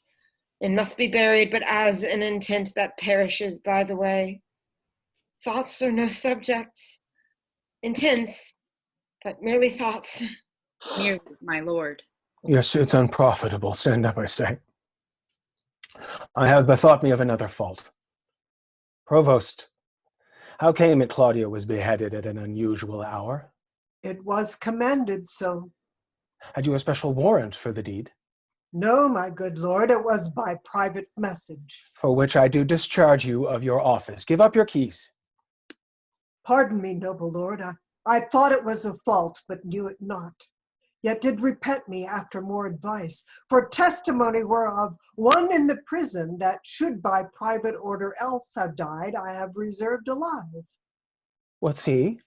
M: and must be buried but as an intent that perishes by the way. Thoughts are no subjects, intents, but merely thoughts.
T: Merely, my lord.
B: Your suit's unprofitable. Stand up, I say. I have bethought me of another fault. Provost, how came it Claudio was beheaded at an unusual hour?
J: It was commanded so.
B: Had you a special warrant for the deed?
J: No, my good lord, it was by private message.
B: For which I do discharge you of your office. Give up your keys.
J: Pardon me, noble lord, I thought it was a fault, but knew it not. Yet did repent me after more advice, for testimony whereof one in the prison that should by private order else have died, I have reserved alive.
B: What's he?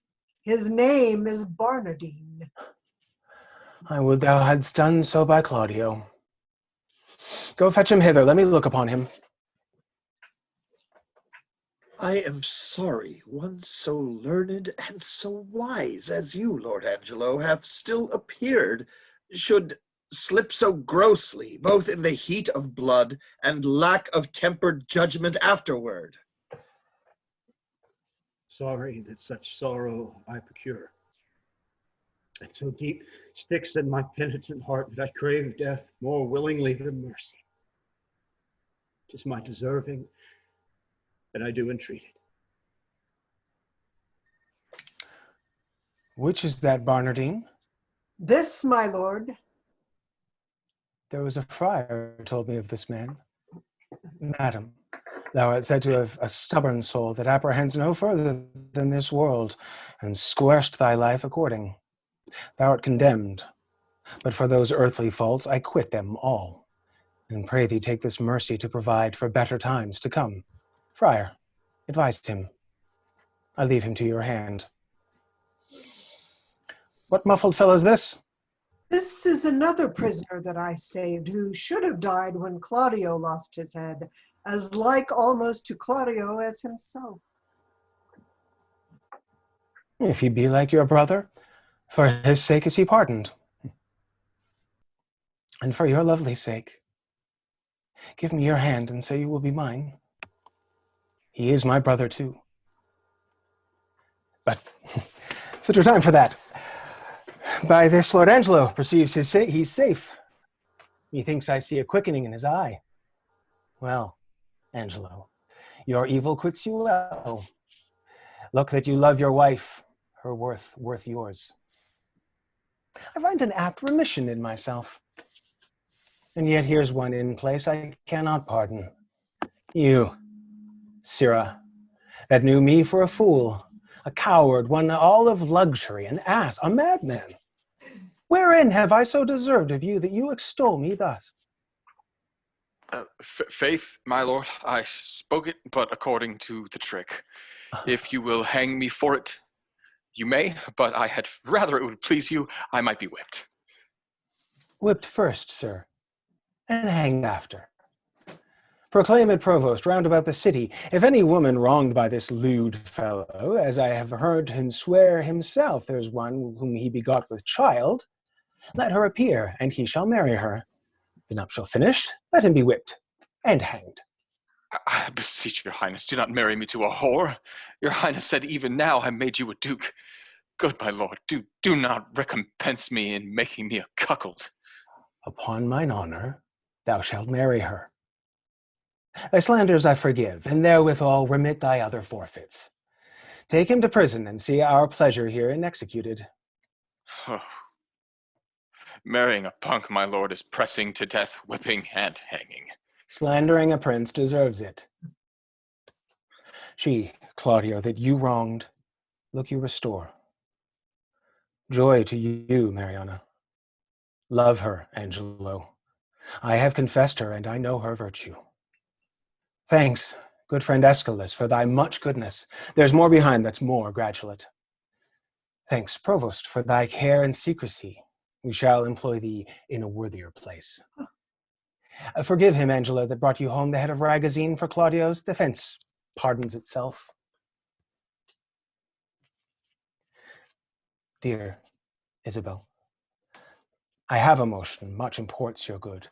J: His name is Barnardine.
B: I would thou hadst done so by Claudio. Go fetch him hither, let me look upon him.
C: I am sorry one so learned and so wise as you, Lord Angelo, have still appeared, should slip so grossly, both in the heat of blood and lack of tempered judgment afterward.
D: Sorry that such sorrow I procure. And so deep sticks in my penitent heart that I crave death more willingly than mercy. 'Tis my deserving, and I do entreat it.
B: Which is that Barnardine?
J: This, my lord.
B: There was a friar told me of this man. Madam, thou art said to have a stubborn soul that apprehends no further than this world, and squarest thy life according. Thou art condemned, but for those earthly faults I quit them all, and pray thee take this mercy to provide for better times to come. Friar, advise him. I leave him to your hand. What muffled fellow is this?
J: This is another prisoner that I saved, who should have died when Claudio lost his head, as like almost to Claudio as himself.
B: If he be like your brother, for his sake is he pardoned. And for your lovely sake, give me your hand and say you will be mine. He is my brother too. But fit time for that. By this Lord Angelo perceives he's safe. Methinks I see a quickening in his eye. Well, Angelo, your evil quits you well. Look that you love your wife, her worth yours. I find an apt remission in myself. And yet here's one in place I cannot pardon. You, Sirrah, that knew me for a fool, a coward, one all of luxury, an ass, a madman. Wherein have I so deserved of you that you extol me thus?
E: Faith, my lord, I spoke it but according to the trick. If you will hang me for it, you may, but I had rather it would please you, I might be whipped.
B: Whipped first, sir, and hanged after. Proclaim it, provost, round about the city, if any woman wronged by this lewd fellow, as I have heard him swear himself there's one whom he begot with child, let her appear, and he shall marry her. The nuptial finished, let him be whipped and hanged.
E: I beseech your highness, do not marry me to a whore. Your highness said even now I made you a duke. Good my lord, do not recompense me in making me a cuckold.
B: Upon mine honor, thou shalt marry her. Thy slanders I forgive, and therewithal remit thy other forfeits. Take him to prison, and see our pleasure herein executed.
E: Oh. Marrying a punk, my lord, is pressing to death, whipping, and hanging.
B: Slandering a prince deserves it. She, Claudio, that you wronged, look you restore. Joy to you, Mariana. Love her, Angelo. I have confessed her, and I know her virtue. Thanks, good friend Aeschylus, for thy much goodness. There's more behind that's more gratulate. Thanks, provost, for thy care and secrecy. We shall employ thee in a worthier place. Forgive him, Angelo, that brought you home the head of Ragazine for Claudio's defense. Pardons itself. Dear Isabel, I have a motion, much imports your good,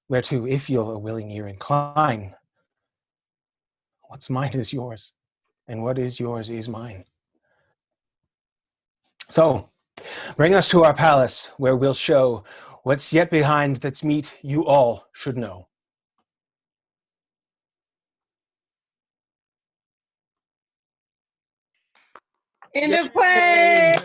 B: whereto, if you'll a willing ear incline, what's mine is yours, and what is yours is mine. So, bring us to our palace, where we'll show what's yet behind that's meet you all should know.
M: In the play.